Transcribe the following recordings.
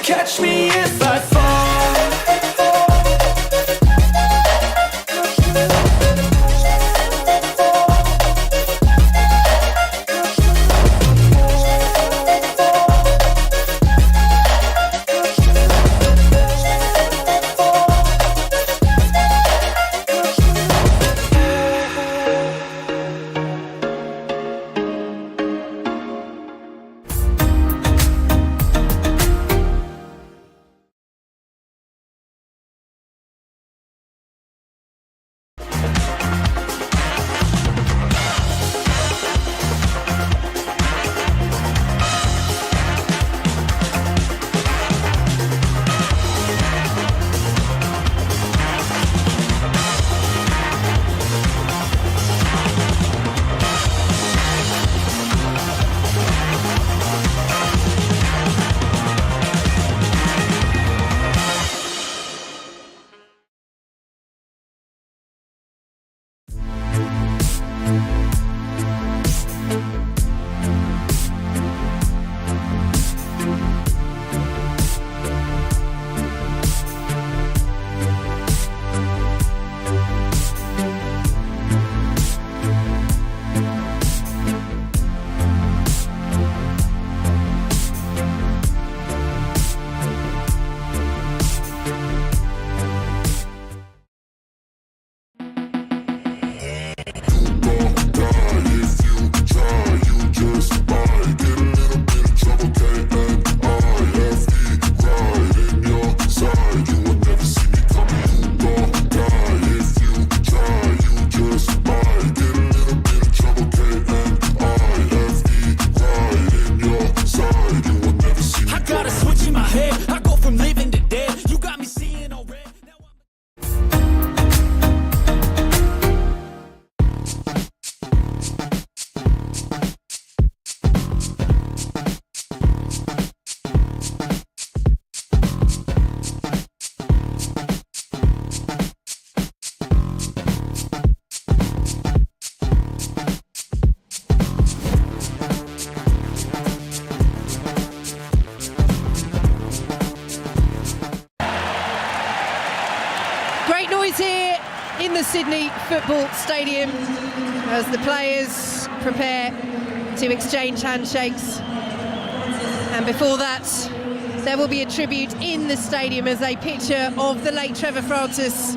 Catch me if I fall. is here in the Sydney Football Stadium as the players prepare to exchange handshakes. And before that, there will be a tribute in the stadium as a picture of the late Trevor Francis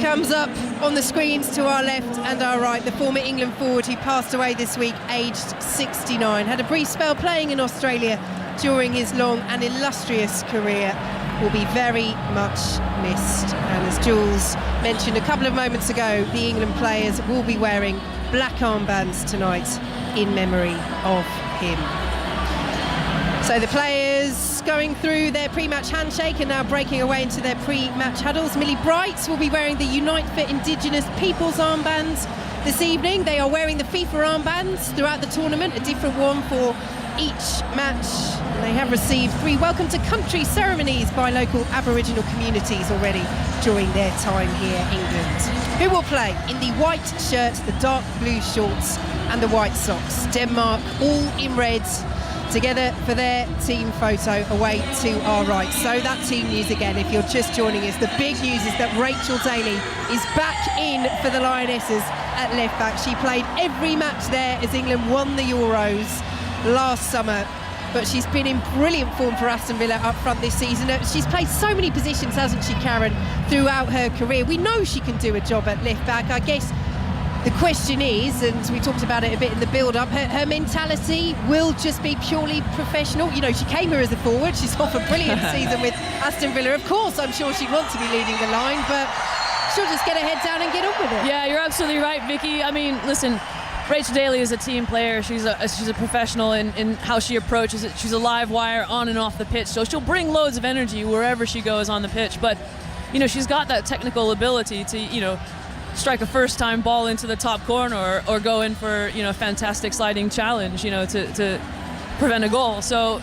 comes up on the screens to our left and our right. The former England forward who passed away this week, aged 69. Had a brief spell playing in Australia during his long and illustrious career. Will be very much missed. And as Jules mentioned a couple of moments ago, the England players will be wearing black armbands tonight in memory of him. So the players going through their pre-match handshake and now breaking away into their pre-match huddles. Millie Bright will be wearing the Unite for Indigenous Peoples armbands this evening. They are wearing the FIFA armbands throughout the tournament, a different one for each match. They have received 3 welcome to country ceremonies by local Aboriginal communities already during their time here, England. Who will play in the white shirt, the dark blue shorts and the white socks? Denmark, all in red, together for their team photo away to our right. So that team news again, if you're just joining us, the big news is that Rachel Daly is back in for the Lionesses at left back. She played every match there as England won the Euros last summer, but she's been in brilliant form for Aston Villa up front this season. She's played so many positions, hasn't she, Karen, throughout her career. We know she can do a job at left back. I guess the question is, and we talked about it a bit in the build-up, her mentality will just be purely professional. You know, she came here as a forward. She's off a brilliant season with Aston Villa. Of course, I'm sure she'd want to be leading the line, but she'll just get her head down and get on with it. Yeah, you're absolutely right, Vicky. I mean, listen, Rachel Daly is a team player. She's a professional in how she approaches it. She's a live wire on and off the pitch, so she'll bring loads of energy wherever she goes on the pitch. But, you know, she's got that technical ability to, you know, strike a first-time ball into the top corner or go in for, you know, a fantastic sliding challenge, you know, to prevent a goal. So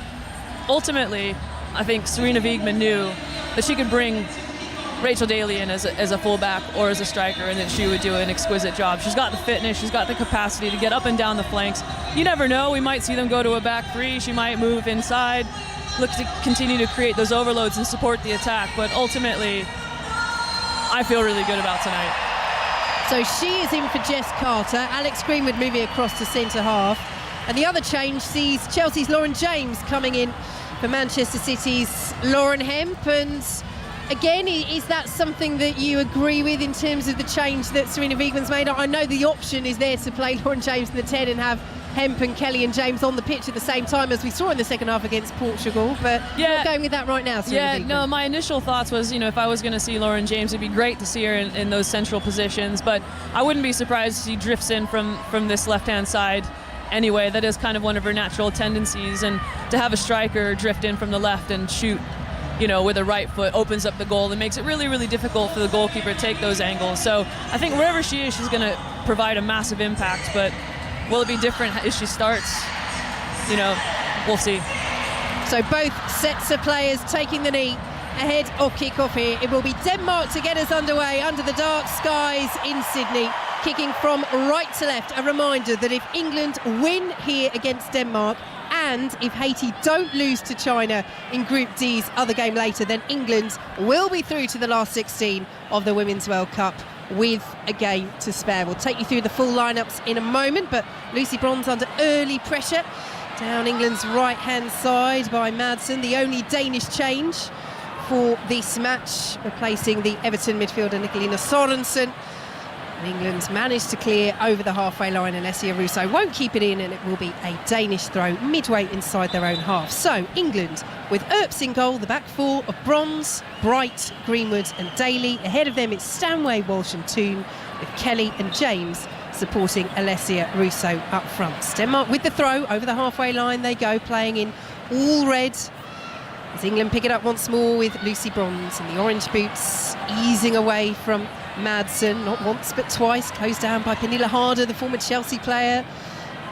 ultimately, I think Serena Wiegman knew that she could bring Rachel Daly in as a fullback or as a striker, and that she would do an exquisite job. She's got the fitness, she's got the capacity to get up and down the flanks. You never know, we might see them go to a back 3, she might move inside, look to continue to create those overloads and support the attack, but ultimately, I feel really good about tonight. So she is in for Jess Carter. Alex Greenwood moving across to centre-half. And the other change sees Chelsea's Lauren James coming in for Manchester City's Lauren Hemp. And again, is that something that you agree with in terms of the change that Serena Wiegman's made? I know the option is there to play Lauren James in the 10 and have Hemp and Kelly and James on the pitch at the same time, as we saw in the second half against Portugal, but you're not going with that right now, Serena Wiegman. No, my initial thoughts was, you know, if I was going to see Lauren James, it'd be great to see her in those central positions, but I wouldn't be surprised if she drifts in from this left-hand side anyway. That is kind of one of her natural tendencies, and to have a striker drift in from the left and shoot, you know, with a right foot opens up the goal and makes it really, really difficult for the goalkeeper to take those angles. So I think wherever she is, she's going to provide a massive impact, but will it be different if she starts? You know, we'll see. So both sets of players taking the knee ahead of kick-off here. It will be Denmark to get us underway under the dark skies in Sydney, kicking from right to left. A reminder that if England win here against Denmark, and if Haiti don't lose to China in Group D's other game later, then England will be through to the last 16 of the Women's World Cup with a game to spare. We'll take you through the full lineups in a moment, but Lucy Bronze under early pressure down England's right-hand side by Madsen, the only Danish change for this match, replacing the Everton midfielder Nicolina Sorensen. And England managed to clear over the halfway line, and Alessia Russo won't keep it in, and it will be a Danish throw midway inside their own half. So England with Earps in goal, the back 4 of Bronze, Bright, Greenwood and Daly. Ahead of them it's Stanway, Walsh and Toon, with Kelly and James supporting Alessia Russo up front. Denmark with the throw over the halfway line they go, playing in all red, as England pick it up once more with Lucy Bronze in the orange boots, easing away from Madsen, not once but twice, closed down by Pernilla Harder, the former Chelsea player.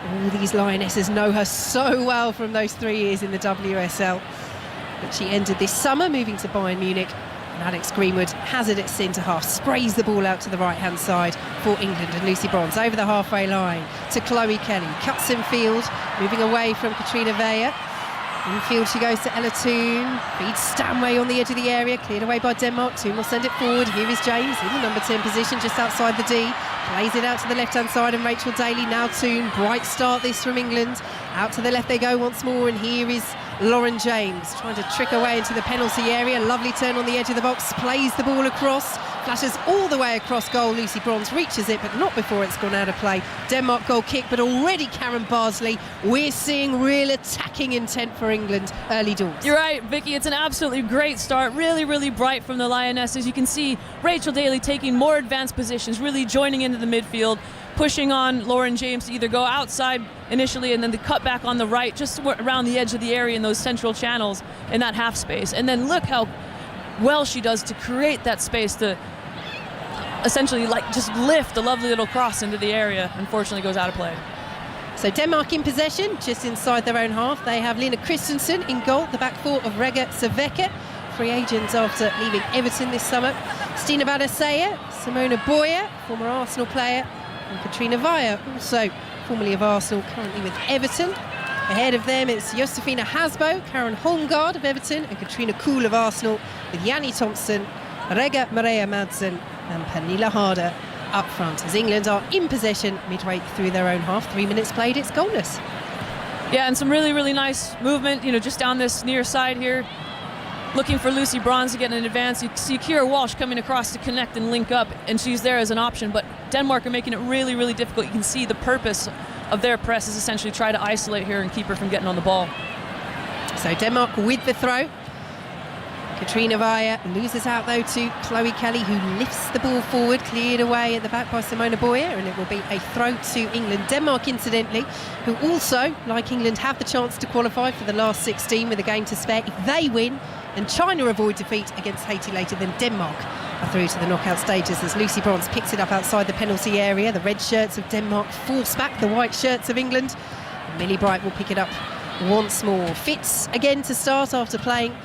All these Lionesses know her so well from those 3 years in the WSL. But she ended this summer moving to Bayern Munich, and Alex Greenwood has it at centre-half, sprays the ball out to the right-hand side for England, and Lucy Bronze over the halfway line to Chloe Kelly, cuts in field, moving away from Katrina Weyer. Infield she goes to Ella Toon, feeds Stanway on the edge of the area, cleared away by Denmark. Toon will send it forward. Here is James in the number 10 position just outside the D, plays it out to the left hand side, and Rachel Daly, now Toon. Bright start this from England. Out to the left they go once more, and here is Lauren James trying to trick her way into the penalty area. Lovely turn on the edge of the box, plays the ball across, flashes all the way across goal. Lucy Bronze reaches it, but not before it's gone out of play. Denmark goal kick, but already Karen Barsley, we're seeing real attacking intent for England early doors. You're right, Vicky, it's an absolutely great start, really bright from the Lionesses. You can see Rachel Daly taking more advanced positions, really joining into the midfield, pushing on Lauren James to either go outside initially and then to cut back on the right, just around the edge of the area in those central channels in that half space. And then look how well she does to create that space to essentially just lift a lovely little cross into the area. Unfortunately goes out of play. So Denmark in possession, just inside their own half. They have Lena Christensen in goal, the back four of Rega Saveka, free agent after leaving Everton this summer. Stina Badasea, Simona Boyer, former Arsenal player, and Katrina Vaya, also formerly of Arsenal, currently with Everton. Ahead of them it's Josefina Hasbo, Karen Holmgaard of Everton, and Katrina Kuhl of Arsenal, with Yanni Thompson, Rega Maria Madsen and Pernilla Harder up front, as England are in possession midway through their own half. 3 minutes played, it's goalless. Yeah, and some really nice movement, just down this near side here, looking for Lucy Bronze to get an advance. You see Keira Walsh coming across to connect and link up, and she's there as an option, but Denmark are making it really difficult. You can see the purpose of their press is essentially try to isolate her and keep her from getting on the ball. So Denmark with the throw. Katrina Vaya loses out though to Chloe Kelly, who lifts the ball forward, cleared away at the back by Simona Boyer, and it will be a throw to England. Denmark, incidentally, who also, like England, have the chance to qualify for the last 16 with a game to spare. If they win and China avoid defeat against Haiti later, then Denmark are through to the knockout stages, as Lucy Bronze picks it up outside the penalty area. The red shirts of Denmark force back the white shirts of England. And Millie Bright will pick it up once more. Fitz again to start after playing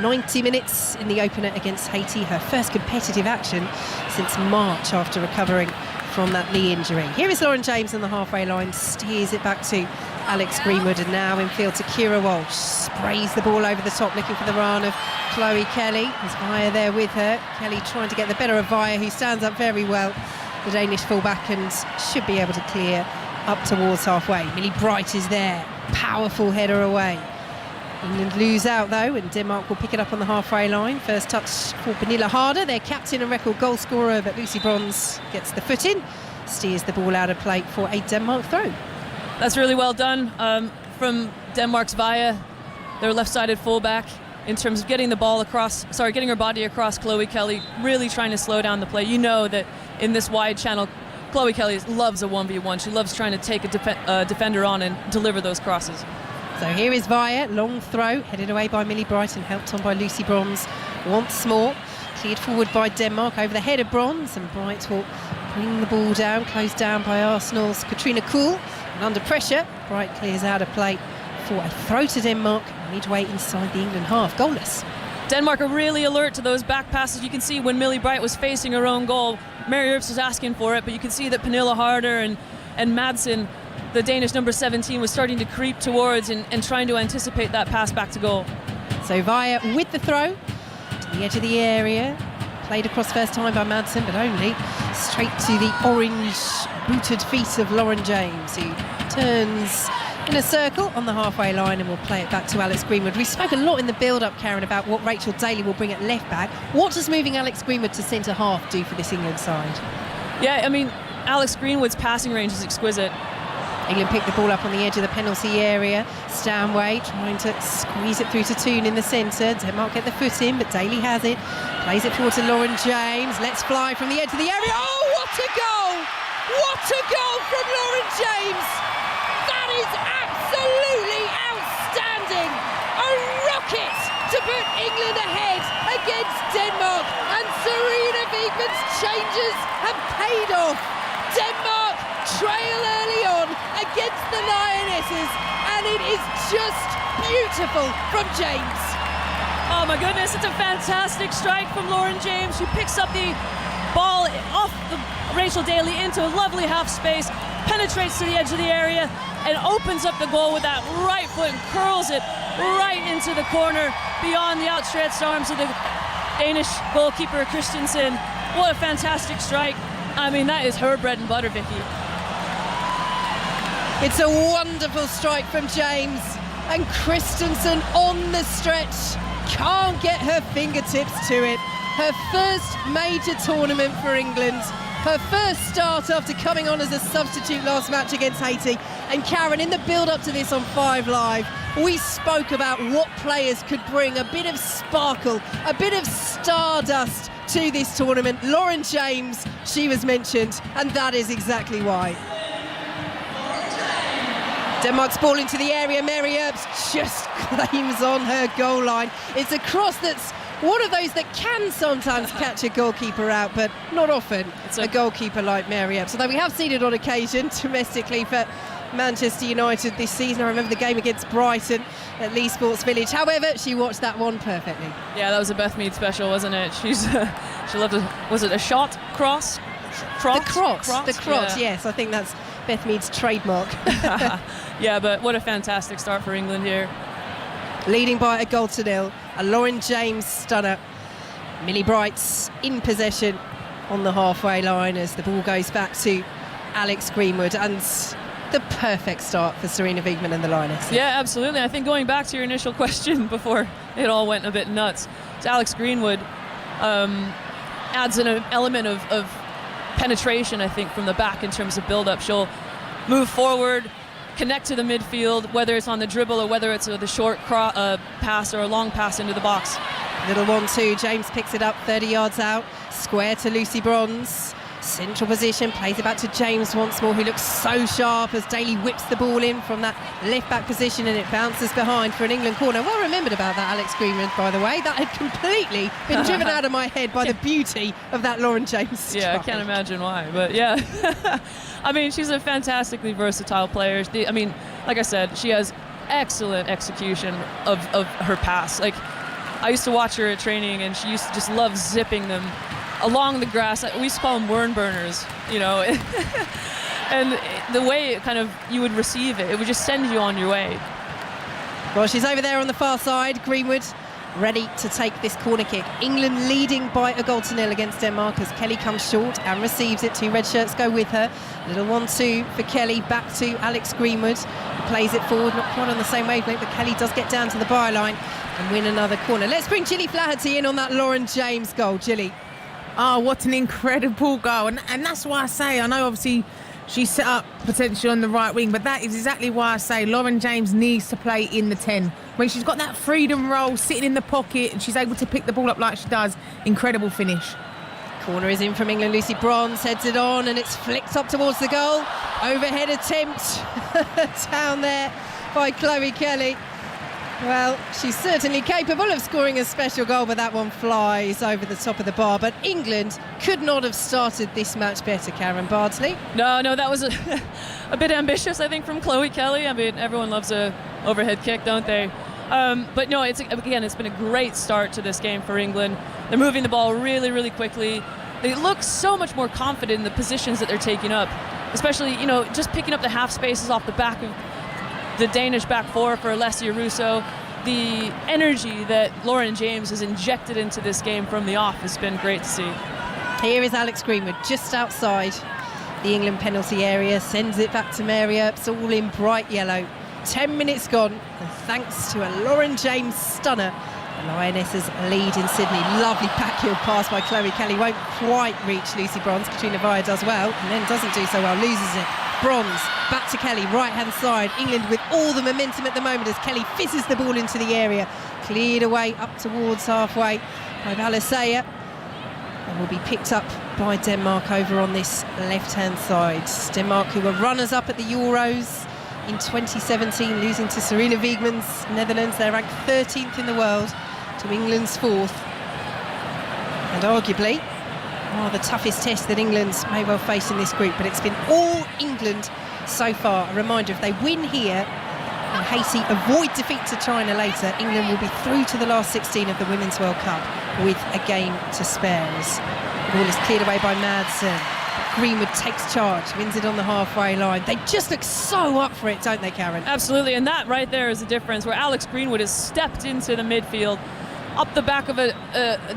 90 minutes in the opener against Haiti, her first competitive action since March after recovering from that knee injury. Here is Lauren James on the halfway line, steers it back to Alex Greenwood, and now in field to Keira Walsh. Sprays the ball over the top, looking for the run of Chloe Kelly. There's Vaya there with her. Kelly trying to get the better of Vaya, who stands up very well, the Danish fullback, and should be able to clear up towards halfway. Millie Bright is there, powerful header away. England lose out though, and Denmark will pick it up on the halfway line. First touch for Pernilla Harder, their captain and record goal scorer, but Lucy Bronze gets the foot in, steers the ball out of play for a Denmark throw. That's really well done from Denmark's Vaya, their left-sided fullback, in terms of getting the ball across, getting her body across Chloe Kelly, really trying to slow down the play. You know that in this wide channel, Chloe Kelly loves a 1v1. She loves trying to take a defender on and deliver those crosses. So here is Vaya, long throw, headed away by Millie Bright and helped on by Lucy Bronze once more. Cleared forward by Denmark over the head of Bronze, and Bright will bring the ball down, closed down by Arsenal's Katrina Kuhl. And under pressure, Bright clears out of play for a throw to Denmark, midway inside the England half, goalless. Denmark are really alert to those back passes. You can see when Millie Bright was facing her own goal, Mary Earps was asking for it, but you can see that Pernilla Harder and Madsen, the Danish number 17, was starting to creep towards and trying to anticipate that pass back to goal. So Vaya with the throw to the edge of the area, played across first time by Madsen, but only straight to the orange booted feet of Lauren James, who turns in a circle on the halfway line and will play it back to Alex Greenwood. We spoke a lot in the build-up, Karen, about what Rachel Daly will bring at left back. What does moving Alex Greenwood to centre half do for this England side? Yeah, I mean, Alex Greenwood's passing range is exquisite. England pick the ball up on the edge of the penalty area. Stanway trying to squeeze it through to Toon in the centre. Denmark get the foot in, but Daly has it. Plays it forward to Lauren James. Let's fly from the edge of the area. Oh, what a goal! What a goal from Lauren James! That is absolutely outstanding! A rocket to put England ahead against Denmark, and Serena Wiegmann's changes have paid off. Denmark trail early on against the Lionesses, and it is just beautiful from James. Oh my goodness, it's a fantastic strike from Lauren James. She picks up the ball off Rachel Daly into a lovely half space, penetrates to the edge of the area, and opens up the goal with that right foot and curls it right into the corner, beyond the outstretched arms of the Danish goalkeeper Christensen. What a fantastic strike. I mean, that is her bread and butter, Vicky. It's a wonderful strike from James, and Christensen on the stretch can't get her fingertips to it. Her first major tournament for England, her first start after coming on as a substitute last match against Haiti. And Karen, in the build-up to this on 5 Live, we spoke about what players could bring a bit of sparkle, a bit of stardust to this tournament. Lauren James, she was mentioned, and that is exactly why. Denmark's ball into the area. Mary Earps just claims on her goal line. It's a cross that's one of those that can sometimes catch a goalkeeper out, but not often a goalkeeper like Mary Earps. Although we have seen it on occasion domestically for Manchester United this season. I remember the game against Brighton at Lee Sports Village. However, she watched that one perfectly. Yeah, that was a Beth Mead special, wasn't it? She loved it. Was it a shot? Cross? The crotch, yes. I think that's Beth Mead's trademark. Yeah, but what a fantastic start for England here. Leading by a goal to nil, a Lauren James stunner. Millie Bright's in possession on the halfway line as the ball goes back to Alex Greenwood, and the perfect start for Serena Wiegmann and the Lionesses. Yeah, absolutely. I think going back to your initial question before it all went a bit nuts, so Alex Greenwood adds an element of penetration, I think, from the back in terms of build-up. She'll move forward, connect to the midfield, whether it's on the dribble or whether it's the short pass or a long pass into the box. Little 1-2, James picks it up 30 yards out, square to Lucy Bronze. Central position, plays it back to James once more, who looks so sharp as Daly whips the ball in from that left-back position, and it bounces behind for an England corner. Well remembered about that, Alex Greenwood, by the way. That had completely been driven out of my head by the beauty of that Lauren James strike. Yeah, I can't imagine why, but yeah. I mean, she's a fantastically versatile player. I mean, like I said, she has excellent execution of her pass. Like, I used to watch her at training, and she used to just love zipping them along the grass. We used to call them worm burners, you know. And the way it kind of you would receive it, it would just send you on your way. Well, she's over there on the far side. Greenwood ready to take this corner kick. England leading by a goal to nil against Denmark as Kelly comes short and receives it. 2 red shirts go with her. Little 1-2 for Kelly, back to Alex Greenwood, who plays it forward, not quite on the same wavelength, but Kelly does get down to the byline and win another corner. Let's bring Gilly Flaherty in on that Lauren James goal. Gilly. Oh, what an incredible goal. And that's why I say, I know obviously she's set up potentially on the right wing, but that is exactly why I say Lauren James needs to play in the 10. When she's got that freedom roll, sitting in the pocket, and she's able to pick the ball up like she does, incredible finish. Corner is in from England. Lucy Bronze heads it on, and it's flicked up towards the goal. Overhead attempt down there by Chloe Kelly. Well, she's certainly capable of scoring a special goal, but that one flies over the top of the bar. But England could not have started this match better, Karen Bardsley. No, that was a bit ambitious, I think, from Chloe Kelly. I mean, everyone loves a overhead kick, don't they? But no, it's been a great start to this game for England. They're moving the ball really, really quickly. They look so much more confident in the positions that they're taking up, especially, you know, just picking up the half spaces off the back of the Danish back four for Alessia Russo. The energy that Lauren James has injected into this game from the off has been great to see. Here is Alex Greenwood just outside the England penalty area, sends it back to Mary Earps, all in bright yellow. 10 minutes gone, and thanks to a Lauren James stunner, the Lionesses lead in Sydney. Lovely backheel pass by Chloe Kelly, won't quite reach Lucy Bronze. Katrina Vaya does well, and then doesn't do so well, loses it. Bronze, back to Kelly, right-hand side. England with all the momentum at the moment as Kelly fizzes the ball into the area. Cleared away up towards halfway by Balisea, and will be picked up by Denmark over on this left-hand side. Denmark, who were runners-up at the Euros in 2017, losing to Serena Wiegmann's Netherlands. They're ranked 13th in the world to England's 4th. And arguably, the toughest test that England may well face in this group, but it's been all England so far. A reminder, if they win here and Haiti avoid defeat to China later, England will be through to the last 16 of the Women's World Cup with a game to spare. The ball is cleared away by Madsen. Greenwood takes charge, wins it on the halfway line. They just look so up for it, don't they, Karen? Absolutely, and that right there is the difference, where Alex Greenwood has stepped into the midfield, up the back of a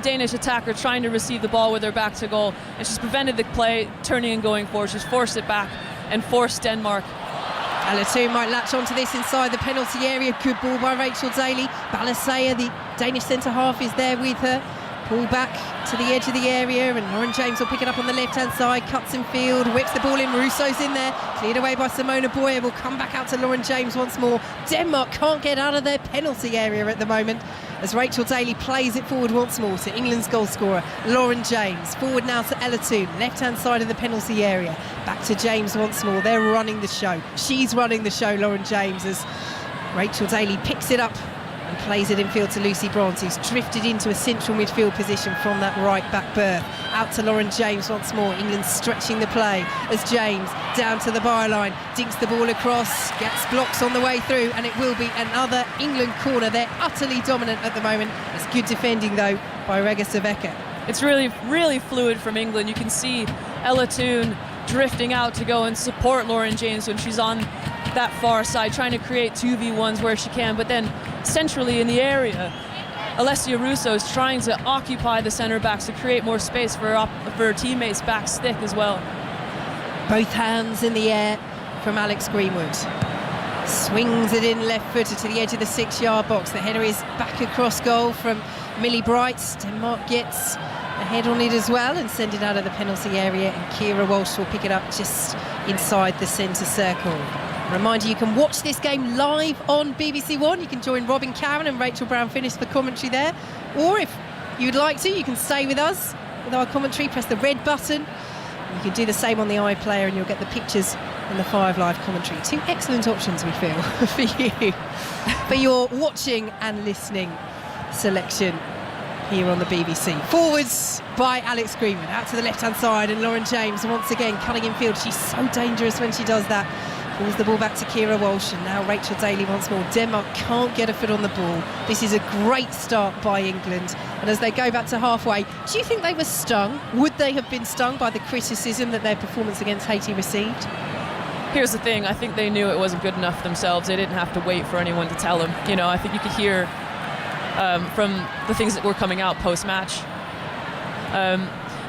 Danish attacker trying to receive the ball with her back to goal, and she's prevented the play turning and going forward. She's forced it back and forced Denmark. Alatoon might latch onto this inside the penalty area. Good ball by Rachel Daly. Balasea, the Danish centre-half, is there with her. Pull back to the edge of the area, and Lauren James will pick it up on the left-hand side. Cuts in field, whips the ball in. Russo's in there. Cleared away by Simona Boyer. Will come back out to Lauren James once more. Denmark can't get out of their penalty area at the moment, as Rachel Daly plays it forward once more to England's goal scorer, Lauren James. Forward now to Alatoon, left-hand side of the penalty area. Back to James once more. They're running the show. She's running the show, Lauren James, as Rachel Daly picks it up and plays it in field to Lucy Bronze, who's drifted into a central midfield position from that right back berth. Out to Lauren James once more. England stretching the play as James down to the byline, dinks the ball across, gets blocks on the way through, and it will be another England corner. They're utterly dominant at the moment. It's good defending though by Rega Saveka. It's really, really fluid from England. You can see Ella Toon drifting out to go and support Lauren James when she's on that far side, trying to create 2v1s where she can, but then centrally in the area, Alessia Russo is trying to occupy the centre backs to create more space for her teammates back stick as well. Both hands in the air from Alex Greenwood. Swings it in left-footed to the edge of the 6-yard box. The header is back across goal from Millie Bright. Denmark gets a head on it as well and send it out of the penalty area, and Keira Walsh will pick it up just inside the centre circle. Reminder, you can watch this game live on BBC One. You can join Robin Cowan and Rachel Brown-Finnis for commentary there. Or if you'd like to, you can stay with us with our commentary. Press the red button. You can do the same on the iPlayer and you'll get the pictures and the 5 Live commentary. 2 excellent options, we feel, for you, for your watching and listening selection here on the BBC. Forwards by Alex Greenwood, out to the left-hand side, and Lauren James once again cutting in field. She's so dangerous when she does that. Pulls the ball back to Keira Walsh, and now Rachel Daly once more. Denmark can't get a foot on the ball. This is a great start by England, and as they go back to halfway, do you think they were stung? Would they have been stung by the criticism that their performance against Haiti received? Here's the thing, I think they knew it wasn't good enough themselves. They didn't have to wait for anyone to tell them. You know, I think you could hear from the things that were coming out post-match.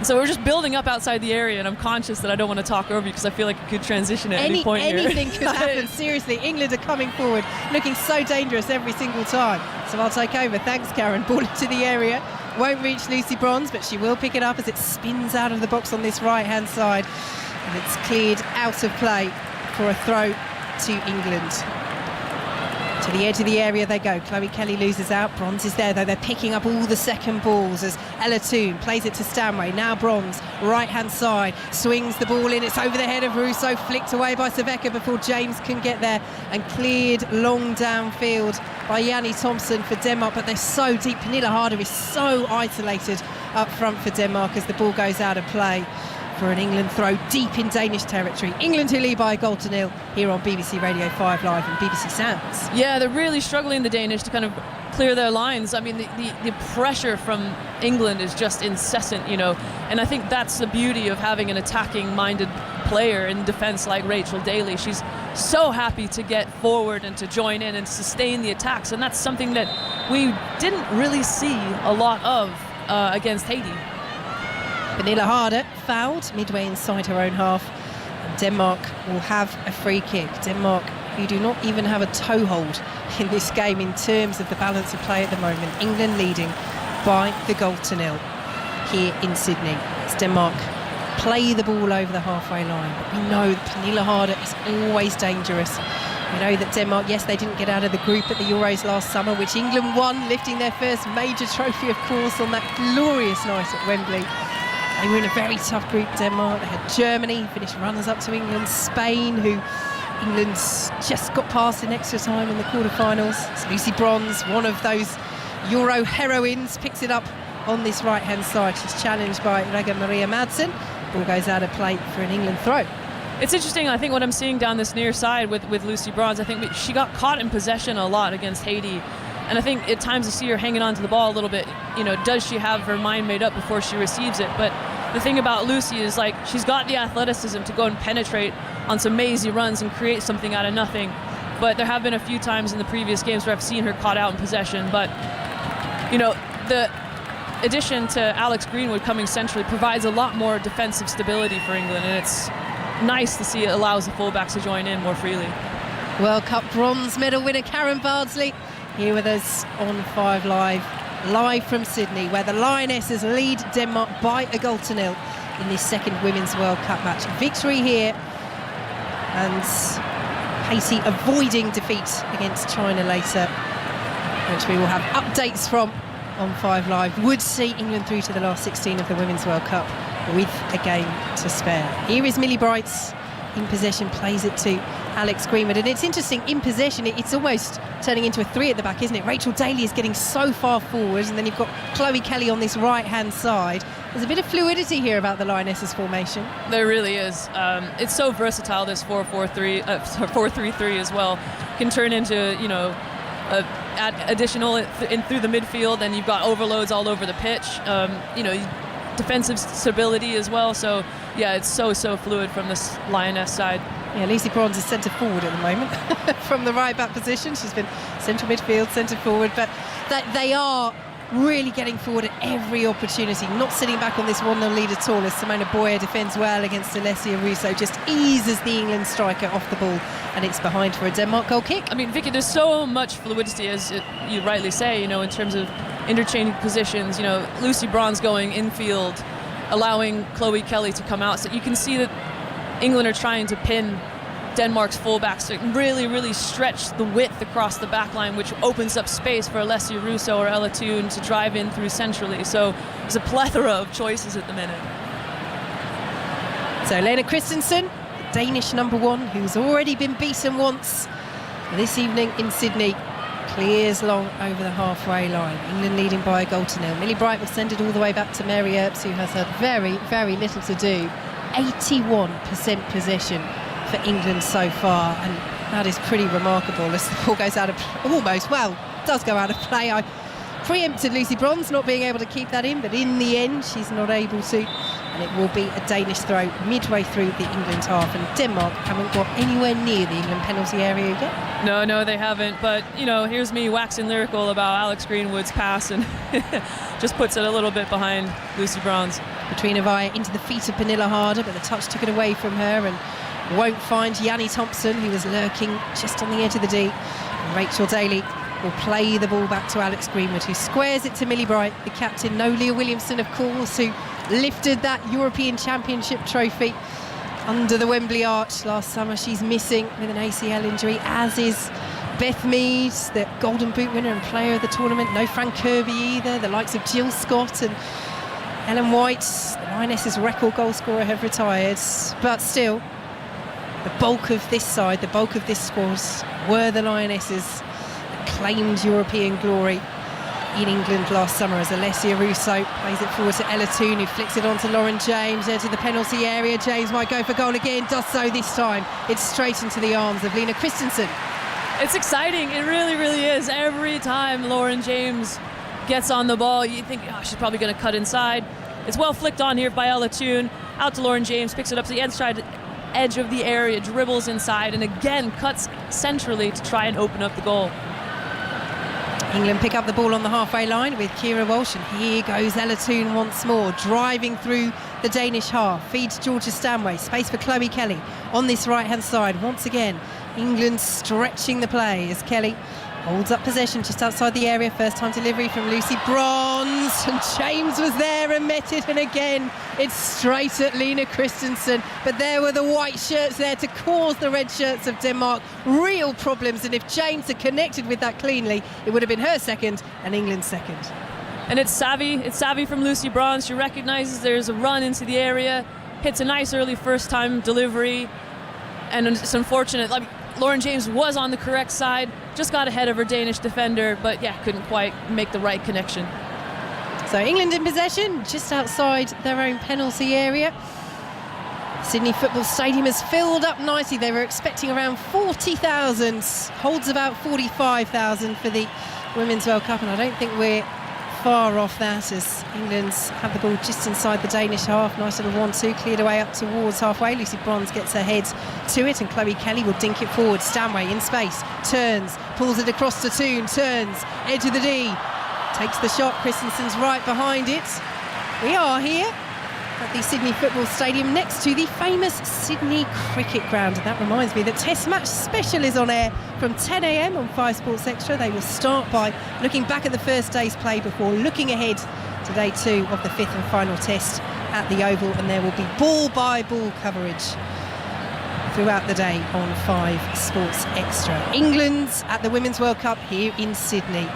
So we're just building up outside the area, and I'm conscious that I don't want to talk over you because I feel like it could transition at any point here. Anything could happen, seriously. England are coming forward, looking so dangerous every single time. So I'll take over. Thanks, Karen. Ball into the area. Won't reach Lucy Bronze, but she will pick it up as it spins out of the box on this right-hand side. And it's cleared out of play for a throw to England. To the edge of the area they go. Chloe Kelly loses out. Bronze is there though. They're picking up all the second balls as Ella Toon plays it to Stanway. Now Bronze, right hand side, swings the ball in. It's over the head of Russo, flicked away by Saveka before James can get there, and cleared long downfield by Yanni Thompson for Denmark. But they're so deep. Pernille Harder is so isolated up front for Denmark as the ball goes out of play for an England throw deep in Danish territory. England who lead by a goal to nil here on BBC Radio 5 Live and BBC Sounds. Yeah, they're really struggling, the Danish, to kind of clear their lines. I mean, the pressure from England is just incessant, you know, and I think that's the beauty of having an attacking-minded player in defence like Rachel Daly. She's so happy to get forward and to join in and sustain the attacks, and that's something that we didn't really see a lot of against Haiti. Pernille Harder fouled midway inside her own half, and Denmark will have a free kick. Denmark, who do not even have a toehold in this game in terms of the balance of play at the moment. England leading by the goal to nil here in Sydney. As Denmark play the ball over the halfway line, but we know that Pernille Harder is always dangerous. We know that Denmark, yes, they didn't get out of the group at the Euros last summer, which England won, lifting their first major trophy, of course, on that glorious night at Wembley. They were in a very tough group, Denmark. They had Germany, finished runners-up to England, Spain, who England's just got past in extra time in the quarterfinals. It's Lucy Bronze, one of those Euro heroines, picks it up on this right-hand side. She's challenged by Rega Maria Madsen. Ball goes out of play for an England throw. It's interesting, I think, what I'm seeing down this near side with Lucy Bronze. I think she got caught in possession a lot against Haiti. And I think at times you see her hanging on to the ball a little bit. You know, does she have her mind made up before she receives it? But the thing about Lucy is, like, she's got the athleticism to go and penetrate on some mazy runs and create something out of nothing. But there have been a few times in the previous games where I've seen her caught out in possession. But, you know, the addition to Alex Greenwood coming centrally provides a lot more defensive stability for England, and it's nice to see it allows the fullbacks to join in more freely. World Cup bronze medal winner Karen Bardsley here with us on 5 live from Sydney, where the Lionesses lead Denmark by a 1-0 in this second Women's World Cup match. Victory here, and Haiti avoiding defeat against China later, which we will have updates from on 5 Live. Would see England through to the last 16 of the Women's World Cup with a game to spare. Here is Millie Bright in possession, plays it to Alex Greenwood, and it's interesting, in possession it's almost turning into a 3 at the back, isn't it? Rachel Daly is getting so far forward, and then you've got Chloe Kelly on this right hand side. There's a bit of fluidity here about the Lionesses formation. There really is. It's so versatile, this 4-3-3 as well. Can turn into, you know, add additional in through the midfield, and you've got overloads all over the pitch. You know, defensive stability as well. So yeah, it's so fluid from this Lioness side. Yeah, Lucy Bronze is centre forward at the moment from the right back position. She's been central midfield, centre forward, but they are really getting forward at every opportunity, not sitting back on this 1-0 lead at all, as Simona Boyer defends well against Alessia Russo, just eases the England striker off the ball, and it's behind for a Denmark goal kick. I mean, Vicky, there's so much fluidity, as you rightly say, you know, in terms of interchanging positions. You know, Lucy Bronze going infield, allowing Chloe Kelly to come out. So you can see that England are trying to pin Denmark's fullbacks to really stretch the width across the back line, which opens up space for Alessia Russo or Ella Toon to drive in through centrally. So there's a plethora of choices at the minute. So Lena Christensen, the Danish number 1, who's already been beaten once this evening in Sydney, clears long over the halfway line. England leading by a 1-0. Millie Bright will send it all the way back to Mary Earps, who has had very little to do. 81% possession for England so far, and that is pretty remarkable as the ball goes out of does go out of play. I preempted Lucy Bronze not being able to keep that in, but in the end she's not able to, and it will be a Danish throw midway through the England half, and Denmark haven't got anywhere near the England penalty area yet. No, they haven't, but you know, here's me waxing lyrical about Alex Greenwood's pass, and just puts it a little bit behind Lucy Bronze. Katrina Vaya into the feet of Pernilla Harder, but the touch took it away from her, and won't find Yanni Thompson, who was lurking just on the edge of the D. And Rachel Daly will play the ball back to Alex Greenwood, who squares it to Millie Bright, the captain. No Leah Williamson, of course, who lifted that European Championship trophy under the Wembley arch last summer. She's missing with an ACL injury, as is Beth Mead, the Golden Boot winner and player of the tournament. No Fran Kirby either. The likes of Jill Scott and Ellen White, the Lionesses' record goal scorer, have retired. But still, the bulk of this side, the bulk of this squad were the Lionesses that claimed European glory in England last summer, as Alessia Russo plays it forward to Ella Toon, who flicks it on to Lauren James, there to the penalty area. James might go for goal again, does so this time. It's straight into the arms of Lena Christensen. It's exciting, it really is. Every time Lauren James gets on the ball, you think, oh, she's probably going to cut inside. It's well flicked on here by Ella Toon, out to Lauren James, picks it up to the inside edge of the area, dribbles inside, and again cuts centrally to try and open up the goal. England pick up the ball on the halfway line with Keira Walsh, and here goes Ella Toon once more, driving through the Danish half, feeds Georgia Stanway, space for Chloe Kelly on this right hand side. Once again, England stretching the play as Kelly holds up possession just outside the area. First time delivery from Lucy Bronze, and James was there and met it, and again it's straight at Lena Christensen, but there were the white shirts there to cause the red shirts of Denmark real problems, and if James had connected with that cleanly, it would have been her second and England's second. And it's savvy from Lucy Bronze. She recognises there's a run into the area, hits a nice early first time delivery, and it's unfortunate. Lauren James was on the correct side, just got ahead of her Danish defender, but yeah, couldn't quite make the right connection. So England in possession, just outside their own penalty area. Sydney Football Stadium has filled up nicely. They were expecting around 40,000, holds about 45,000 for the Women's World Cup, and I don't think we're far off that as England's have the ball just inside the Danish half. Nice little 1-2, cleared away up towards halfway. Lucy Bronze gets her head to it and Chloe Kelly will dink it forward. Stanway in space, turns, pulls it across to Toon, turns, edge of the D, takes the shot. Christensen's right behind it. We are here at the Sydney Football Stadium next to the famous Sydney Cricket Ground, and that reminds me that Test Match Special is on air from 10 a.m. on 5 Sports Extra. They will start by looking back at the first day's play before looking ahead to day 2 of the 5th and final test at the Oval, and there will be ball-by-ball coverage throughout the day on 5 Sports Extra. England at the Women's World Cup here in Sydney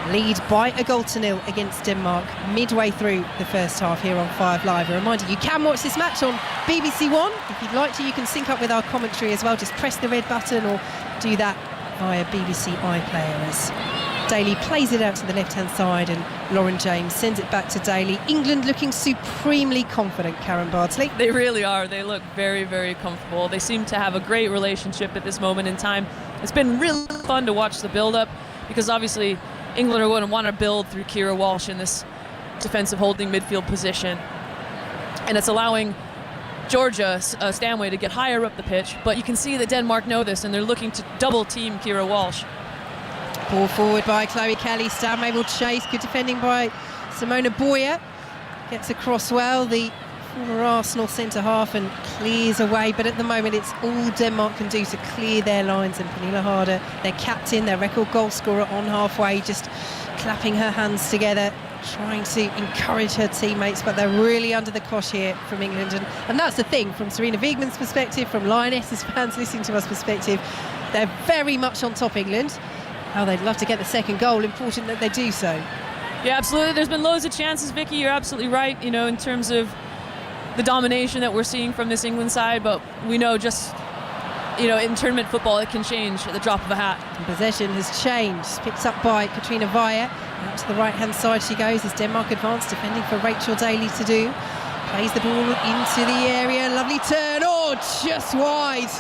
lead by a 1-0 against Denmark midway through the first half here on 5 Live. A reminder, you can watch this match on BBC One. If you'd like to, you can sync up with our commentary as well. Just press the red button or do that via BBC iPlayer as Daly plays it out to the left-hand side and Lauren James sends it back to Daly. England looking supremely confident, Karen Bardsley. They really are. They look very, very comfortable. They seem to have a great relationship at this moment in time. It's been really fun to watch the build-up because obviously England are going to want to build through Keira Walsh in this defensive holding midfield position. And it's allowing Georgia Stanway to get higher up the pitch. But you can see that Denmark know this and they're looking to double team Keira Walsh. Ball forward by Chloe Kelly. Stanway will chase. Good defending by Simona Boyer. Gets across well. The former Arsenal centre-half and clears away, but at the moment it's all Denmark can do to clear their lines, and Pernille Harder, their captain, their record goal scorer, on halfway, just clapping her hands together, trying to encourage her teammates, but they're really under the cosh here from England, and that's the thing, from Serena Wiegmann's perspective, from Lionesses fans listening to us perspective, they're very much on top, England. How they'd love to get the second goal, important that they do so. Yeah, absolutely. There's been loads of chances, Vicky, you're absolutely right, you know, in terms of the domination that we're seeing from this England side, but we know just, you know, in tournament football it can change at the drop of a hat. And possession has changed, picked up by Katrina Vaya. Out to the right hand side she goes as Denmark advance, defending for Rachel Daly to do. Plays the ball into the area, lovely turn, oh, just wide.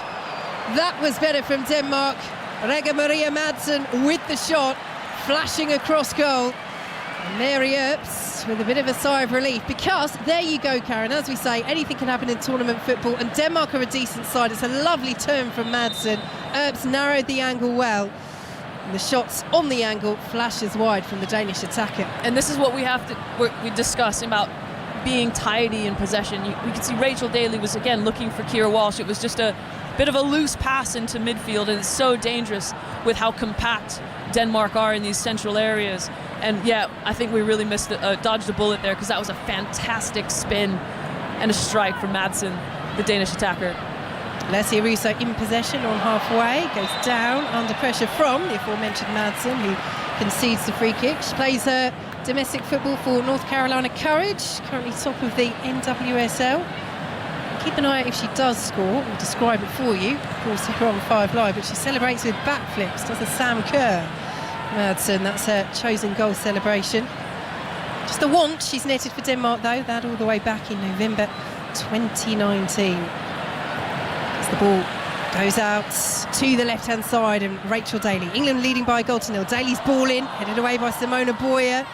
That was better from Denmark. Rega Maria Madsen with the shot, flashing across goal. And Mary Earps with a bit of a sigh of relief, because there you go, Karen, as we say, anything can happen in tournament football, and Denmark are a decent side. It's a lovely turn from Madsen. Earps narrowed the angle well, and the shots on the angle flashes wide from the Danish attacker. And this is what we discuss about being tidy in possession. We can see Rachel Daly was again looking for Keira Walsh. It was just a bit of a loose pass into midfield, and it's so dangerous with how compact Denmark are in these central areas. And yeah, I think we really dodged a bullet there, because that was a fantastic spin and a strike from Madsen, the Danish attacker. Alessia Russo in possession on halfway, goes down under pressure from the aforementioned Madsen, who concedes the free kick. She plays her domestic football for North Carolina Courage, currently top of the NWSL. Keep an eye out if she does score. We'll describe it for you, of course, here on 5 Live, but she celebrates with backflips, does a Sam Kerr. Madsen, that's her chosen goal celebration. Just the once she's netted for Denmark, though, that all the way back in November 2019. As the ball goes out to the left-hand side, and Rachel Daly. England leading by a 1-0. Daly's ball in, headed away by Simona Boyer.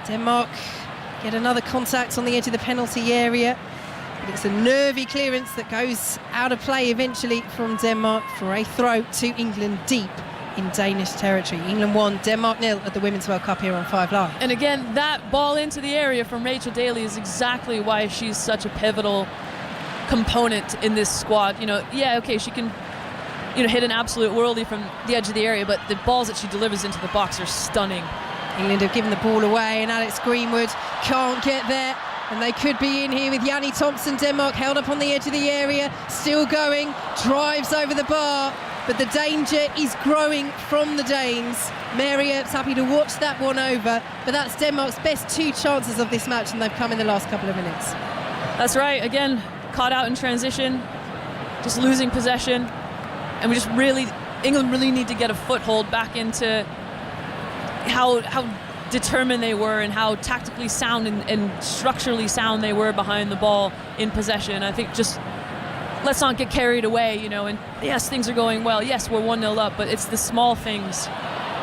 Denmark get another contact on the edge of the penalty area. But it's a nervy clearance that goes out of play eventually from Denmark for a throw to England deep in Danish territory. England 1, Denmark 0 at the Women's World Cup here on 5 Live. And again, that ball into the area from Rachel Daly is exactly why she's such a pivotal component in this squad. You know, yeah, okay, she can, you know, hit an absolute worldie from the edge of the area, but the balls that she delivers into the box are stunning. England have given the ball away, and Alex Greenwood can't get there. And they could be in here with Yanni Thompson. Denmark held up on the edge of the area, still going, drives over the bar, but the danger is growing from the Danes. Mary Earps happy to watch that one over, but that's Denmark's best 2 chances of this match, and they've come in the last couple of minutes. That's right, again, caught out in transition, just losing possession, and England really need to get a foothold back into how determined they were and how tactically sound and structurally sound they were behind the ball in possession. I think just let's not get carried away, you know, and yes, things are going well. Yes, we're 1-0 up, but it's the small things,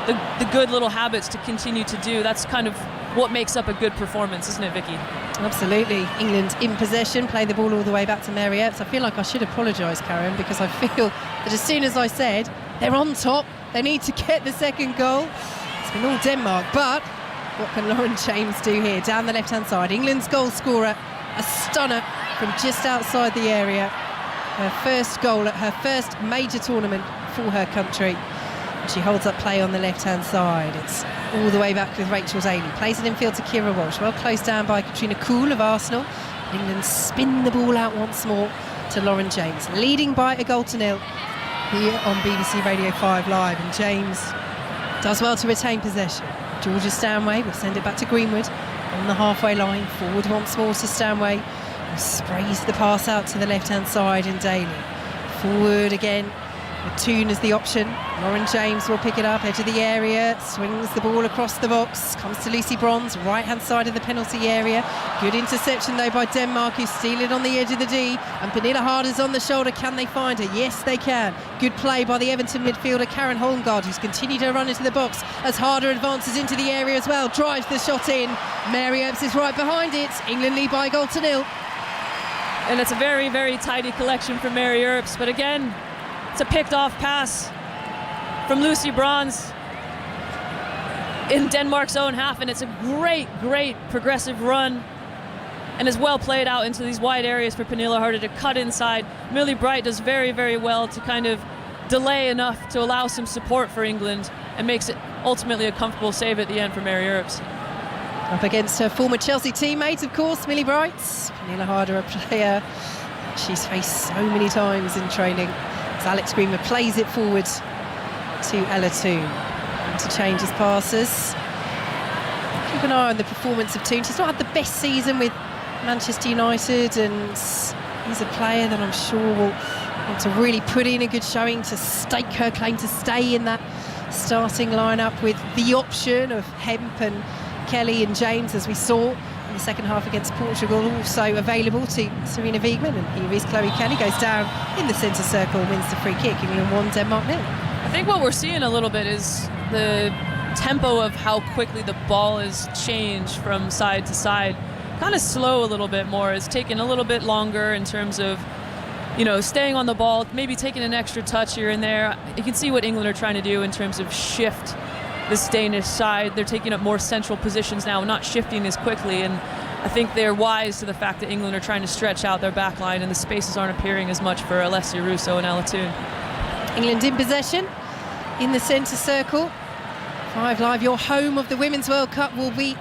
the good little habits to continue to do. That's kind of what makes up a good performance, isn't it, Vicky? Absolutely. England in possession, play the ball all the way back to Mary Earps. I feel like I should apologise, Karen, because I feel that as soon as I said they're on top, they need to get the second goal. It's been all Denmark, but what can Lauren James do here? Down the left-hand side, England's goal scorer, a stunner from just outside the area. Her first goal at her first major tournament for her country. She holds up play on the left-hand side. It's all the way back with Rachel Daly. Plays it infield to Keira Walsh. Well closed down by Katrina Kuhl of Arsenal. England spin the ball out once more to Lauren James. Leading by a 0-0 here on BBC Radio 5 Live. And James does well to retain possession. Georgia Stanway will send it back to Greenwood on the halfway line. Forward once more to Stanway, who sprays the pass out to the left-hand side in Daly. Forward again. Toon is the option. Lauren James will pick it up, edge of the area, swings the ball across the box, comes to Lucy Bronze, right-hand side of the penalty area. Good interception though by Denmark, who steal it on the edge of the D, and Pernille Harder's on the shoulder. Can they find her? Yes, they can. Good play by the Everton midfielder Karen Holmgaard, who's continued her run into the box as Harder advances into the area as well, drives the shot in. Mary Earps is right behind it. England lead by a 0-0. And it's a very, very tidy collection from Mary Earps, but again, it's a picked off pass from Lucy Bronze in Denmark's own half, and it's a great, great progressive run and is well played out into these wide areas for Pernille Harder to cut inside. Millie Bright does very, very well to kind of delay enough to allow some support for England and makes it ultimately a comfortable save at the end for Mary Earps. Up against her former Chelsea teammate, of course, Millie Bright. Pernille Harder, a player she's faced so many times in training. As Alex Greenwood plays it forward to Ella Toon. Interchanges passes. Keep an eye on the performance of Toon. She's not had the best season with Manchester United, and he's a player that I'm sure will want to really put in a good showing to stake her claim to stay in that starting lineup, with the option of Hemp and Kelly and James, as we saw in the second half against Portugal, also available to Serena Wiegman. And here is Chloe Kelly, goes down in the centre circle, wins the free kick. England 1, Denmark 0. I think what we're seeing a little bit is the tempo of how quickly the ball has changed from side to side. Kind of slow a little bit more. It's taken a little bit longer in terms of, you know, staying on the ball, maybe taking an extra touch here and there. You can see what England are trying to do in terms of shift this Danish side. They're taking up more central positions now, not shifting as quickly, and I think they're wise to the fact that England are trying to stretch out their back line and the spaces aren't appearing as much for Alessia Russo and Ella Toon. England in possession in the centre circle. 5 Live, your home of the Women's World Cup, will be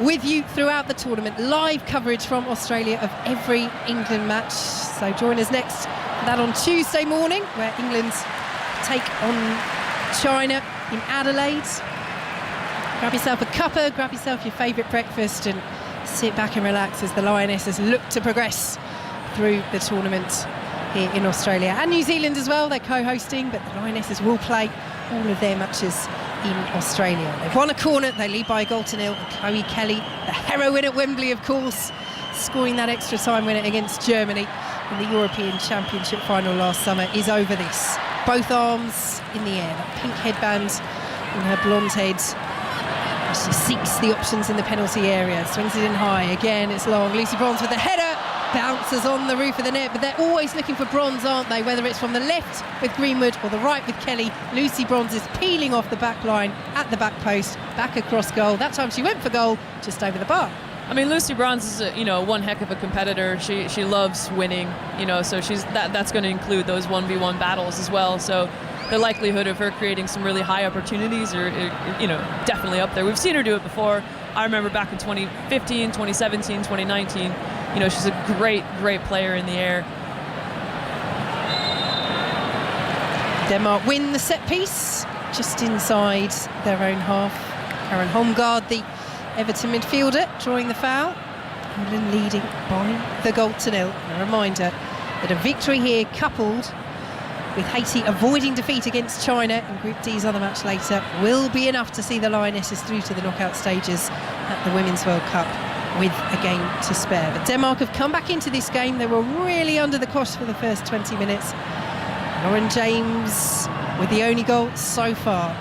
with you throughout the tournament. Live coverage from Australia of every England match. So join us next for that on Tuesday morning, where England take on China in Adelaide. Grab yourself a cuppa, grab yourself your favourite breakfast, and sit back and relax as the Lionesses look to progress through the tournament here in Australia. And New Zealand as well, they're co-hosting, but the Lionesses will play all of their matches in Australia. They've won a corner, they lead by a 0-0, and Chloe Kelly, the heroine at Wembley, of course, scoring that extra time winner against Germany in the European Championship final last summer, is over this. Both arms in the air, that pink headband on her blonde head. She seeks the options in the penalty area, swings it in high, again it's long. Lucy Bronze with the header, bounces on the roof of the net, but they're always looking for Bronze, aren't they? Whether it's from the left with Greenwood or the right with Kelly, Lucy Bronze is peeling off the back line at the back post, back across goal. That time she went for goal, just over the bar. I mean, Lucy Bronze is one heck of a competitor. She loves winning, so that's going to include those 1v1 battles as well. So the likelihood of her creating some really high opportunities are definitely up there. We've seen her do it before. I remember back in 2015, 2017, 2019. She's a great, great player in the air. Denmark win the set piece just inside their own half. Karen Holmgaard, the Everton midfielder, drawing the foul. England leading by the 0-0. A reminder that a victory here, coupled with Haiti avoiding defeat against China in Group D's other match later, will be enough to see the Lionesses through to the knockout stages at the Women's World Cup with a game to spare. But Denmark have come back into this game. They were really under the cosh for the first 20 minutes. Lauren James with the only goal so far.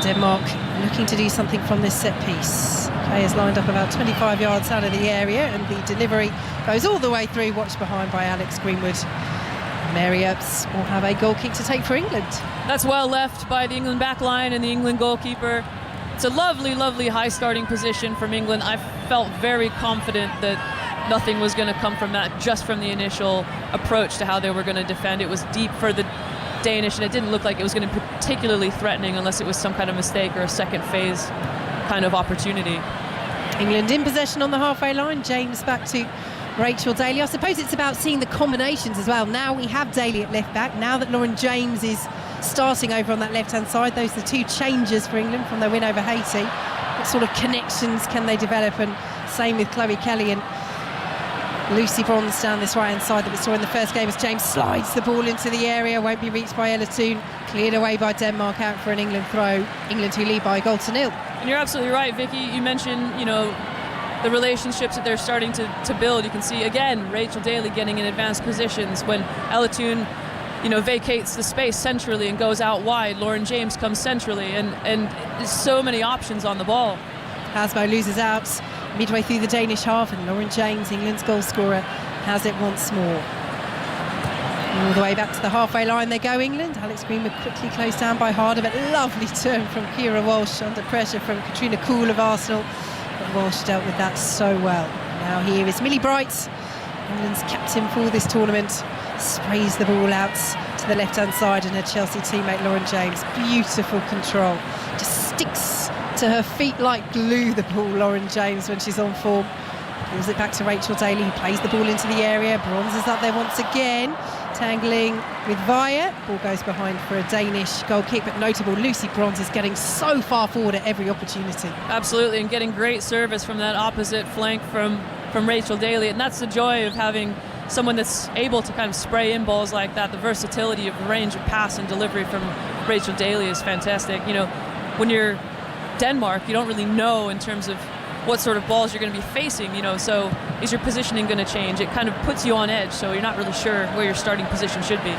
Denmark looking to do something from this set piece. Kay is lined up about 25 yards out of the area, and the delivery goes all the way through, watched behind by Alex Greenwood. Mary Earps will have a goal kick to take for England. That's well left by the England back line and the England goalkeeper. It's a lovely, lovely high starting position from England. I felt very confident that nothing was going to come from that, just from the initial approach to how they were going to defend. It was deep for the Danish, and it didn't look like it was going to be particularly threatening unless it was some kind of mistake or a second phase kind of opportunity. England in possession on the halfway line. James back to Rachel Daly. I suppose it's about seeing the combinations as well. Now we have Daly at left back. Now that Lauren James is starting over on that left-hand side, those are the two changes for England from their win over Haiti. What sort of connections can they develop? And same with Chloe Kelly and Lucy Bronze down this right-hand side that we saw in the first game as James slides the ball into the area, won't be reached by Ella Toon, cleared away by Denmark, out for an England throw. England who lead by a goal to nil. And you're absolutely right, Vicky. You mentioned, the relationships that they're starting to build. You can see, again, Rachel Daly getting in advanced positions. When Ella Toon, vacates the space centrally and goes out wide, Lauren James comes centrally, and there's so many options on the ball. Hasbo loses out midway through the Danish half, and Lauren James, England's goal scorer, has it once more. All the way back to the halfway line they go, England. Alex Greenwood quickly closed down by Harder, but lovely turn from Keira Walsh under pressure from Katrina Kuhl of Arsenal. But Walsh dealt with that so well. Now here is Millie Bright, England's captain for this tournament. Sprays the ball out to the left-hand side, and her Chelsea teammate Lauren James, beautiful control. Just sticks to her feet like glue, the ball, Lauren James, when she's on form. Pulls it back to Rachel Daly, who plays the ball into the area. Bronze is up there once again, tangling with Via. Ball goes behind for a Danish goal kick, but notable, Lucy Bronze is getting so far forward at every opportunity. Absolutely, and getting great service from that opposite flank from Rachel Daly, and that's the joy of having someone that's able to kind of spray in balls like that. The versatility of range of pass and delivery from Rachel Daly is fantastic. When you're Denmark, you don't really know in terms of what sort of balls you're going to be facing, so is your positioning going to change? It kind of puts you on edge, so you're not really sure where your starting position should be.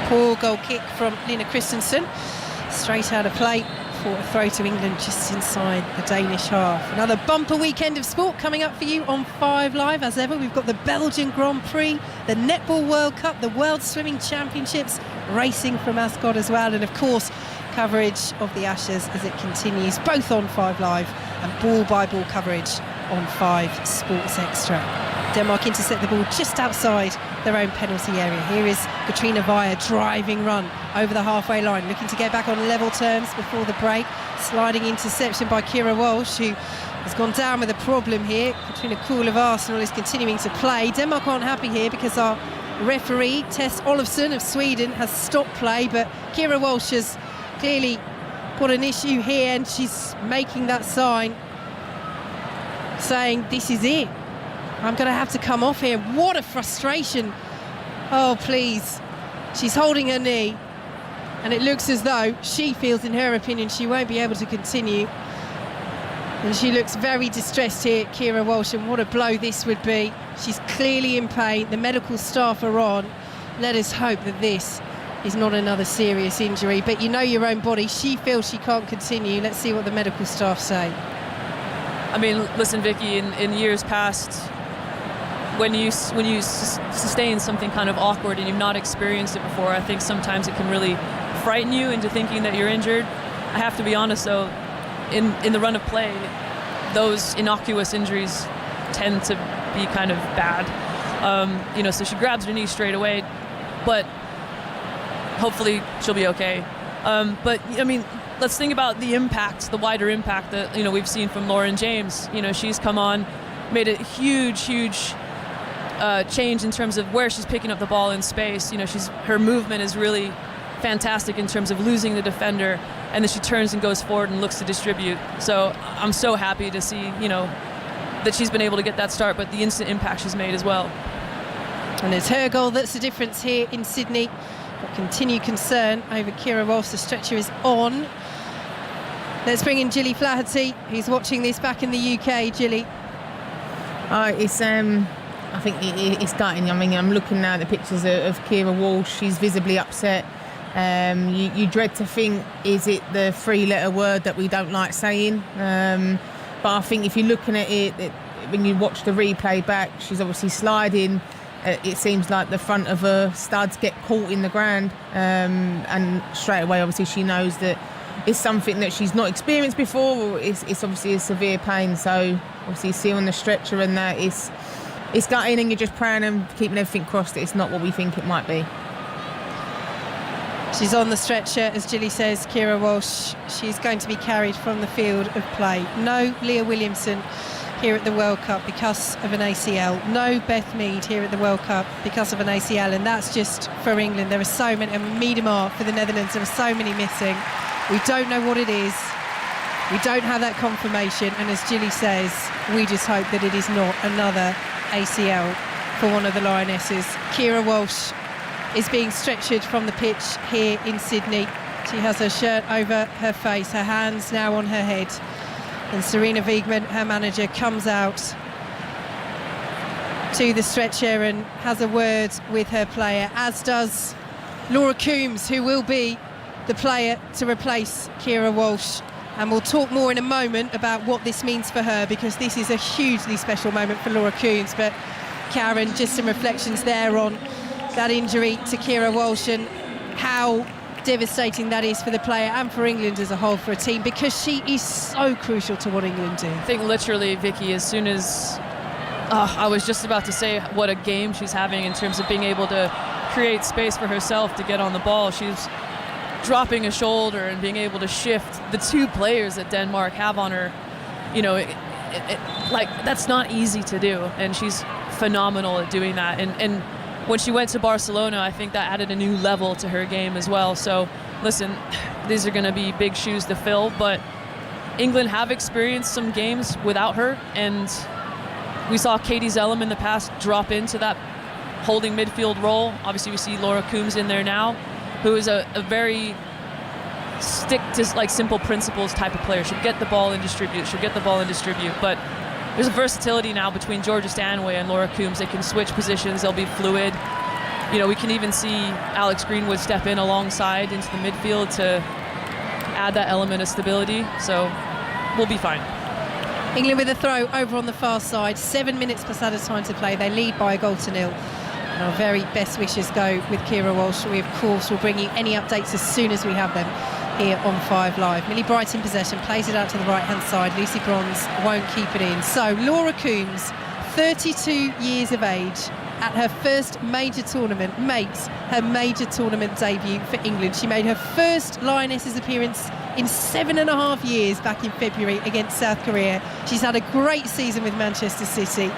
Poor goal kick from Lina Christensen, straight out of play for a throw to England just inside the Danish half. Another bumper weekend of sport coming up for you on 5 Live. As ever, we've got the Belgian Grand Prix, the Netball World Cup, the World Swimming Championships, racing from Ascot as well, and of course coverage of the Ashes as it continues, both on 5 Live and ball-by-ball coverage on 5 Sports Extra. Denmark intercept the ball just outside their own penalty area. Here is Katrina Via, driving run over the halfway line, looking to get back on level terms before the break. Sliding interception by Keira Walsh, who has gone down with a problem here. Katrina Kuhl of Arsenal is continuing to play. Denmark aren't happy here because our referee, Tess Olofsson of Sweden, has stopped play, but Keira Walsh has clearly got an issue here, and she's making that sign saying this is it, I'm going to have to come off here. What a frustration. Oh please, she's holding her knee, and it looks as though she feels, in her opinion, she won't be able to continue, and she looks very distressed here, Keira Walsh, and what a blow this would be. She's clearly in pain, the medical staff are on. Let us hope that this is not another serious injury, but you know your own body. She feels she can't continue. Let's see what the medical staff say. I mean, listen, Vicky, in years past, when you sustain something kind of awkward and you've not experienced it before, I think sometimes it can really frighten you into thinking that you're injured. I have to be honest, though, in the run of play, those innocuous injuries tend to be kind of bad. So she grabs her knee straight away, but hopefully she'll be okay. But I mean, let's think about the impact, the wider impact that we've seen from Lauren James. She's come on, made a huge change in terms of where she's picking up the ball in space. Her movement is really fantastic in terms of losing the defender, and then she turns and goes forward and looks to distribute. So I'm so happy to see that she's been able to get that start, but the instant impact she's made as well. And it's her goal that's the difference here in Sydney. But continued concern over Keira Walsh. The stretcher is on. Let's bring in Gilly Flaherty, who's watching this back in the UK. Gilly. I think it's gutting. I mean, I'm looking now at the pictures of Keira Walsh. She's visibly upset. You dread to think, is it the three-letter word that we don't like saying? But I think if you're looking at it, when you watch the replay back, she's obviously sliding. It seems like the front of her studs get caught in the ground, and straight away, obviously, she knows that it's something that she's not experienced before, or it's obviously a severe pain. So obviously, you see on the stretcher and that it's gutting, and you're just praying and keeping everything crossed that it's not what we think it might be. She's on the stretcher, as Gilly says, Keira Walsh. She's going to be carried from the field of play. No Leah Williamson here at the World Cup because of an ACL. No Beth Mead here at the World Cup because of an ACL, and that's just for England. There are so many, and Miedema for the Netherlands, there are so many missing. We don't know what it is. We don't have that confirmation, and as Gilly says, we just hope that it is not another ACL for one of the Lionesses. Keira Walsh is being stretchered from the pitch here in Sydney. She has her shirt over her face, her hands now on her head. And Serena Wiegmann, her manager, comes out to the stretcher and has a word with her player, as does Laura Coombs, who will be the player to replace Keira Walsh. And we'll talk more in a moment about what this means for her, because this is a hugely special moment for Laura Coombs. But Karen, just some reflections there on that injury to Keira Walsh and how devastating that is for the player and for England as a whole, for a team, because she is so crucial to what England do. I think literally, Vicky, as soon as I was just about to say what a game she's having in terms of being able to create space for herself to get on the ball. She's dropping a shoulder and being able to shift the two players that Denmark have on her. You know, like, that's not easy to do, and she's phenomenal at doing that. And when she went to Barcelona, I think that added a new level to her game as well. So, listen, these are going to be big shoes to fill, but England have experienced some games without her, and we saw Katie Zellem in the past drop into that holding midfield role. Obviously, we see Laura Coombs in there now, who is a very stick to like simple principles type of player. She'll get the ball and distribute. But there's a versatility now between Georgia Stanway and Laura Coombs. They can switch positions. They'll be fluid. You know, we can even see Alex Greenwood step in alongside into the midfield to add that element of stability. So we'll be fine. England with a throw over on the far side. 7 minutes plus added time to play. They lead by 1-0. And our very best wishes go with Keira Walsh. We, of course, will bring you any updates as soon as we have them here on 5 Live. Millie Bright in possession, plays it out to the right-hand side. Lucy Bronze won't keep it in. So Laura Coombs, 32 years of age, at her first major tournament, makes her major tournament debut for England. She made her first Lionesses appearance in 7.5 years back in February against South Korea. She's had a great season with Manchester City.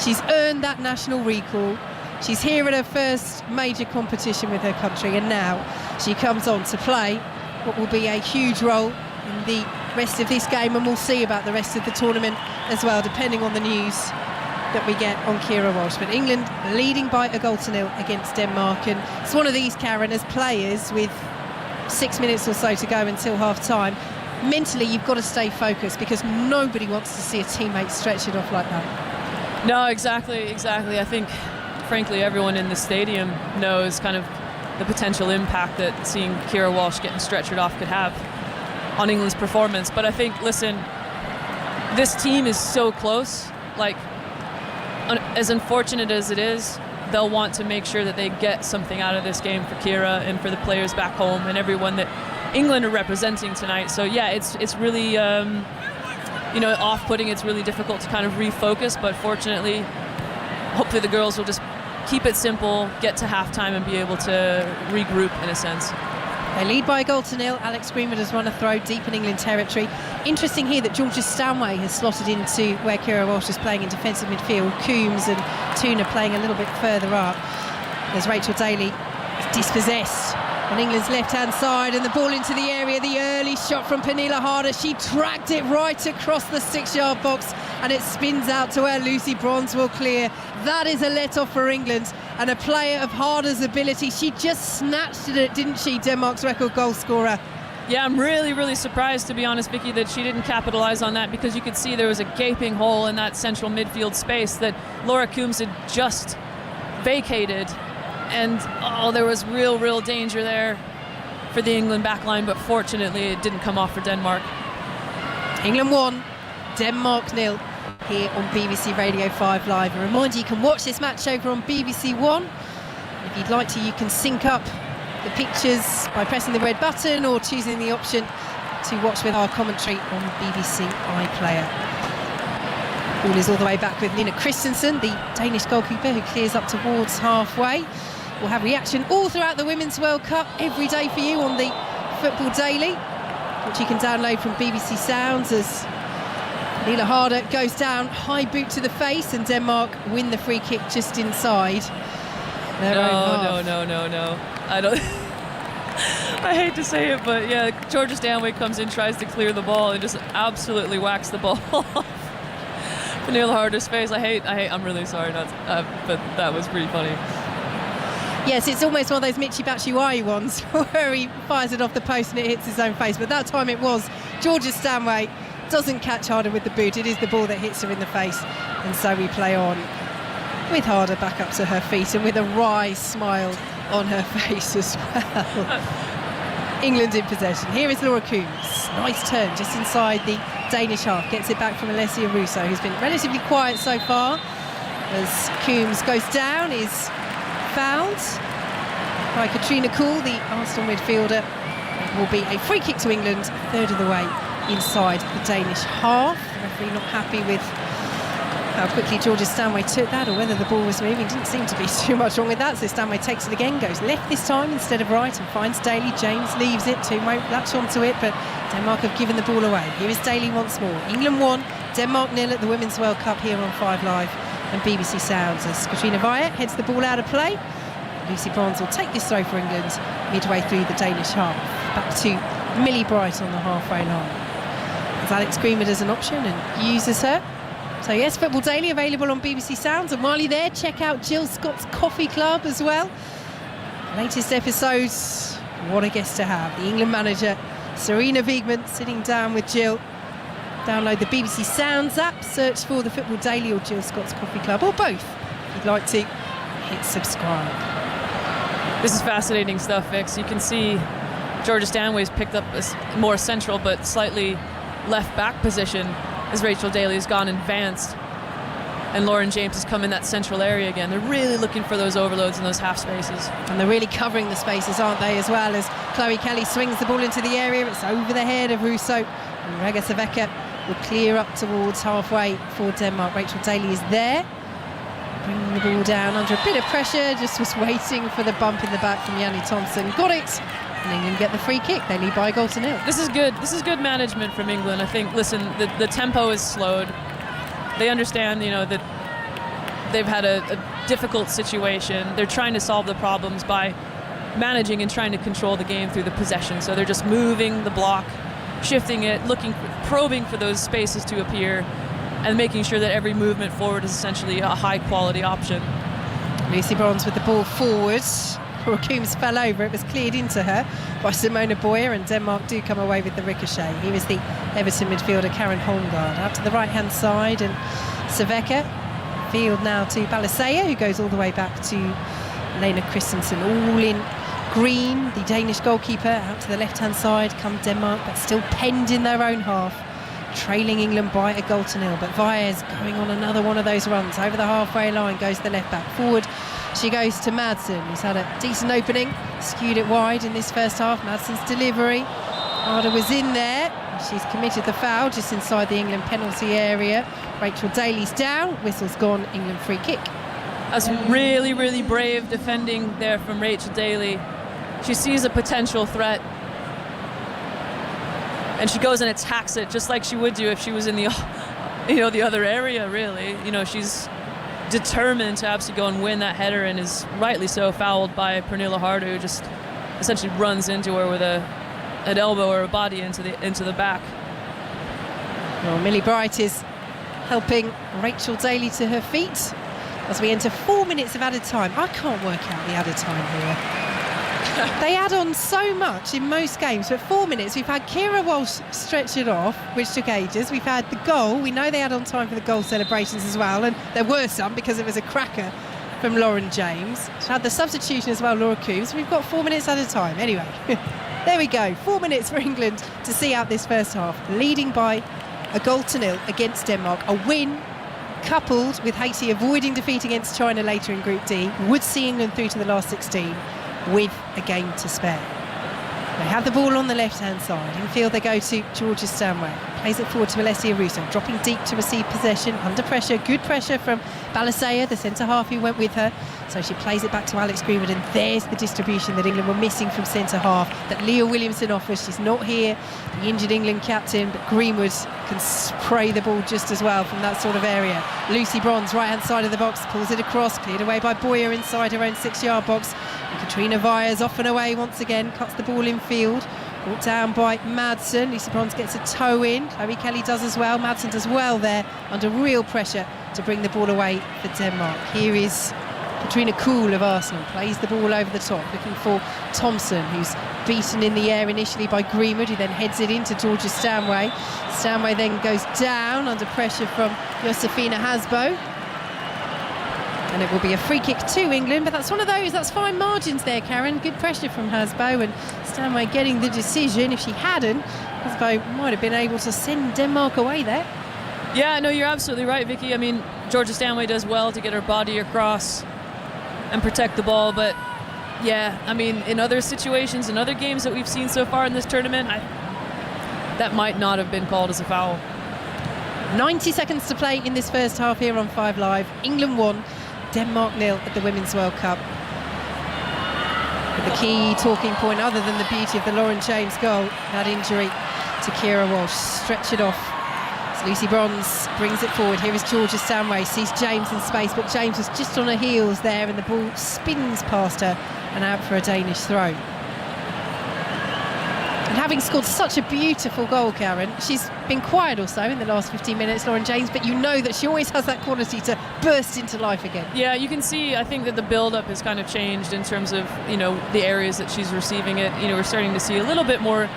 She's earned that national recall. She's here at her first major competition with her country, and now she comes on to play what will be a huge role in the rest of this game, and we'll see about the rest of the tournament as well, depending on the news that we get on Keira Walsh. But England leading by 1-0 against Denmark, and it's one of these, Karen, as players with 6 minutes or so to go until half-time, mentally you've got to stay focused, because nobody wants to see a teammate stretch it off like that. No, exactly. I think, frankly, everyone in the stadium knows kind of the potential impact that seeing Keira Walsh getting stretchered off could have on England's performance. But I think, listen, this team is so close. Like, as unfortunate as it is, they'll want to make sure that they get something out of this game for Keira and for the players back home and everyone that England are representing tonight. So yeah, it's really off-putting. It's really difficult to kind of refocus, but fortunately, hopefully the girls will just keep it simple, get to halftime and be able to regroup in a sense. They lead by 1-0. Alex Greenwood has run a throw deep in England territory. Interesting here that Georgia Stanway has slotted into where Keira Walsh is playing in defensive midfield. Coombs and Tuna playing a little bit further up. There's Rachel Daly dispossessed on England's left-hand side, and the ball into the area. The early shot from Pernilla Harder. She dragged it right across the 6-yard box, and it spins out to where Lucy Bronze will clear. That is a let-off for England, and a player of Harder's ability. She just snatched it, didn't she, Denmark's record goal scorer? Yeah, I'm really, really surprised, to be honest, Vicky, that she didn't capitalize on that, because you could see there was a gaping hole in that central midfield space that Laura Coombs had just vacated. And, there was real danger there. for the England backline, but fortunately it didn't come off for Denmark. England 1, Denmark 0 here on BBC Radio 5 Live. A reminder, you can watch this match over on BBC One. If you'd like to, you can sync up the pictures by pressing the red button or choosing the option to watch with our commentary on BBC iPlayer. Ball is all the way back with Nina Christensen, the Danish goalkeeper, who clears up towards halfway. We'll have reaction all throughout the Women's World Cup every day for you on the Football Daily, which you can download from BBC Sounds, as Leila Harder goes down, high boot to the face, and Denmark win the free kick just inside their own half. No. I don't. I hate to say it, but yeah, Georgia Stanway comes in, tries to clear the ball, and just absolutely whacks the ball off Neil Harder's face. I'm really sorry, but that was pretty funny. Yes, it's almost one of those Michi Batshuayi ones where he fires it off the post and it hits his own face. But that time it was Georgia Stanway doesn't catch Harder with the boot. It is the ball that hits her in the face. And so we play on with Harder back up to her feet and with a wry smile on her face as well. England in possession. Here is Laura Coombs. Nice turn just inside the Danish half. Gets it back from Alessia Russo, who's been relatively quiet so far. As Coombs goes down, is fouled by Katrina Kuhl, the Arsenal midfielder. It will be a free kick to England, a third of the way inside the Danish half. The referee not happy with how quickly Georgia Stanway took that, or whether the ball was moving. Didn't seem to be too much wrong with that, so Stanway takes it again, goes left this time instead of right, and finds Daly. James leaves it, Toon won't latch onto it, but Denmark have given the ball away. Here is Daly once more. England 1, Denmark 0 at the Women's World Cup here on 5 Live and BBC Sounds, as Katrina Vajat heads the ball out of play. Lucy Bronze will take this throw for England midway through the Danish half. Back to Millie Bright on the halfway line, as Alex Greenwood has an option and uses her. So yes, Football Daily available on BBC Sounds, and while you're there, check out Jill Scott's Coffee Club as well. Latest episodes, what a guest to have. The England manager, Serena Wiegman, sitting down with Jill. Download the BBC Sounds app, search for the Football Daily or Jill Scott's Coffee Club, or both. If you'd like to, hit subscribe. This is fascinating stuff, Vix. You can see Georgia Stanway's picked up a more central but slightly left back position as Rachel Daly has gone and advanced, and Lauren James has come in that central area again. They're really looking for those overloads in those half spaces. And they're really covering the spaces, aren't they, as well, as Chloe Kelly swings the ball into the area. It's over the head of Russo, and Rega Saveka will clear up towards halfway for Denmark. Rachel Daly is there, bringing the ball down under a bit of pressure, just was waiting for the bump in the back from Yanni Thompson. Got it, and England get the free kick. They lead by a goal to 0. This is good. This is good management from England. I think, listen, the tempo is slowed. They understand, that they've had a difficult situation. They're trying to solve the problems by managing and trying to control the game through the possession. So they're just moving the block, shifting it, probing for those spaces to appear, and making sure that every movement forward is essentially a high-quality option. Lucy Bronze with the ball forward. Laura Coombs fell over. It was cleared into her by Simona Boyer, and Denmark do come away with the ricochet. Here is the Everton midfielder Karen Holmgaard out to the right-hand side, and Saveka field now to Balisea, who goes all the way back to Lena Christensen. All in green, the Danish goalkeeper out to the left-hand side. Come Denmark, but still penned in their own half, trailing England by a goal to 0. But Vaez going on another one of those runs over the halfway line, goes the left back forward. She goes to Madsen, who's had a decent opening, skewed it wide in this first half. Madsen's delivery, Harder was in there. She's committed the foul just inside the England penalty area. Rachel Daly's down, whistle's gone, England free kick. That's really, really brave defending there from Rachel Daly. She sees a potential threat, and she goes and attacks it just like she would do if she was in the other area, really. She's determined to absolutely go and win that header, and is rightly so fouled by Pernilla Harder, who just essentially runs into her with an elbow or a body into the back. Well, Millie Bright is helping Rachel Daly to her feet as we enter 4 minutes of added time. I can't work out the added time here. They add on so much in most games, but 4 minutes. We've had Keira Walsh stretch it off, which took ages. We've had the goal. We know they add on time for the goal celebrations as well, and there were some because it was a cracker from Lauren James. We've had the substitution as well, Laura Coombs. We've got 4 minutes at a time. Anyway. There we go. 4 minutes for England to see out this first half, leading by a 0-0 against Denmark. A win coupled with Haiti avoiding defeat against China later in Group D would see England through to the last 16 with a game to spare. They have the ball on the left-hand side. In field they go to Georgia Stanway. Plays it forward to Alessia Russo, dropping deep to receive possession. Under pressure, good pressure from Balasea, the centre-half who went with her. So she plays it back to Alex Greenwood, and there's the distribution that England were missing from centre-half that Leah Williamson offers. She's not here, the injured England captain, but Greenwood can spray the ball just as well from that sort of area. Lucy Bronze, right-hand side of the box, pulls it across, cleared away by Boyer inside her own 6-yard box. And Katrina Vyers off and away once again, cuts the ball in field. Brought down by Madsen. Lucy Bronze gets a toe in. Chloe Kelly does as well. Madsen does well there, under real pressure to bring the ball away for Denmark. Here is Katrina Kuhl of Arsenal, plays the ball over the top, looking for Thompson, who's beaten in the air initially by Greenwood, who then heads it into Georgia Stanway. Stanway then goes down under pressure from Josefina Hasbo. And it will be a free kick to England, but that's one of those, that's fine margins there, Karen. Good pressure from Hasbo, and Stanway getting the decision. If she hadn't, Hasbo might have been able to send Denmark away there. Yeah, no, you're absolutely right, Vicky. I mean, Georgia Stanway does well to get her body across and protect the ball, but yeah, I mean, in other situations, in other games that we've seen so far in this tournament, that might not have been called as a foul. 90 seconds to play in this first half here on 5 Live. England 1, Denmark 0 at the Women's World Cup. But the key talking point, other than the beauty of the Lauren James goal, that injury to Keira Walsh. Stretch it off. So Lucy Bronze brings it forward. Here is Georgia Stanway, sees James in space, but James was just on her heels there, and the ball spins past her and out for a Danish throw. And having scored such a beautiful goal, Karen, she's been quiet or so in the last 15 minutes, Lauren James, but you know that she always has that quality to burst into life again. Yeah, you can see, I think that the build-up has kind of changed in terms of, you know, the areas that she's receiving it. You know, we're starting to see a little bit more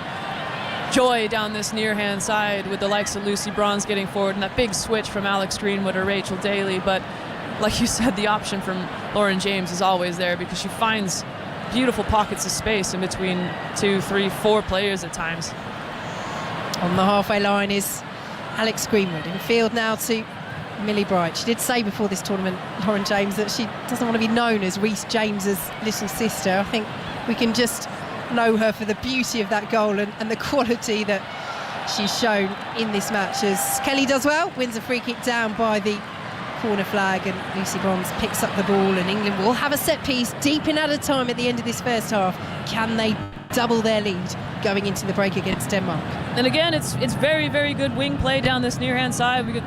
joy down this near-hand side with the likes of Lucy Bronze getting forward and that big switch from Alex Greenwood or Rachel Daly. But like you said, the option from Lauren James is always there because she finds beautiful pockets of space in between 2, 3, 4 players at times. On the halfway line is Alex Greenwood. In field now to Millie Bright. She did say before this tournament, Lauren James, that she doesn't want to be known as Reece James's little sister. I think we can just know her for the beauty of that goal and the quality that she's shown in this match, as Kelly does well, wins a free kick down by the corner flag, and Lucy Bronze picks up the ball, and England will have a set piece deep in added time at the end of this first half. Can they double their lead going into the break against Denmark? And again, it's very, very good wing play down this near-hand side. We could,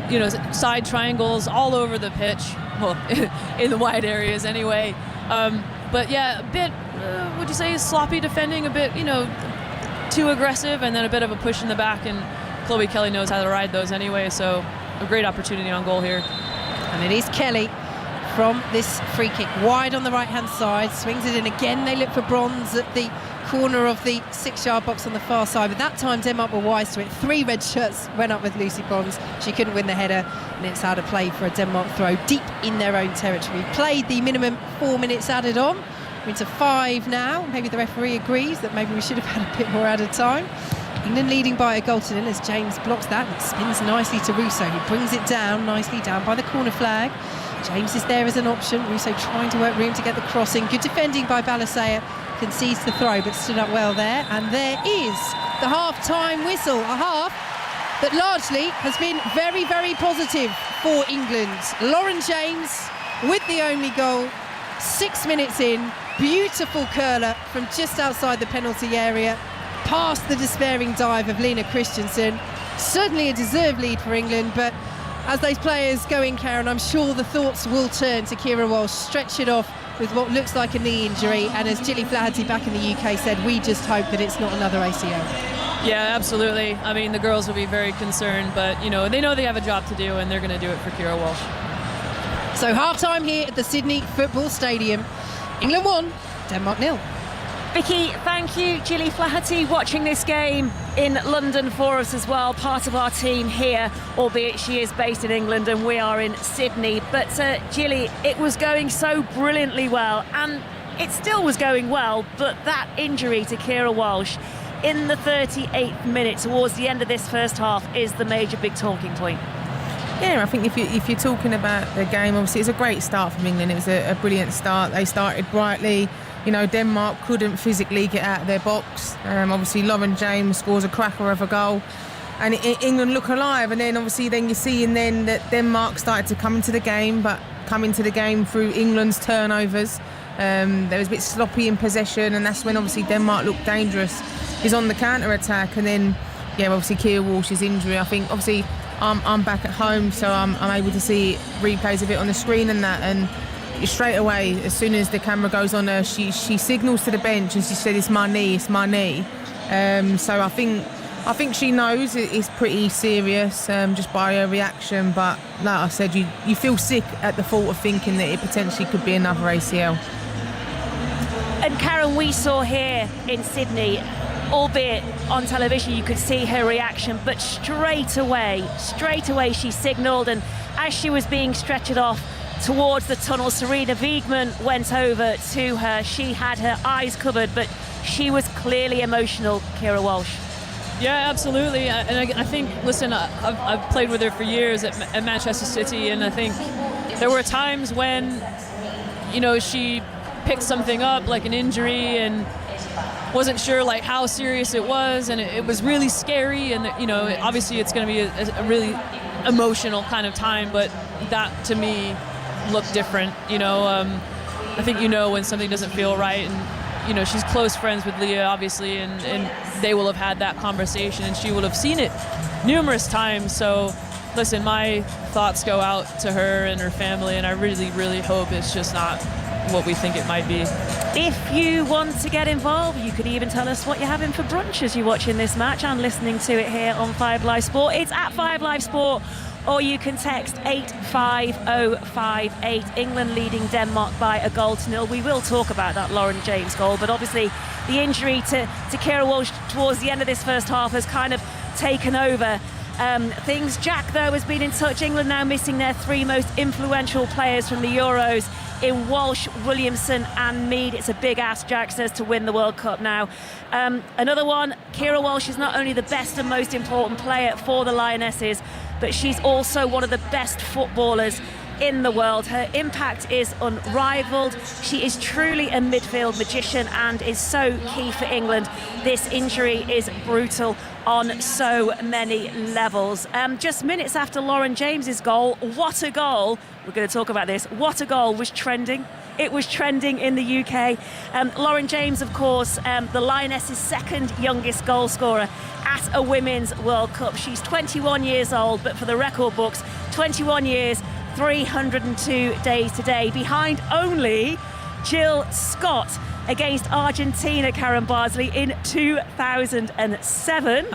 you know, side triangles all over the pitch, well, in the wide areas anyway. But yeah, a bit, would you say, sloppy defending, a bit, you know, too aggressive, and then a bit of a push in the back, and Chloe Kelly knows how to ride those anyway, so a great opportunity on goal here. And it is Kelly from this free kick, wide on the right-hand side, swings it in again. They look for Bronze at the corner of the 6-yard box on the far side, but that time Denmark were wise to it. 3 red shirts went up with Lucy Bronze. She couldn't win the header, and it's out of play for a Denmark throw deep in their own territory. Played the minimum 4 minutes added on. We're into 5 now. Maybe the referee agrees that maybe we should have had a bit more added time. England leading by a goal to nil as James blocks that, and it spins nicely to Russo, who brings it down nicely down by the corner flag. James is there as an option. Russo trying to work room to get the crossing. Good defending by Balasea. Concedes the throw, but stood up well there. And there is the half-time whistle. A half that largely has been very, very positive for England. Lauren James with the only goal. 6 minutes in. Beautiful curler from just outside the penalty area, past the despairing dive of Lena Christensen. Certainly a deserved lead for England, but as those players go in, Karen, I'm sure the thoughts will turn to Keira Walsh. Stretch it off with what looks like a knee injury, and as Gilly Flaherty back in the UK said, we just hope that it's not another ACL. Yeah, absolutely. I mean, the girls will be very concerned, but you know they have a job to do, and they're going to do it for Keira Walsh. So half-time here at the Sydney Football Stadium. England 1, Denmark 0. Vicky, thank you. Gilly Flaherty watching this game in London for us as well, part of our team here, albeit she is based in England and we are in Sydney. But Gilly, it was going so brilliantly well, and it still was going well, but that injury to Keira Walsh in the 38th minute towards the end of this first half is the major big talking point. Yeah, I think if you're talking about the game, obviously it's a great start from England. It was a brilliant start. They started brightly. You know, Denmark couldn't physically get out of their box. Obviously, Lauren James scores a cracker of a goal, and England look alive. And then obviously, then you're seeing then that Denmark started to come into the game, but come into the game through England's turnovers. They was a bit sloppy in possession, and that's when obviously Denmark looked dangerous. He's on the counter attack, and then obviously Keira Walsh's injury. I think obviously I'm back at home, so I'm able to see replays of it on the screen and that, and straight away, as soon as the camera goes on her, she signals to the bench and she said, it's my knee. So I think she knows it's pretty serious just by her reaction. But like I said, you feel sick at the thought of thinking that it potentially could be another ACL. And Karen, we saw here in Sydney, albeit on television, you could see her reaction, but straight away she signalled, and as she was being stretchered off towards the tunnel, Serena Wiegmann went over to her. She had her eyes covered, but she was clearly emotional, Keira Walsh. Yeah, absolutely. And I think, listen, I've played with her for years at Manchester City, and I think there were times when, she picked something up, like an injury, and wasn't sure like how serious it was, and it was really scary, and obviously it's going to be a really emotional kind of time, but that to me looked different. I think when something doesn't feel right, and she's close friends with Leah, obviously, and they will have had that conversation, and she will have seen it numerous times. So listen, my thoughts go out to her and her family, and I really, really hope it's just not what we think it might be. If you want to get involved, you could even tell us what you're having for brunch as you're watching this match and listening to it here on 5 Live Sport. It's at 5 Live Sport, or you can text 85058. England leading Denmark by 1-0. We will talk about that Lauren James goal, but obviously the injury to Keira Walsh towards the end of this first half has kind of taken over things. Jack, though, has been in touch. England now missing their 3 most influential players from the Euros in Walsh, Williamson and Mead. It's a big ask, Jack says, to win the World Cup now. Another one, Keira Walsh is not only the best and most important player for the Lionesses, but she's also one of the best footballers in the world. Her impact is unrivaled. She is truly a midfield magician and is so key for England. This injury is brutal on so many levels. Just minutes after Lauren James's goal, what a goal. We're going to talk about this. What a goal was trending. It was trending in the UK. Lauren James, of course, the Lionesses' second youngest goal scorer at a Women's World Cup. She's 21 years old, but for the record books, 21 years, 302 days today, behind only Jill Scott against Argentina, Karen Bardsley, in 2007.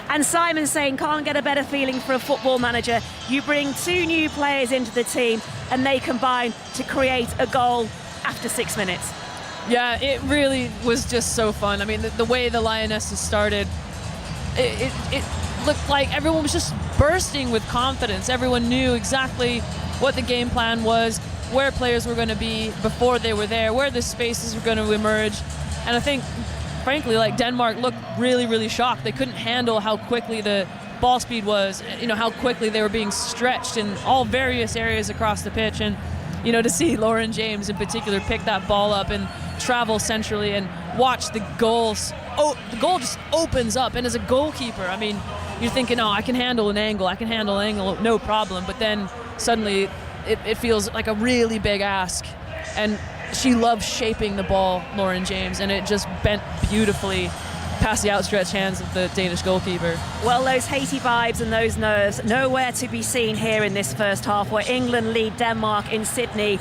And Simon saying, can't get a better feeling for a football manager. You bring 2 new players into the team and they combine to create a goal after 6 minutes. Yeah, it really was just so fun. I mean, the way the Lionesses started, it looked like everyone was just bursting with confidence. Everyone knew exactly what the game plan was, where players were going to be before they were there, where the spaces were going to emerge. And I think, frankly, like Denmark looked really, really shocked. They couldn't handle how quickly the ball speed was, how quickly they were being stretched in all various areas across the pitch. And, to see Lauren James in particular pick that ball up and travel centrally and watch the goals. Oh, the goal just opens up. And as a goalkeeper, I mean, you're thinking, I can handle an angle, no problem. But then suddenly it feels like a really big ask. And she loves shaping the ball, Lauren James, and it just bent beautifully past the outstretched hands of the Danish goalkeeper. Well, those Haiti vibes and those nerves, nowhere to be seen here in this first half, where England lead Denmark in Sydney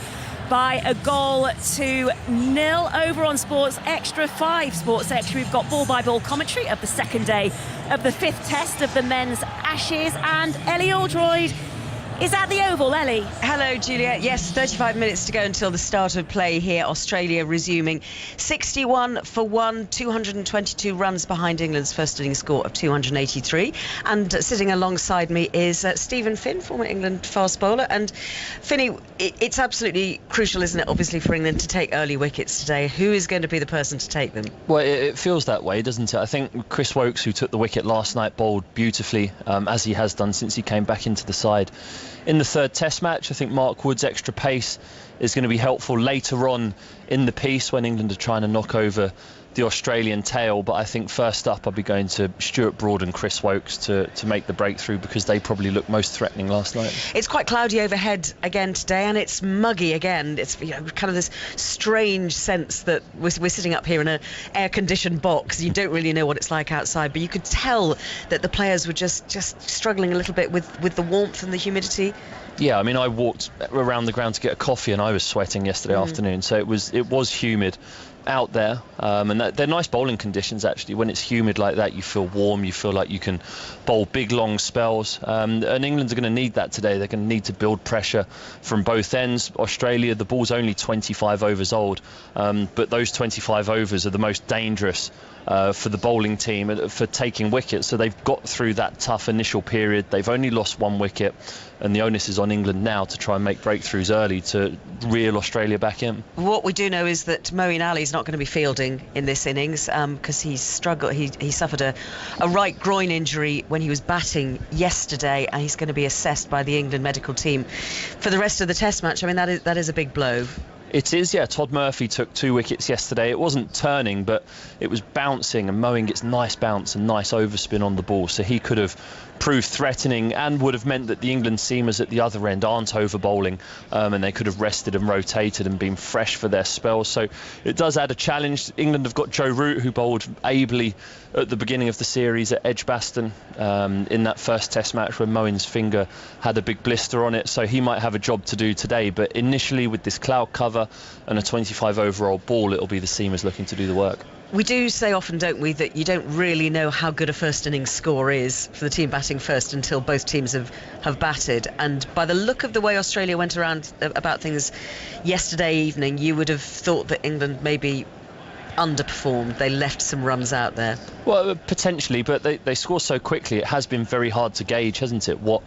by 1-0 over on Sports Extra 5. Sports Extra, we've got ball-by-ball commentary of the second day of the 5th test of the men's Ashes, and Ellie Oldroyd is at the Oval. Ellie. Hello, Juliet. Yes, 35 minutes to go until the start of play here. Australia resuming 61 for 1, 222 runs behind England's first innings score of 283. And sitting alongside me is Stephen Finn, former England fast bowler. And Finny, it's absolutely crucial, isn't it, obviously, for England to take early wickets today. Who is going to be the person to take them? Well, it feels that way, doesn't it? I think Chris Woakes, who took the wicket last night, bowled beautifully, as he has done since he came back into the side. In the third Test match, I think Mark Wood's extra pace is going to be helpful later on in the piece when England are trying to knock over the Australian tail. But I think first up I'll be going to Stuart Broad and Chris Woakes to make the breakthrough, because they probably looked most threatening last night. It's quite cloudy overhead again today, and it's muggy again. It's kind of this strange sense that we're sitting up here in an air-conditioned box. You don't really know what it's like outside, but you could tell that the players were just struggling a little bit with the warmth and the humidity. Yeah, I mean, I walked around the ground to get a coffee and I was sweating yesterday afternoon, so it was humid out there, and they're nice bowling conditions actually. When it's humid like that, you feel warm, you feel like you can bowl big long spells, and England's are going to need that today. They're going to need to build pressure from both ends. Australia, the ball's only 25 overs old, but those 25 overs are the most dangerous for the bowling team for taking wickets. So they've got through that tough initial period. They've only lost 1 wicket, and the onus is on England now to try and make breakthroughs early to reel Australia back in. What we do know is that Moeen Ali's not going to be fielding in this innings, because he's struggled. He suffered a right groin injury when he was batting yesterday, and he's going to be assessed by the England medical team for the rest of the Test match. I mean, that is a big blow. It is, yeah. Todd Murphy took 2 wickets yesterday. It wasn't turning, but it was bouncing, and Moeen gets nice bounce and nice overspin on the ball, so he could have proved threatening and would have meant that the England seamers at the other end aren't over bowling, and they could have rested and rotated and been fresh for their spells. So it does add a challenge. England have got Joe Root, who bowled ably at the beginning of the series at Edgbaston in that first Test match when Moeen's finger had a big blister on it, so he might have a job to do today. But initially, with this cloud cover and a 25 overall ball, it'll be the seamers looking to do the work. We do say often, don't we, that you don't really know how good a first innings score is for the team batting first until both teams have batted. And by the look of the way Australia went around about things yesterday evening, you would have thought that England maybe underperformed. They left some runs out there. Well, potentially, but they score so quickly. It has been very hard to gauge, hasn't it, what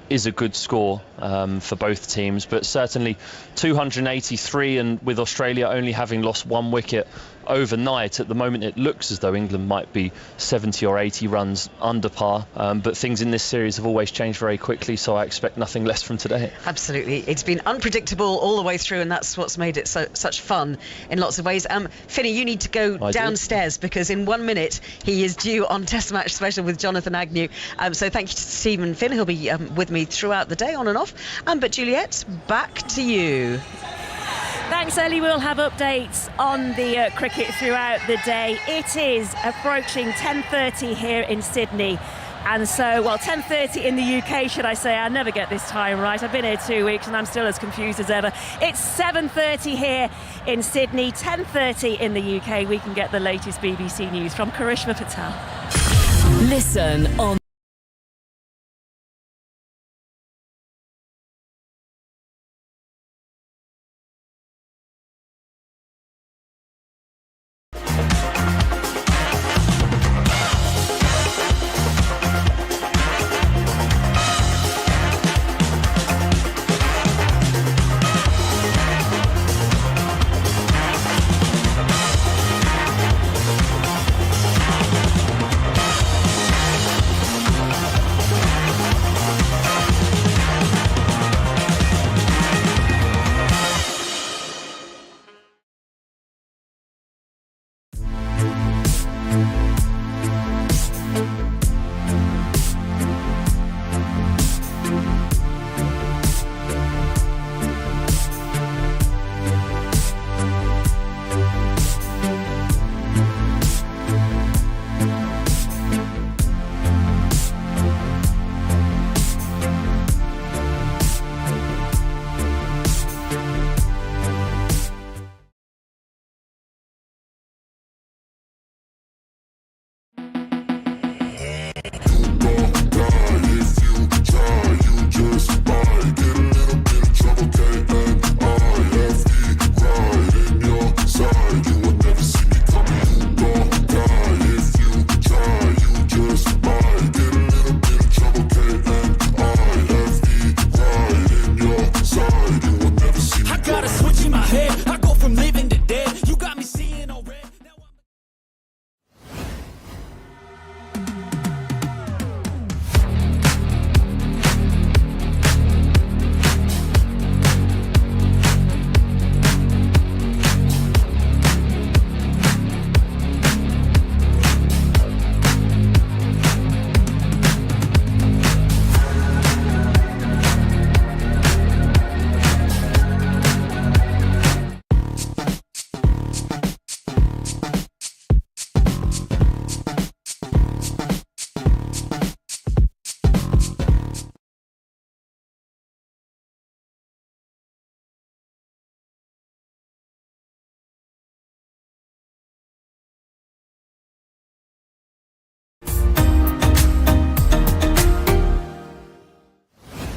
is a good score for both teams. But certainly 283, and with Australia only having lost 1 wicket overnight, at the moment it looks as though England might be 70 or 80 runs under par, but things in this series have always changed very quickly, so I expect nothing less from today. Absolutely. It's been unpredictable all the way through, and that's what's made it such fun in lots of ways. Finny, you need to go downstairs because in 1 minute he is due on Test Match Special with Jonathan Agnew. So thank you to Stephen Finn. He'll be with me throughout the day, on and off. But Juliet, back to you. Thanks, Ellie. We'll have updates on the cricket throughout the day. It is approaching 10:30 here in Sydney. And so, 10:30 in the UK, should I say. I never get this time right. I've been here 2 weeks and I'm still as confused as ever. It's 7:30 here in Sydney, 10:30 in the UK. We can get the latest BBC News from Karishma Patel. Listen on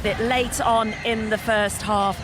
bit late on in the first half.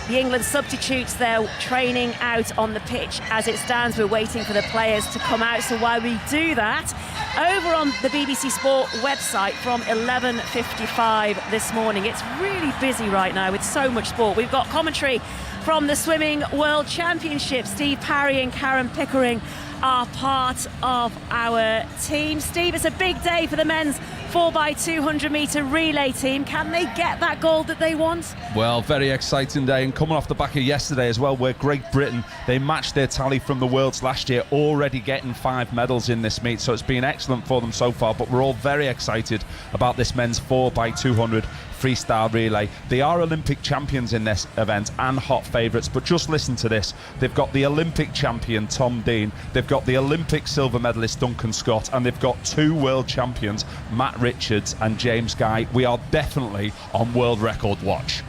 The England substitutes, they're training out on the pitch as it stands. We're waiting for the players to come out. So while we do that, over on the BBC Sport website from 11:55 this morning, it's really busy right now with so much sport. We've got commentary from the Swimming World Championship. Steve Parry and Karen Pickering are part of our team. Steve, it's a big day for the men's 4x200 metre relay team. Can they get that gold that they want? Well, very exciting day, and coming off the back of yesterday as well, where Great Britain, they matched their tally from the Worlds last year, already getting 5 medals in this meet, so it's been excellent for them so far. But we're all very excited about this men's 4x200 freestyle relay. They are Olympic champions in this event and hot favourites, but just listen to this. They've got the Olympic champion Tom Dean, they've got the Olympic silver medalist Duncan Scott, and they've got 2 world champions, Matt Richards and James Guy. We are definitely on world record watch.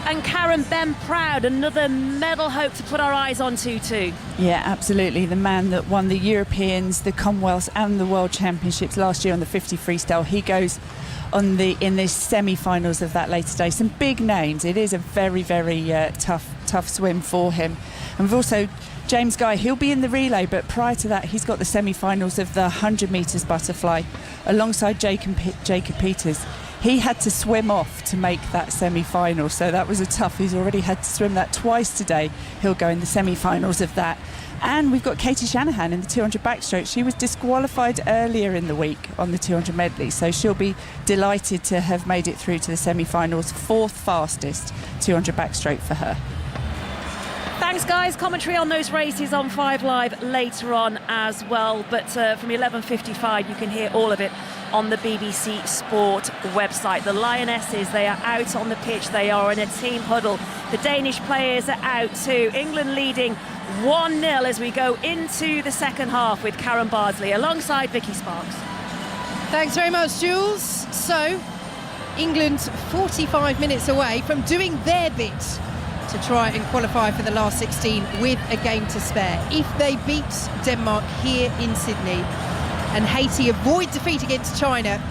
And Karen, Ben Proud, another medal hope to put our eyes onto too. Yeah, absolutely. The man that won the Europeans, the Commonwealths and the World Championships last year on the 50 freestyle. He goes in the semi-finals of that later day. Some big names. It is a very, very tough swim for him. And we've also James Guy, he'll be in the relay, but prior to that he's got the semi-finals of the 100 metres butterfly alongside Jacob Peters. He had to swim off to make that semi-final, so that was a tough. He's already had to swim that twice today. He'll go in the semi-finals of that. And we've got Katie Shanahan in the 200 backstroke. She was disqualified earlier in the week on the 200 medley, so she'll be delighted to have made it through to the semi-finals. 4th fastest 200 backstroke for her. Thanks, guys. Commentary on those races on 5 Live later on as well. But from 11:55, you can hear all of it on the BBC Sport website. The Lionesses, they are out on the pitch. They are in a team huddle. The Danish players are out too. England leading 1-0 as we go into the second half with Karen Bardsley alongside Vicky Sparks. Thanks very much, Jules. So, England 45 minutes away from doing their bit to try and qualify for the last 16 with a game to spare. If they beat Denmark here in Sydney and Haiti avoid defeat against China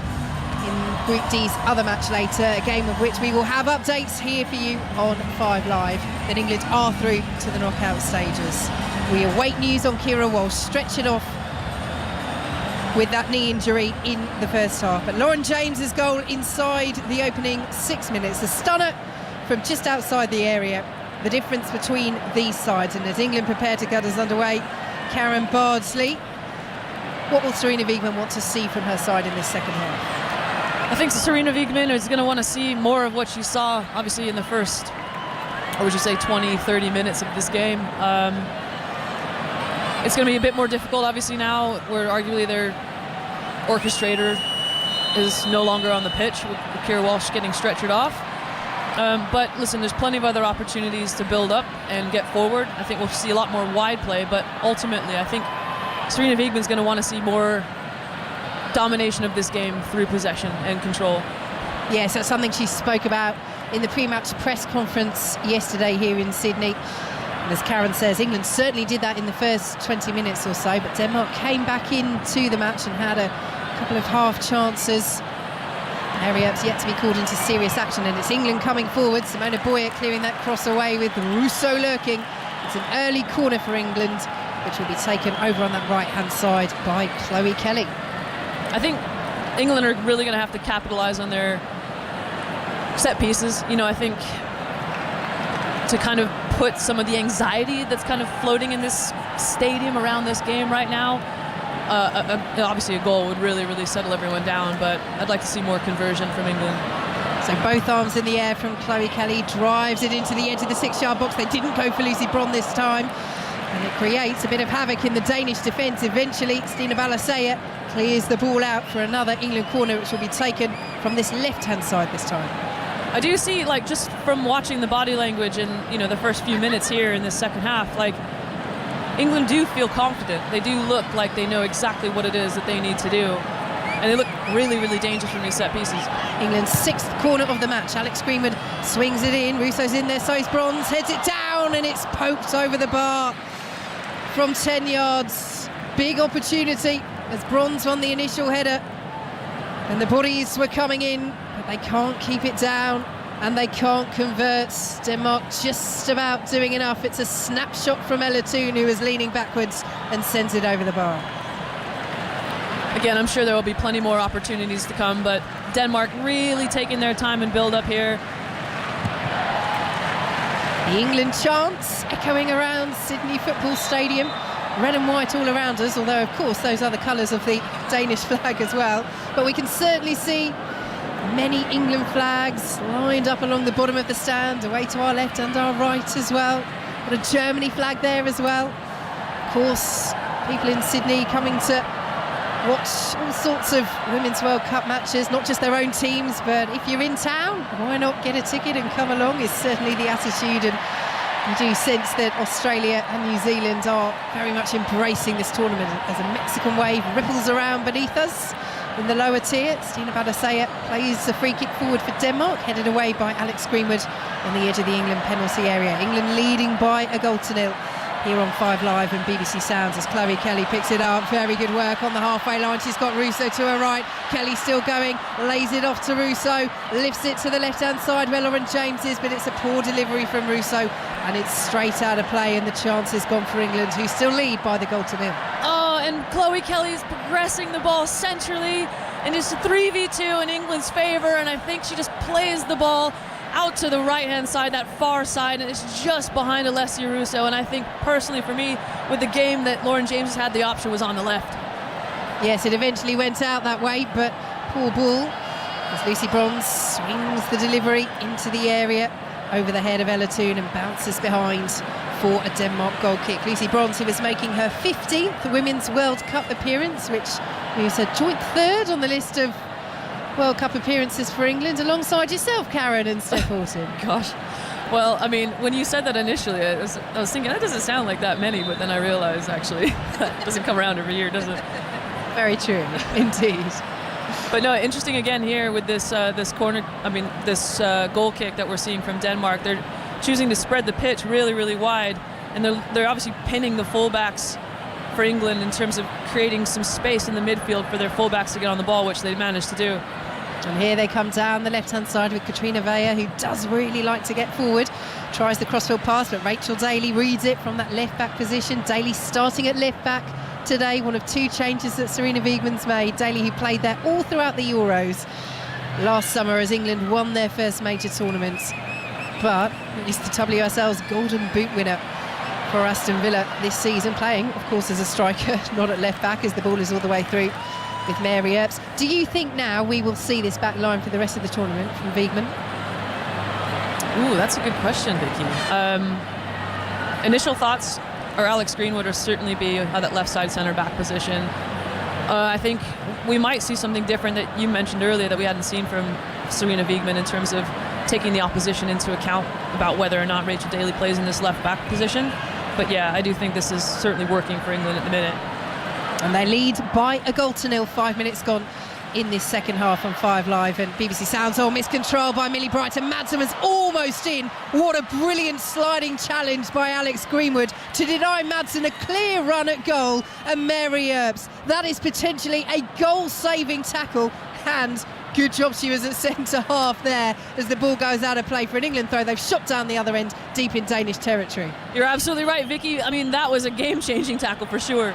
in Group D's other match later, a game of which we will have updates here for you on 5 Live, then England are through to the knockout stages. We await news on Keira Walsh stretching off with that knee injury in the first half. But Lauren James's goal inside the opening 6 minutes, a stunner from just outside the area. The difference between these sides, and as England prepare to get us underway, Karen Bardsley, what will Serena Wiegmann want to see from her side in this second half? I think Serena Wiegmann is going to want to see more of what she saw, obviously, in the first, or would you say 20, 30 minutes of this game. It's going to be a bit more difficult, obviously, now where arguably their orchestrator is no longer on the pitch, with Keira Walsh getting stretchered off. But listen, there's plenty of other opportunities to build up and get forward. I think we'll see a lot more wide play, but ultimately I think Serena Wiegmann's going to want to see more domination of this game through possession and control. Yes, that's something she spoke about in the pre-match press conference yesterday here in Sydney. And as Karen says, England certainly did that in the first 20 minutes or so, but Denmark came back into the match and had a couple of half chances. Harriet's yet to be called into serious action, and it's England coming forward. Simona Boyer clearing that cross away with Rousseau lurking. It's an early corner for England, which will be taken over on that right-hand side by Chloe Kelly. I think England are really going to have to capitalise on their set pieces. You know, I think to kind of put some of the anxiety that's kind of floating in this stadium around this game right now. Obviously a goal would really, really settle everyone down, but I'd like to see more conversion from England. So both arms in the air from Chloe Kelly, drives it into the edge of the 6-yard box. They didn't go for Lucy Bronn this time, and it creates a bit of havoc in the Danish defence. Eventually, Stina Balasea clears the ball out for another England corner, which will be taken from this left-hand side this time. I do see, like, just from watching the body language and, you know, the first few minutes here in this second half, like, England do feel confident. They do look like they know exactly what it is that they need to do. And they look really, really dangerous from these set pieces. England's 6th corner of the match. Alex Greenwood swings it in. Rousseau's in there, so is Bronze. Heads it down, and it's poked over the bar from 10 yards. Big opportunity as Bronze won the initial header. And the bodies were coming in but they can't keep it down and they can't convert. Denmark just about doing enough. It's a snapshot from Ella Thun, who is leaning backwards and sends it over the bar. Again, I'm sure there will be plenty more opportunities to come, but Denmark really taking their time and build up here. The England chants echoing around Sydney Football Stadium. Red and white all around us, although of course those are the colours of the Danish flag as well. But we can certainly see many England flags lined up along the bottom of the stand, away to our left and our right as well. Got a Germany flag there as well. Of course, people in Sydney coming to watch all sorts of Women's World Cup matches, not just their own teams, but if you're in town, why not get a ticket and come along, is certainly the attitude. And you do sense that Australia and New Zealand are very much embracing this tournament as a Mexican wave ripples around beneath us. In the lower tier, Stina Badasea plays the free kick forward for Denmark, headed away by Alex Greenwood on the edge of the England penalty area. England leading by a goal to nil here on 5 Live and BBC Sounds as Chloe Kelly picks it up. Very good work on the halfway line. She's got Russo to her right. Kelly still going, lays it off to Russo, lifts it to the left-hand side where Lauren James is, but it's a poor delivery from Russo and it's straight out of play, and the chance is gone for England, who still lead by the goal to nil. Oh, and Chloe Kelly's progressing the ball centrally, and it's a 3v2 in England's favour, and I think she just plays the ball out to the right-hand side, that far side, and it's just behind Alessia Russo. And I think, personally for me, with the game that Lauren James has had, the option was on the left. Yes, it eventually went out that way, but poor ball as Lucy Bronze swings the delivery into the area over the head of Ella Thun and bounces behind for a Denmark goal kick. Lucy Bronze, who is making her 15th Women's World Cup appearance, which is a joint third on the list of World Cup appearances for England, alongside yourself, Karen and Steph Houghton. Gosh. Well, I mean, when you said that initially, I was thinking, that doesn't sound like that many, but then I realized, actually, that doesn't come around every year, does it? Very true, indeed. But no, interesting again here with this this goal kick that we're seeing from Denmark. They're choosing to spread the pitch really, really wide, and they're obviously pinning the fullbacks for England in terms of creating some space in the midfield for their fullbacks to get on the ball, which they managed to do. And here they come down the left-hand side with Katrina Weyer, who does really like to get forward. Tries the crossfield pass, but Rachel Daly reads it from that left-back position. Daly starting at left-back today, one of 2 changes that Serena Wiegman's made. Daly, who played there all throughout the Euros last summer as England won their first major tournament. But it's the WSL's Golden Boot winner for Aston Villa this season, playing, of course, as a striker, not at left-back, as the ball is all the way through with Mary Earps. Do you think now we will see this back line for the rest of the tournament from Wiegman? Ooh, that's a good question, Vicky. Initial thoughts are Alex Greenwood will certainly be at that left side centre back position. I think we might see something different that you mentioned earlier that we hadn't seen from Serena Wiegman in terms of taking the opposition into account about whether or not Rachel Daly plays in this left back position. But yeah, I do think this is certainly working for England at the minute. And they lead by a goal to nil, 5 minutes gone in this second half on 5 Live. And BBC Sounds all miscontrolled by Millie Bright, and Madsen was almost in. What a brilliant sliding challenge by Alex Greenwood to deny Madsen a clear run at goal. And Mary Earps, that is potentially a goal-saving tackle, and good job she was at centre half there as the ball goes out of play for an England throw. They've shot down the other end deep in Danish territory. You're absolutely right, Vicky. I mean, that was a game-changing tackle for sure.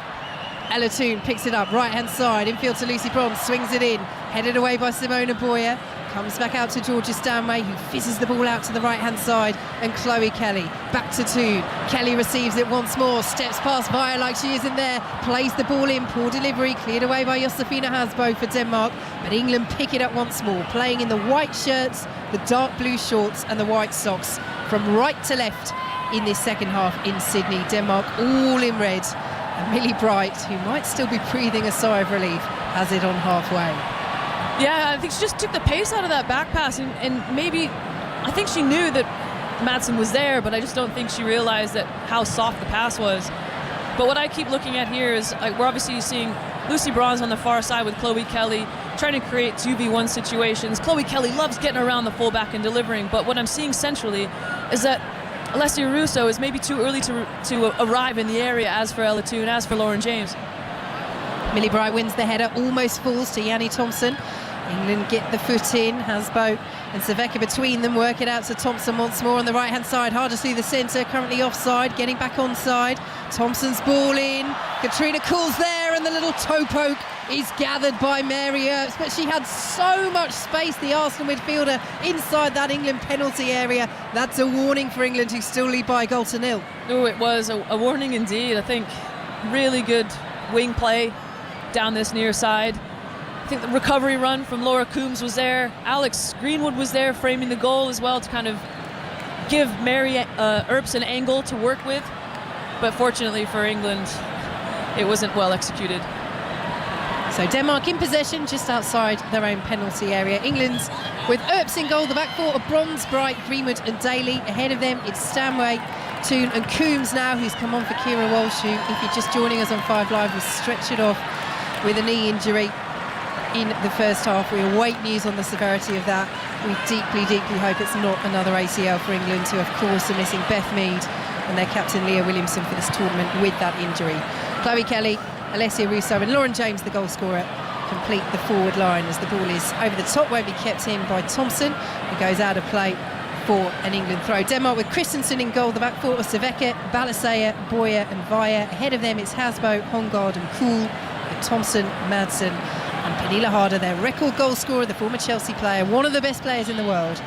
Ella Thun picks it up, right-hand side, infield to Lucy Bronze, swings it in, headed away by Simona Boyer, comes back out to Georgia Stanway, who fizzes the ball out to the right-hand side, and Chloe Kelly, back to Thun. Kelly receives it once more, steps past Weyer like she isn't there, plays the ball in, poor delivery, cleared away by Josefina Hasbo for Denmark, but England pick it up once more, playing in the white shirts, the dark blue shorts, and the white socks, from right to left in this second half in Sydney. Denmark all in red. And Millie Bright, who might still be breathing a sigh of relief, has it on halfway. Yeah, I think she just took the pace out of that back pass, and maybe, I think she knew that Madsen was there, but I just don't think she realized that how soft the pass was. But what I keep looking at here is, like, we're obviously seeing Lucy Bronze on the far side with Chloe Kelly, trying to create 2v1 situations. Chloe Kelly loves getting around the fullback and delivering, but what I'm seeing centrally is that Alessia Russo is maybe too early to arrive in the area, as for Ella Thun, as for Lauren James. Millie Bright wins the header, almost falls to Yanni Thompson. England get the foot in. Hasbo and Saveka between them work it out to Thompson once more on the right hand side. Hard to see the centre, currently offside, getting back onside. Thompson's ball in. Katrina Kuhl's there, and the little toe poke is gathered by Mary Earps, but she had so much space, the Arsenal midfielder, inside that England penalty area. That's a warning for England, who still lead by a 0-0. Oh, it was a warning indeed. I think really good wing play down this near side. I think the recovery run from Laura Coombs was there. Alex Greenwood was there framing the goal as well to kind of give Mary Earps an angle to work with. But fortunately for England, it wasn't well executed. So Denmark in possession just outside their own penalty area. England with Earps in goal, the back four of Bronze, Bright, Greenwood and Daly. Ahead of them it's Stanway, Toon and Coombs now, who's come on for Keira Walsh, who, if you're just joining us on 5 Live, was stretchered off with a knee injury in the first half. We await news on the severity of that. We deeply hope it's not another ACL for England, who of course are missing Beth Mead and their captain Leah Williamson for this tournament with that injury. Chloe Kelly, Alessia Russo and Lauren James, the goal scorer, complete the forward line as the ball is over the top, won't be kept in by Thompson. It goes out of play for an England throw. Denmark with Christensen in goal, the back four of Saveka, Balasaya, Boyer and Vaya. Ahead of them it's Hasbo, Hongard and Kuhl, with Thompson, Madsen and Pernille Harder, their record goal scorer, the former Chelsea player, one of the best players in the world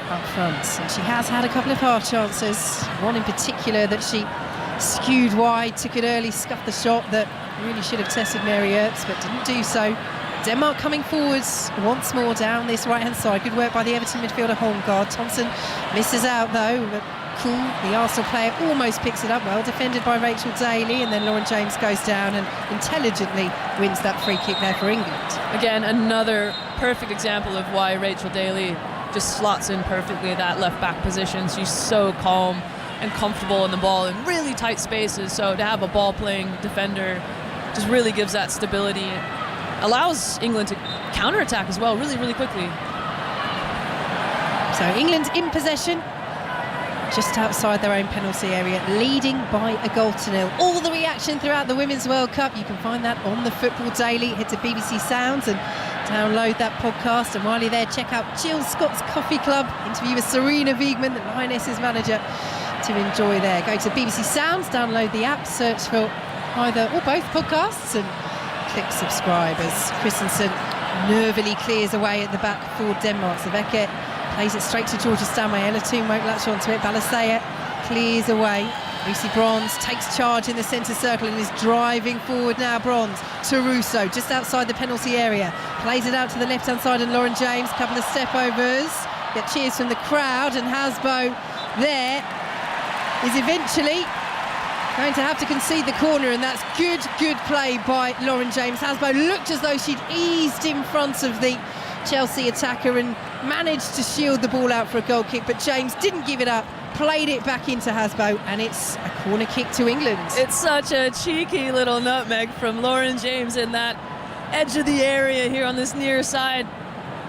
up front. And she has had a couple of half chances, one in particular that she skewed wide, took it early, scuffed the shot that really should have tested Mary Earps but didn't do so. Denmark coming forwards once more down this right hand side. Good work by the Everton midfielder Holmgaard. Thompson misses out though, but Kuhl, the Arsenal player, almost picks it up well, defended by Rachel Daly, and then Lauren James goes down and intelligently wins that free kick there for England. Again, another perfect example of why Rachel Daly just slots in perfectly at that left back position. She's so calm and comfortable in the ball in really tight spaces, so to have a ball playing defender just really gives that stability, allows England to counter-attack as well really quickly. So England in possession just outside their own penalty area, leading by a 0-0. All the reaction throughout the Women's World Cup, you can find that on the Football Daily. Head to BBC Sounds and download that podcast, and while you're there, check out Jill Scott's Coffee Club, interview with Serena Wiegman, the Lionesses manager, to enjoy there. Go to BBC Sounds, download the app, search for either or both podcasts and click subscribe as Christensen nervily clears away at the back for Denmark. Saveka plays it straight to Georgia Stanway. Ella Toon won't latch onto it. Balasaya clears away. Lucy Bronze takes charge in the centre circle and is driving forward now. Bronze to Russo, just outside the penalty area. Plays it out to the left-hand side, and Lauren James, couple of step-overs. Get cheers from the crowd, and Hasbo there is eventually going to have to concede the corner, and that's good play by Lauren James. Hasbo looked as though she'd eased in front of the Chelsea attacker and managed to shield the ball out for a goal kick, but James didn't give it up, played it back into Hasbo, and it's a corner kick to England. It's such a cheeky little nutmeg from Lauren James in that edge of the area here on this near side.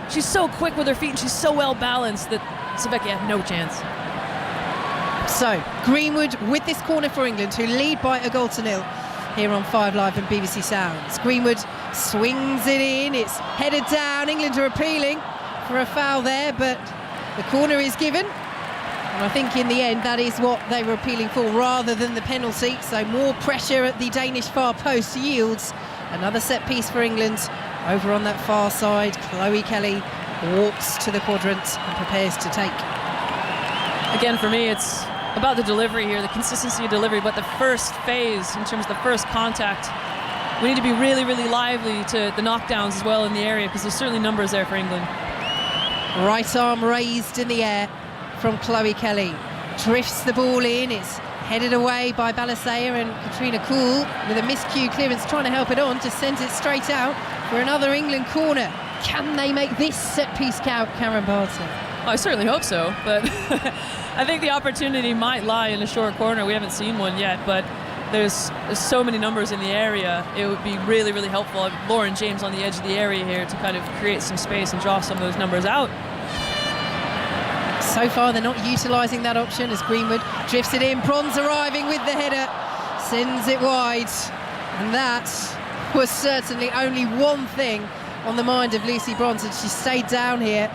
She's so quick with her feet and she's so well balanced that Saveka had no chance. So Greenwood with this corner for England, who lead by a 0-0 here on 5 Live and BBC Sounds. Greenwood swings it in, it's headed down. England are appealing for a foul there, but the corner is given, and I think in the end that is what they were appealing for rather than the penalty. So more pressure at the Danish far post yields another set piece for England. Over on that far side, Chloe Kelly walks to the quadrant and prepares to take. Again, for me, it's about the delivery here, the consistency of delivery, but the first phase, in terms of the first contact, we need to be really lively to the knockdowns as well in the area, because there's certainly numbers there for England. Right arm raised in the air from Chloe Kelly. Drifts the ball in, it's headed away by Balasaya, and Katrina Kuhl with a miscue clearance trying to help it on, just sends it straight out for another England corner. Can they make this set piece count, Karen Barton? Well, I certainly hope so, but I think the opportunity might lie in a short corner. We haven't seen one yet, but there's so many numbers in the area. It would be really helpful. Lauren James on the edge of the area here to kind of create some space and draw some of those numbers out. So far they're not utilising that option as Greenwood drifts it in. Bronze arriving with the header, sends it wide, and that was certainly only one thing on the mind of Lucy Bronson. She stayed down here.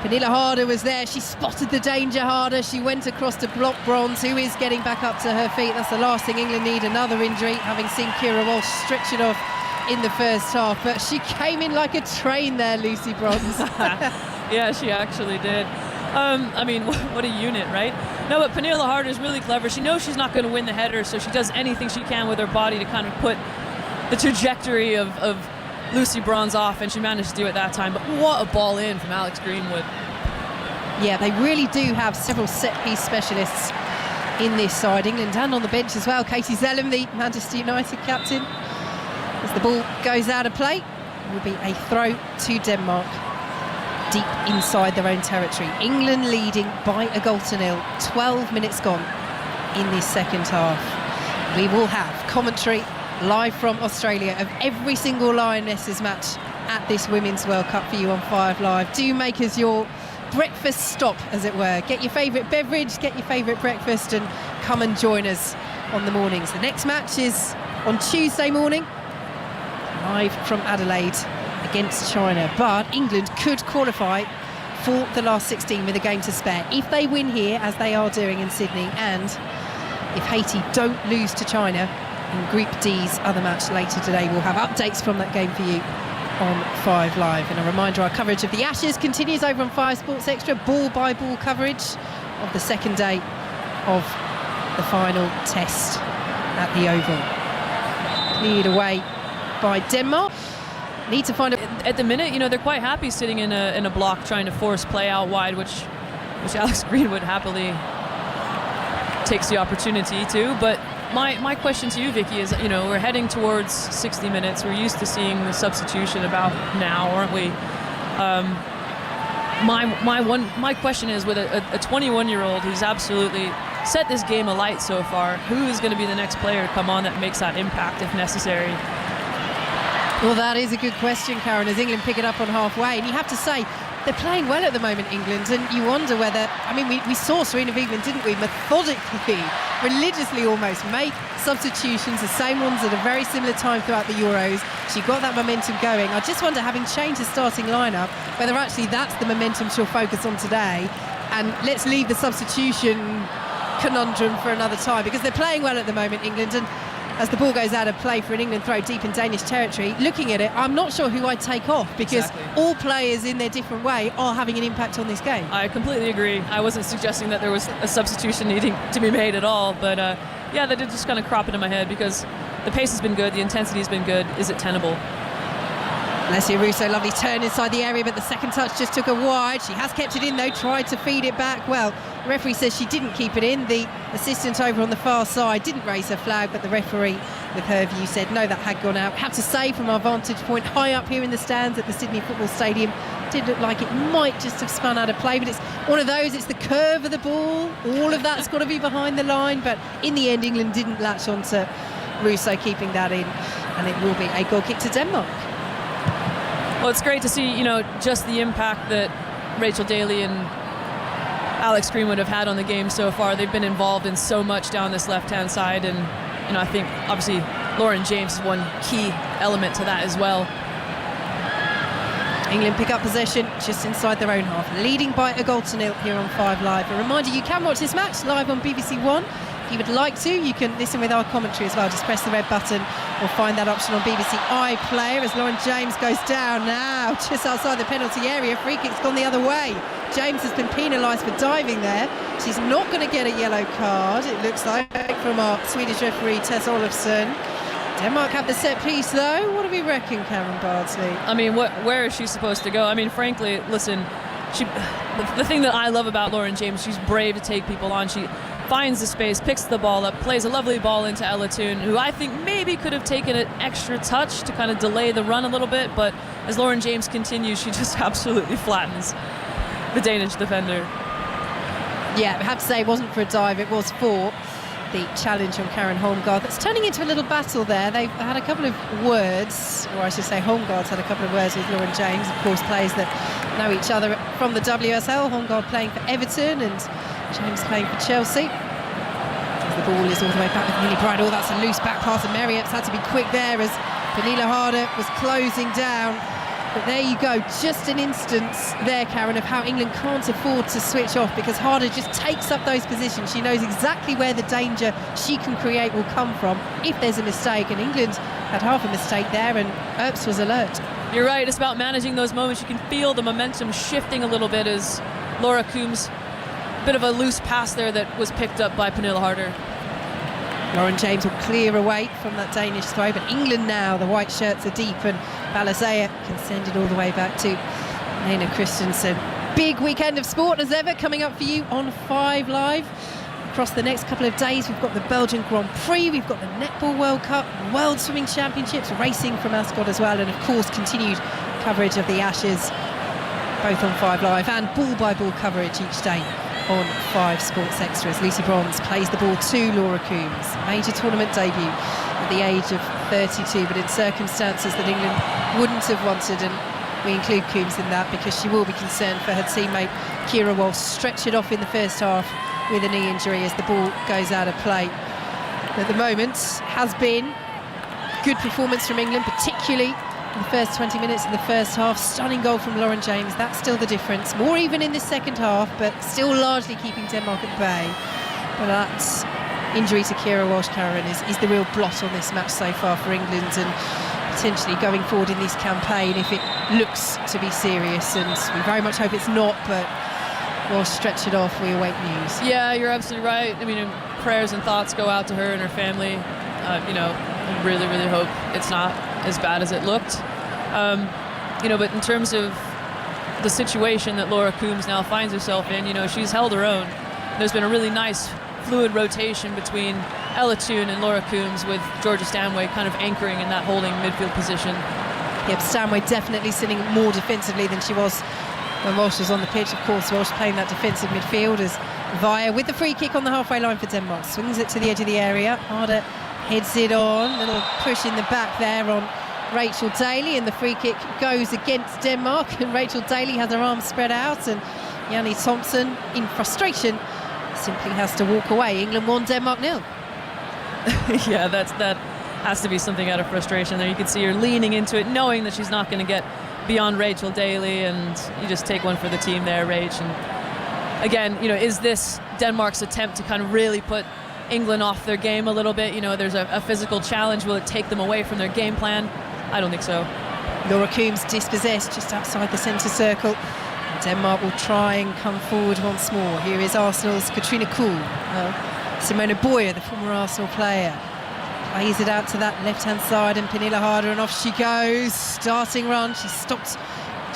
Pernilla Harder was there. She spotted the danger harder. She went across to block Bronze, who is getting back up to her feet. That's the last thing England need, another injury, having seen Keira Walsh stretch it off in the first half. But she came in like a train there, Lucy Bronze. Yeah, she actually did. I mean, what a unit, right? No, but Pernilla Harder is really clever. She knows she's not going to win the header, so she does anything she can with her body to kind of put the trajectory of Lucy Bronze off, and she managed to do it that time. But what a ball in from Alex Greenwood. Yeah, they really do have several set-piece specialists in this side. England and on the bench as well. Katie Zellem, the Manchester United captain. As the ball goes out of play, it will be a throw to Denmark, deep inside their own territory. England leading by a goal to nil. 12 minutes gone in this second half. We will have commentary live from Australia of every single Lionesses match at this Women's World Cup for you on 5 Live. Do make us your breakfast stop, as it were. Get your favourite beverage, get your favourite breakfast, and come and join us on the mornings. The next match is on Tuesday morning, live from Adelaide against China. But England could qualify for the last 16 with a game to spare if they win here, as they are doing in Sydney, and if Haiti don't lose to China in Group D's other match later today. We'll have updates from that game for you on 5 Live. And a reminder, our coverage of the Ashes continues over on 5 Sports Extra, ball-by-ball coverage of the second day of the final test at the Oval. Cleared away by Denmark. Need to find a... At the minute, you know, they're quite happy sitting in a block trying to force play out wide, which Alex Greenwood happily takes the opportunity to. But my question to you, Vicky, is, you know, we're heading towards 60 minutes. We're used to seeing the substitution about now, aren't we? My question is, with a 21-year-old who's absolutely set this game alight so far, who is going to be the next player to come on that makes that impact if necessary? Well, that is a good question, Karen, as England pick it up on halfway. And you have to say, they're playing well at the moment, England, and you wonder whether... I mean, we saw Serena Wiegmann, didn't we, methodically, religiously almost, make substitutions, the same ones at a very similar time throughout the Euros. She got that momentum going. I just wonder, having changed the starting lineup, whether actually that's the momentum she'll focus on today, and let's leave the substitution conundrum for another time, because they're playing well at the moment, England, and as the ball goes out of play for an England throw deep in Danish territory, looking at it, I'm not sure who I'd take off, because all players in their different way are having an impact on this game. I completely agree. I wasn't suggesting that there was a substitution needing to be made at all, but yeah, that did just kind of crop into my head, because the pace has been good, the intensity has been good. Is it tenable? Alessia Russo, lovely turn inside the area, but the second touch just took her wide. She has kept it in though, tried to feed it back. Well, the referee says she didn't keep it in. The assistant over on the far side didn't raise her flag, but the referee, with her view, said no, that had gone out. Have to say, from our vantage point high up here in the stands at the Sydney Football Stadium, did look like it might just have spun out of play, but it's one of those, it's the curve of the ball, all of that's got to be behind the line. But in the end, England didn't latch on to Russo keeping that in, and it will be a goal kick to Denmark. Well, it's great to see, you know, just the impact that Rachel Daly and Alex Greenwood have had on the game so far. They've been involved in so much down this left-hand side, and, you know, I think obviously Lauren James is one key element to that as well. England pick up possession just inside their own half, leading by a goal to nil here on 5 Live. A reminder, you can watch this match live on BBC One. If you would like to, you can listen with our commentary as well. Just press the red button or find that option on BBC iPlayer as Lauren James goes down now just outside the penalty area. Free kick's gone the other way. James has been penalised for diving there. She's not going to get a yellow card, it looks like, from our Swedish referee Tess Olofsson. Denmark have the set piece though. What do we reckon, Karen Bardsley? I mean, where is she supposed to go? I mean, frankly, listen, the thing that I love about Lauren James, she's brave to take people on. She finds the space, picks the ball up, plays a lovely ball into Ella Thun, who I think maybe could have taken an extra touch to kind of delay the run a little bit, but as Lauren James continues, she just absolutely flattens the Danish defender. Yeah, I have to say, it wasn't for a dive, it was for the challenge on Karen Holmgaard. That's turning into a little battle there. They've had a couple of words, or I should say Holmgaard's had a couple of words with Lauren James, of course, players that know each other from the WSL. Holmgaard playing for Everton and James playing for Chelsea. As the ball is all the way back with Millie Bridle. That's a loose back pass, and Marriott's had to be quick there as Pernilla Harder was closing down But there you go, just an instance there, Karen, of how England can't afford to switch off, because Harder just takes up those positions. She knows exactly where the danger she can create will come from if there's a mistake, and England had half a mistake there, and Earps was alert. You're right, it's about managing those moments. You can feel the momentum shifting a little bit as Laura Coombs, a bit of a loose pass there that was picked up by Pernille Harder. Lauren James will clear away from that Danish throw, but England now, the white shirts are deep, and Balazea can send it all the way back to Lena Christensen. Big weekend of sport as ever coming up for you on 5 Live. Across the next couple of days, we've got the Belgian Grand Prix, we've got the Netball World Cup, World Swimming Championships, racing from Ascot as well, and of course continued coverage of the Ashes, both on 5 Live, and ball-by-ball coverage each day on 5 Sports Extras. Lucy Bronze plays the ball to Laura Coombs. Major tournament debut at the age of 32, but in circumstances that England wouldn't have wanted, and we include Coombs in that because she will be concerned for her teammate Keira Walsh. Stretch it off in the first half with a knee injury as the ball goes out of play. At the moment has been good performance from England, particularly in the first 20 minutes of the first half. Stunning goal from Lauren James, that's still the difference. More even in the second half, but still largely keeping Denmark at bay. But that injury to Keira Walsh, Karen, is the real blot on this match so far for England, and potentially going forward in this campaign if it looks to be serious, and we very much hope it's not, but we'll stretch it off, we await news. Yeah, you're absolutely right. I mean, prayers and thoughts go out to her and her family. I really, really hope it's not as bad as it looked. But in terms of the situation that Laura Coombs now finds herself in, she's held her own. There's been a really nice fluid rotation between Ella Toone and Laura Coombs, with Georgia Stanway kind of anchoring in that holding midfield position. Yep, Stanway definitely sitting more defensively than she was when Walsh was on the pitch. Of course, Walsh playing that defensive midfield as Via with the free kick on the halfway line for Denmark. Swings it to the edge of the area. Harder heads it on. Little push in the back there on Rachel Daly, and the free kick goes against Denmark, and Rachel Daly has her arms spread out, and Janni Thompson, in frustration, simply has to walk away. England 1, Denmark 0. Yeah, that has to be something out of frustration there. You can see her leaning into it, knowing that she's not going to get beyond Rachel Daly, and you just take one for the team there, Rach. And again, is this Denmark's attempt to kind of really put England off their game a little bit? There's a physical challenge. Will it take them away from their game plan? I don't think so. Laura Coombs dispossessed just outside the centre circle. Denmark will try and come forward once more. Here is Arsenal's Katrina Kuhl. Simona Boyer, the former Arsenal player, plays it out to that left-hand side, and Pernille Harder, and off she goes. Starting run. She's stopped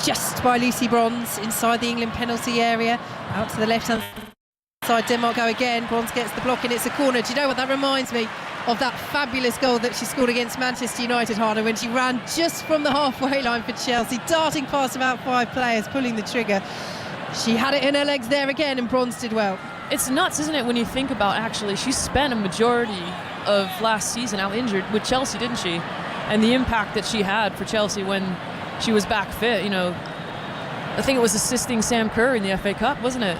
just by Lucy Bronze inside the England penalty area. Out to the left-hand side, Denmark go again. Bronze gets the block, and it's a corner. Do you know what that reminds me of? That fabulous goal that she scored against Manchester United, Harder, when she ran just from the halfway line for Chelsea, darting past about 5 players, pulling the trigger. She had it in her legs there again, and Bronze did well. It's nuts, isn't it, when you think about, actually, she spent a majority of last season out injured with Chelsea, didn't she? And the impact that she had for Chelsea when she was back fit. I think it was assisting Sam Kerr in the FA Cup, wasn't it?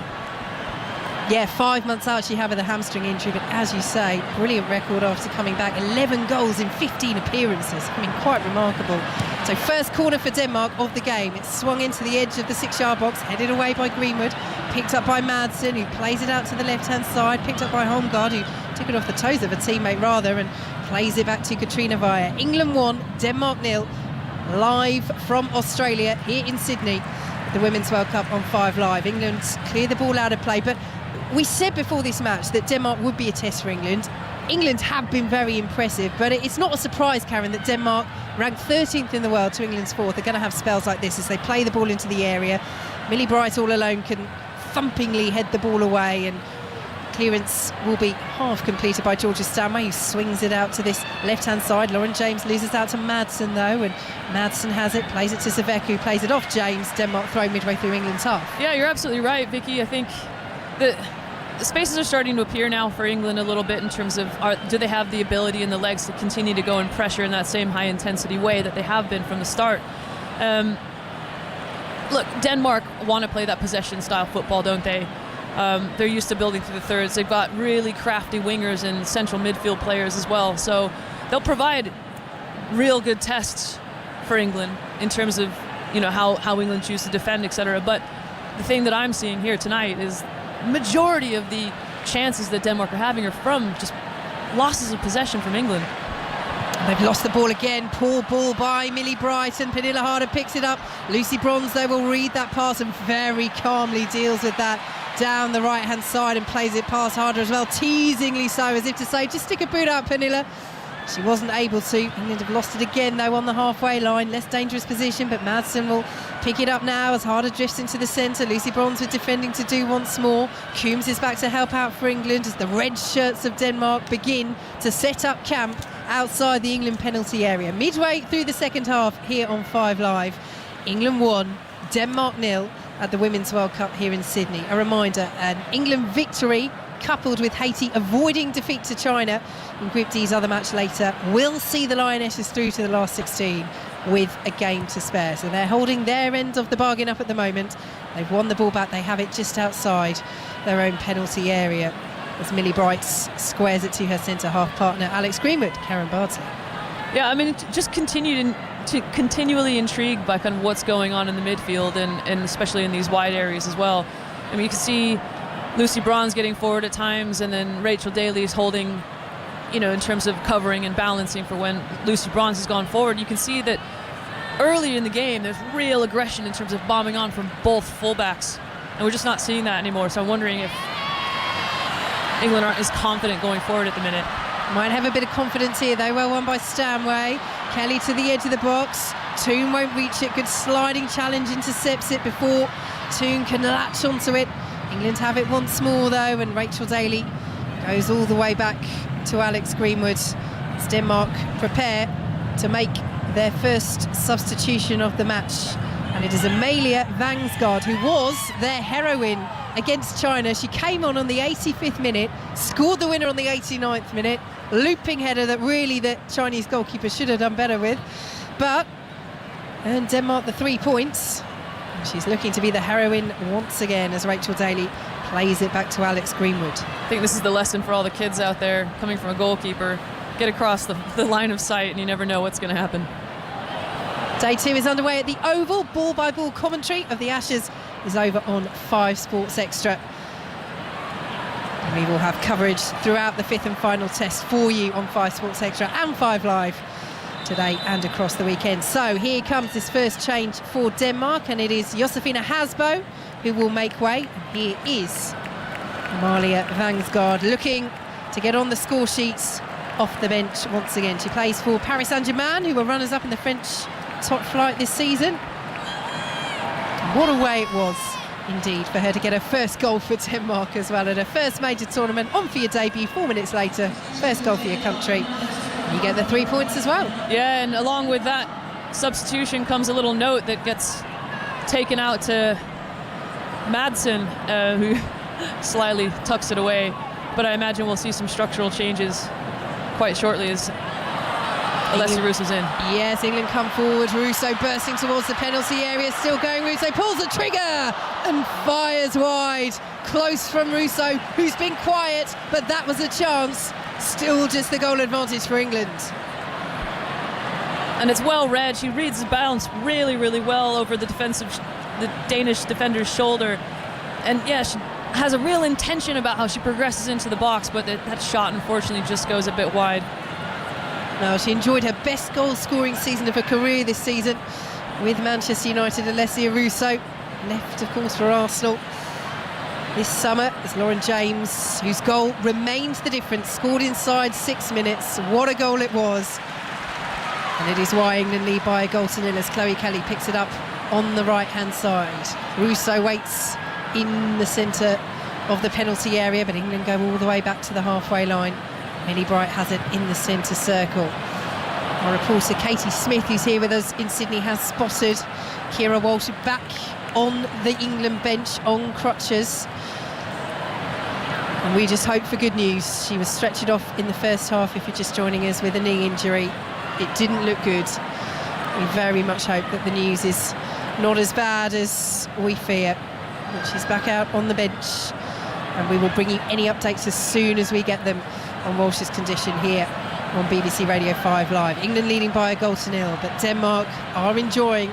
Yeah, 5 months out she had with a hamstring injury, but as you say, brilliant record after coming back. 11 goals in 15 appearances. Quite remarkable. So first corner for Denmark of the game. It's swung into the edge of the 6-yard box, headed away by Greenwood, picked up by Madsen, who plays it out to the left-hand side, picked up by Holmgaard, who took it off the toes of a teammate rather, and plays it back to Katrina Via. England 1, Denmark 0, live from Australia here in Sydney, the Women's World Cup on 5 Live. England clear the ball out of play, but we said before this match that Denmark would be a test for England. England have been very impressive, but it's not a surprise, Karen, that Denmark, ranked 13th in the world to England's 4th, are going to have spells like this as they play the ball into the area. Millie Bright all alone can thumpingly head the ball away, and clearance will be half completed by Georgia Stanway, who swings it out to this left-hand side. Lauren James loses out to Madsen, though, and Madsen has it, plays it to Saveku, plays it off James. Denmark throw midway through England's half. Yeah, you're absolutely right, Vicky. I think the spaces are starting to appear now for England a little bit in terms of do they have the ability and the legs to continue to go and pressure in that same high-intensity way that they have been from the start. Look, Denmark want to play that possession-style football, don't they? They're used to building through the thirds. They've got really crafty wingers and central midfield players as well. So they'll provide real good tests for England in terms of how England choose to defend, etc. But the thing that I'm seeing here tonight is majority of the chances that Denmark are having are from just losses of possession from England. They've lost the ball again. Poor ball by Millie Bright, and Pernille Harder picks it up. Lucy Bronze, though, will read that pass and very calmly deals with that down the right-hand side and plays it past Harder as well, teasingly so, as if to say, just stick a boot out, Pernille. She wasn't able to. England have lost it again, though, on the halfway line. Less dangerous position, but Madsen will pick it up now as Harder drifts into the centre. Lucy Bronze with defending to do once more. Coombs is back to help out for England as the red shirts of Denmark begin to set up camp outside the England penalty area. Midway through the second half here on 5 Live. England 1, Denmark 0 at the Women's World Cup here in Sydney. A reminder, an England victory coupled with Haiti avoiding defeat to China in Group D's other match later will see the Lionesses through to the last 16 with a game to spare. So they're holding their end of the bargain up at the moment. They've won the ball back. They have it just outside their own penalty area as Millie Bright squares it to her centre-half partner Alex Greenwood. Karen Bardsley. Yeah, I mean, just continually intrigued by kind of what's going on in the midfield and especially in these wide areas as well. I mean, you can see Lucy Bronze getting forward at times, and then Rachel Daly is holding, in terms of covering and balancing for when Lucy Bronze has gone forward. You can see that early in the game there's real aggression in terms of bombing on from both fullbacks, and we're just not seeing that anymore. So I'm wondering if England aren't as confident going forward at the minute. Might have a bit of confidence here, though. Well won by Stanway. Kelly to the edge of the box. Toon won't reach it. Good sliding challenge, intercepts it before Toon can latch onto it. England have it once more, though, and Rachel Daly goes all the way back to Alex Greenwood as Denmark prepare to make their first substitution of the match. And it is Amalie Vangsgaard, who was their heroine against China. She came on the 85th minute, scored the winner on the 89th minute, looping header that really the Chinese goalkeeper should have done better with, but earned Denmark the 3 points. And she's looking to be the heroine once again as Rachel Daly plays it back to Alex Greenwood. I think this is the lesson for all the kids out there coming from a goalkeeper. Get across the line of sight and you never know what's going to happen. Day 2 is underway at the Oval. Ball-by-ball commentary of the Ashes is over on 5 Sports Extra. And we will have coverage throughout the 5th and final test for you on 5 Sports Extra and 5 Live today and across the weekend. So here comes this first change for Denmark, and it is Josefina Hasbo who will make way. And here is Amalie Vangsgaard looking to get on the score sheets off the bench once again. She plays for Paris Saint-Germain, who were runners-up in the French top flight this season. What a way it was indeed for her to get her first goal for Denmark as well at her first major tournament. On for your debut 4 minutes later, first goal for your country. You get the 3 points as well. Yeah, and along with that substitution comes a little note that gets taken out to Madsen, who slyly tucks it away. But I imagine we'll see some structural changes quite shortly as Alessia Russo's in. Yes, England come forward. Russo bursting towards the penalty area, still going. Russo pulls the trigger and fires wide. Close from Russo, who's been quiet, but that was a chance. Still just the goal advantage for England. And it's well read. She reads the bounce really, really well over the Danish defender's shoulder. And yeah, she has a real intention about how she progresses into the box, but that shot unfortunately just goes a bit wide. No, she enjoyed her best goal-scoring season of her career this season with Manchester United. Alessia Russo left, of course, for Arsenal this summer. It's Lauren James, whose goal remains the difference, scored inside 6 minutes. What a goal it was. And it is why England lead by a goal to nil as Chloe Kelly picks it up on the right-hand side. Russo waits in the centre of the penalty area, but England go all the way back to the halfway line. Millie Bright has it in the centre circle. Our reporter Katie Smith, who's here with us in Sydney, has spotted Keira Walsh back on the England bench on crutches. And we just hope for good news. She was stretchered off in the first half, if you're just joining us, with a knee injury. It didn't look good. We very much hope that the news is not as bad as we fear. But she's back out on the bench, and we will bring you any updates as soon as we get them on Walsh's condition here on BBC Radio 5 Live. England leading by a goal to nil, but Denmark are enjoying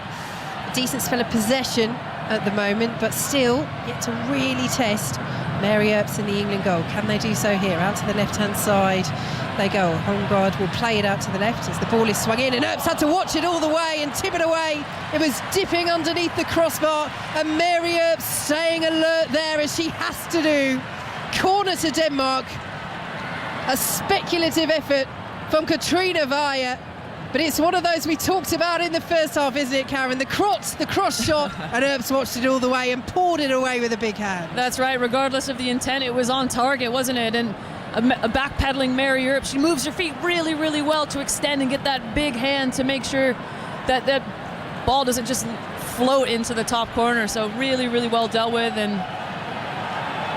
decent spell of possession at the moment, but still yet to really test Mary Earps in the England goal. Can they do so here? Out to the left-hand side they go. Holmgaard will play it out to the left as the ball is swung in, and Earps had to watch it all the way and tip it away. It was dipping underneath the crossbar, and Mary Earps staying alert there as she has to do. Corner to Denmark. A speculative effort from Katrina Vaya, but it's one of those we talked about in the first half, isn't it, Karen? The cross shot, and Earps watched it all the way and poured it away with a big hand. That's right, regardless of the intent, it was on target, wasn't it? And a backpedaling Mary Earps, she moves her feet really, really well to extend and get that big hand to make sure that that ball doesn't just float into the top corner. So really, really well dealt with, and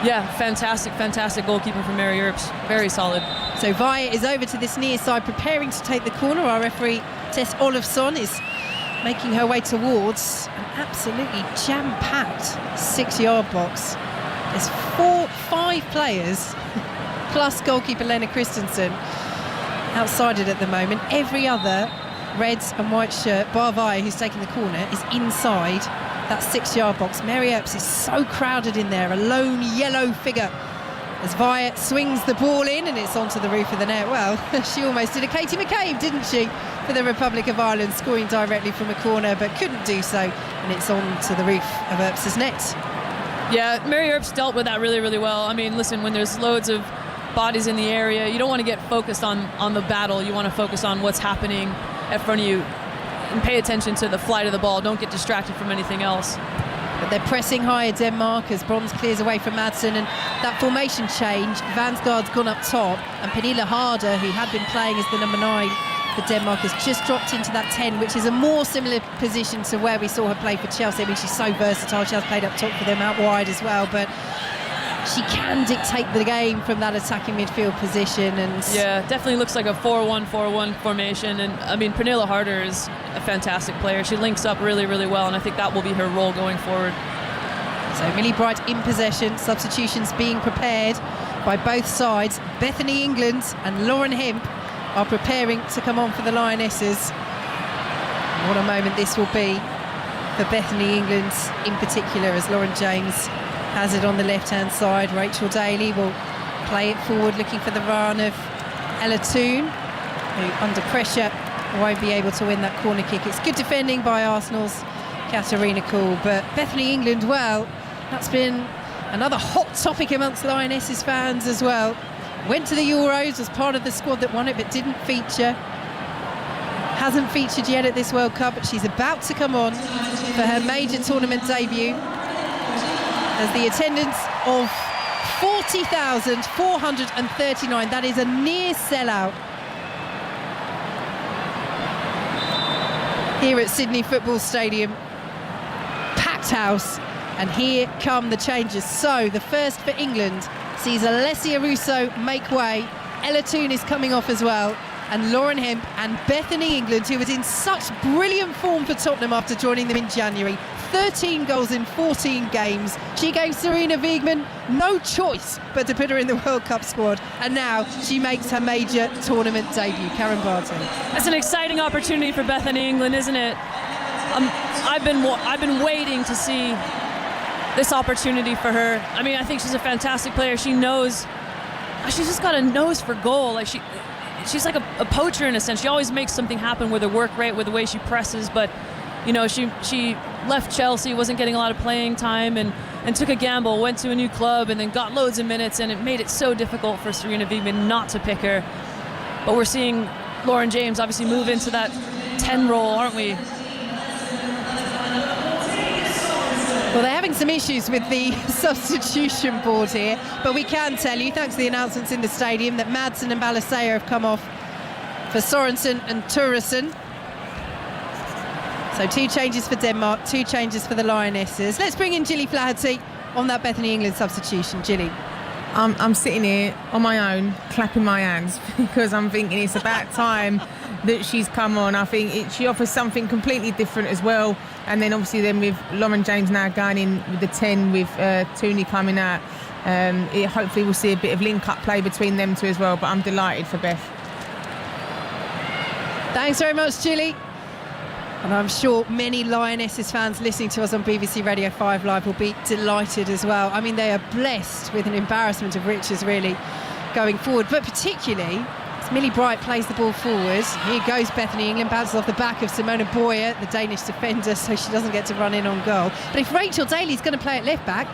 yeah, fantastic goalkeeping from Mary Earps. Very solid. So Vaya is over to this near side, preparing to take the corner. Our referee, Tess Olofsson, is making her way towards an absolutely jam-packed 6-yard box. There's 5 players, plus goalkeeper Lena Christensen, outside it at the moment. Every other reds and white shirt, bar Vaya, who's taking the corner, is inside that 6-yard box. Mary Earps is so crowded in there, a lone yellow figure, as Vaya swings the ball in, and it's onto the roof of the net. Well, she almost did a Katie McCabe, didn't she, for the Republic of Ireland, scoring directly from a corner, but couldn't do so, and it's onto the roof of Earps' net. Yeah, Mary Earps dealt with that really, really well. I mean, listen, when there's loads of bodies in the area, you don't want to get focused on the battle. You want to focus on what's happening in front of you and pay attention to the flight of the ball. Don't get distracted from anything else. But they're pressing higher, Denmark, as Brons clears away from Madsen, and that formation change, Vansgaard's gone up top, and Pernille Harder, who had been playing as the number 9 for Denmark, has just dropped into that 10, which is a more similar position to where we saw her play for Chelsea. I mean, she's so versatile. She has played up top for them, out wide as well, but she can dictate the game from that attacking midfield position. And yeah, definitely looks like a 4-1-4-1 formation. And I mean, Pernille Harder is a fantastic player. She links up really, really well, and I think that will be her role going forward. So Millie Bright in possession, substitutions being prepared by both sides. Bethany England and Lauren Hemp are preparing to come on for the Lionesses. What a moment this will be for Bethany England in particular, as Lauren James has it on the left-hand side. Rachel Daly will play it forward, looking for the run of Ella Toon, who under pressure won't be able to win that corner kick. It's good defending by Arsenal's Katarina Kuhl, but Bethany England, well, that's been another hot topic amongst Lionesses fans as well. Went to the Euros as part of the squad that won it, but didn't feature. Hasn't featured yet at this World Cup, but she's about to come on for her major tournament debut, as the attendance of 40,439. That is a near sellout here at Sydney Football Stadium. Packed house, and here come the changes. So the first for England sees Alessia Russo make way. Ella Toon is coming off as well, and Lauren Hemp and Bethany England, who was in such brilliant form for Tottenham after joining them in January. 13 goals in 14 games. She gave Serena Wiegmann no choice but to put her in the World Cup squad, and now she makes her major tournament debut. Karen Barton. That's an exciting opportunity for Bethany England, isn't it? I've been waiting to see this opportunity for her. I mean, I think she's a fantastic player. She knows, she's just got a nose for goal. Like she's like a poacher in a sense. She always makes something happen with her work rate, with the way she presses. But you know, she left Chelsea, wasn't getting a lot of playing time, and took a gamble, went to a new club, and then got loads of minutes, and it made it so difficult for Serena Wiegmann not to pick her. But we're seeing Lauren James obviously move into that 10 role, aren't we? Well, they're having some issues with the substitution board here, but we can tell you, thanks to the announcements in the stadium, that Madsen and Balisea have come off for Sorensen and Turesen. So 2 changes for Denmark, 2 changes for the Lionesses. Let's bring in Gilly Flaherty on that Bethany England substitution. Gilly. I'm sitting here on my own, clapping my hands, because I'm thinking it's about time that she's come on. I think she offers something completely different as well. And then obviously with Lauren James now going in with the 10, with Tooney coming out, hopefully we'll see a bit of link-up play between them two as well. But I'm delighted for Beth. Thanks very much, Gilly. And I'm sure many Lionesses fans listening to us on BBC Radio 5 Live will be delighted as well. I mean, they are blessed with an embarrassment of riches, really, going forward. But particularly, as Millie Bright plays the ball forward, here goes Bethany England, bounces off the back of Simona Boyer, the Danish defender, so she doesn't get to run in on goal. But if Rachel Daly's going to play at left back,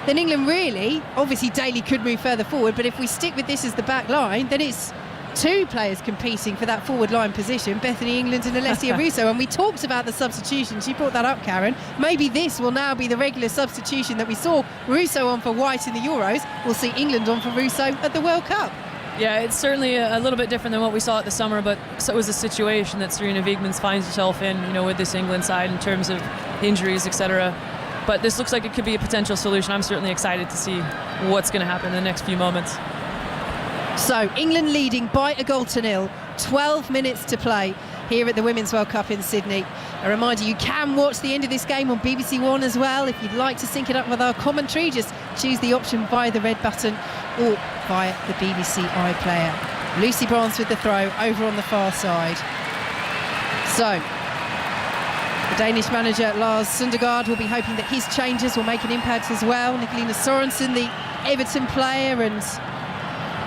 then England really, obviously Daly could move further forward, but if we stick with this as the back line, then it's two players competing for that forward line position, Bethany England and Alessia Russo. And we talked about the substitutions. You brought that up, Karen. Maybe this will now be the regular substitution that we saw Russo on for White in the Euros. We'll see England on for Russo at the World Cup. Yeah, it's certainly a little bit different than what we saw at the summer, but so was the situation that Serena Wiegmans finds herself in, with this England side in terms of injuries, etc. But this looks like it could be a potential solution. I'm certainly excited to see what's going to happen in the next few moments. So, England leading by a 0-0, 12 minutes to play here at the Women's World Cup in Sydney. A reminder, you can watch the end of this game on BBC One as well. If you'd like to sync it up with our commentary, just choose the option via the red button or via the BBC iPlayer. Lucy Bronze with the throw over on the far side. So, the Danish manager Lars Sundergaard will be hoping that his changes will make an impact as well. Nicolina Sorensen, the Everton player, and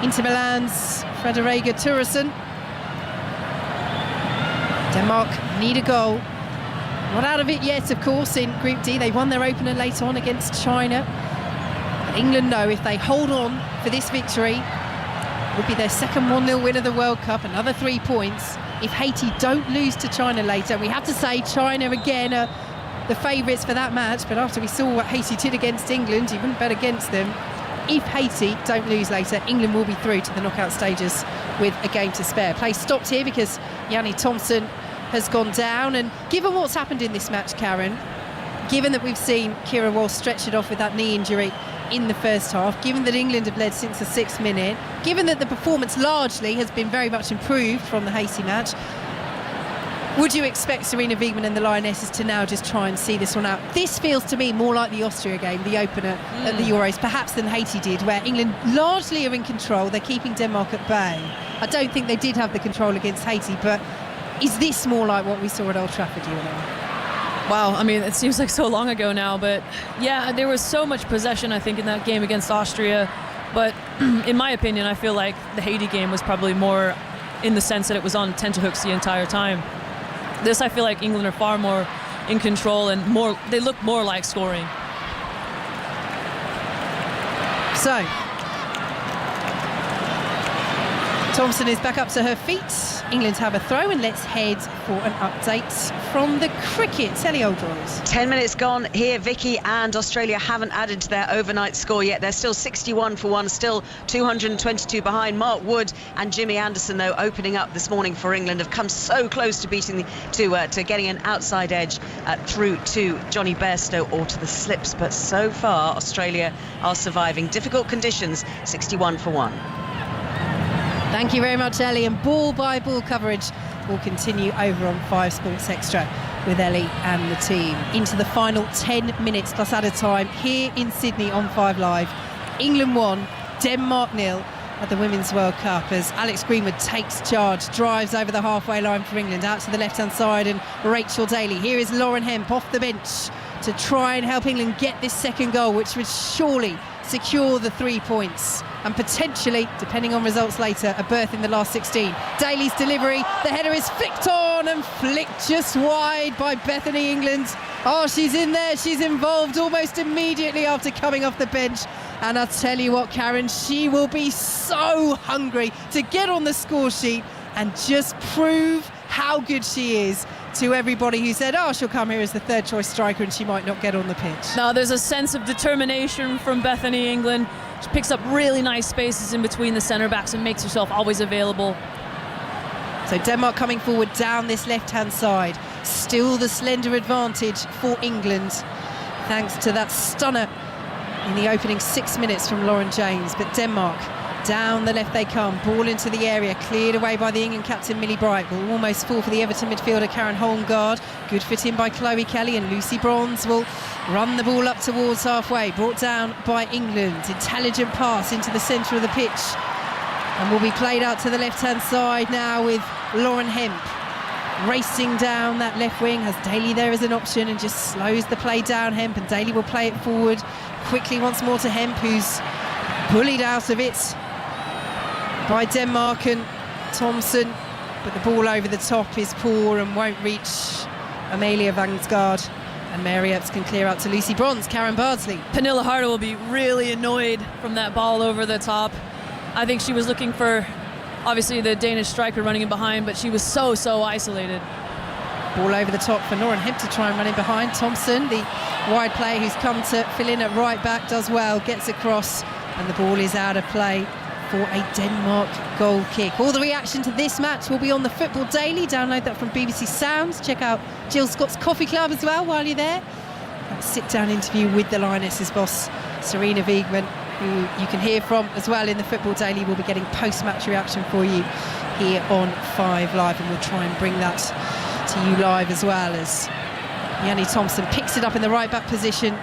Inter Milan's Frederica Thuresson. Denmark need a goal. Not out of it yet, of course, in Group D. They won their opener late on against China. But England know if they hold on for this victory, it would be their second 1-0 win of the World Cup, another 3 points. If Haiti don't lose to China later, we have to say China again are the favourites for that match, but after we saw what Haiti did against England, you wouldn't bet against them. If Haiti don't lose later, England will be through to the knockout stages with a game to spare. Play stopped here because Yanni Thompson has gone down, and given what's happened in this match, Karen, given that we've seen Keira Walsh stretch it off with that knee injury in the first half, given that England have led since the 6th minute, given that the performance largely has been very much improved from the Haiti match, would you expect Serena Wiegman and the Lionesses to now just try and see this one out? This feels to me more like the Austria game, the opener at the Euros, perhaps than Haiti did, where England largely are in control. They're keeping Denmark at bay. I don't think they did have the control against Haiti, but is this more like what we saw at Old Trafford, you and I? Wow, I mean, it seems like so long ago now, but yeah, there was so much possession, I think, in that game against Austria. But in my opinion, I feel like the Haiti game was probably more in the sense that it was on tenterhooks the entire time. This, I feel like England are far more in control and more. They look more like scoring. So, Thompson is back up to her feet. England have a throw, and let's head for an update from the cricket. Ellie Oldroyd. 10 minutes gone here, Vicky, and Australia haven't added to their overnight score yet. They're still 61 for 1, still 222 behind. Mark Wood and Jimmy Anderson, though, opening up this morning for England, have come so close to beating to getting an outside edge through to Johnny Bairstow or to the slips. But so far, Australia are surviving difficult conditions, 61 for 1. Thank you very much, Ellie. And ball-by-ball coverage will continue over on 5 Sports Extra with Ellie and the team. Into the final 10 minutes plus added time here in Sydney on 5 Live. England 1, Denmark 0 at the Women's World Cup as Alex Greenwood takes charge, drives over the halfway line for England, out to the left-hand side, and Rachel Daly. Here is Lauren Hemp off the bench to try and help England get this second goal, which would surely secure the 3 points and potentially, depending on results later, a berth in the last 16. Daly's delivery, the header is flicked on and flicked just wide by Bethany England. Oh, she's in there, she's involved almost immediately after coming off the bench. And I'll tell you what, Karen, she will be so hungry to get on the score sheet and just prove how good she is to everybody who said, oh, she'll come here as the third choice striker and she might not get on the pitch. Now, there's a sense of determination from Bethany England. She picks up really nice spaces in between the centre backs and makes herself always available. So Denmark coming forward down this left-hand side. Still the slender advantage for England, thanks to that stunner in the opening 6 minutes from Lauren James. But Denmark, down the left they come, ball into the area, cleared away by the England captain Millie Bright. Will almost fall for the Everton midfielder Karen Holmgaard. Good fit in by Chloe Kelly, and Lucy Bronze will run the ball up towards halfway, brought down by England. Intelligent pass into the centre of the pitch, and will be played out to the left-hand side now with Lauren Hemp. racing down that left wing, has Daly there as an option and just slows the play down. Hemp, and Daly will play it forward quickly once more to Hemp, who's bullied out of it by Denmark and Thompson, but the ball over the top is poor and won't reach Amelia Vangsgaard, and Mary Earps can clear out to Lucy Bronze. Karen Bardsley. Pernille Harder will be really annoyed from that ball over the top. I think she was looking for, obviously, the Danish striker running in behind, but she was so isolated. Ball over the top for Lauren Hemp to try and run in behind. Thompson, the wide player who's come to fill in at right back, does well, gets across, and the ball is out of play for a Denmark goal kick. All the reaction to this match will be on the Football Daily. Download that from BBC Sounds. Check out Jill Scott's Coffee Club as well while you're there. A sit-down interview with the Lionesses boss, Serena Wiegmann, who you can hear from as well in the Football Daily. We'll be getting post-match reaction for you here on 5 Live, and we'll try and bring that to you live as well, as Yanni Thompson picks it up in the right-back position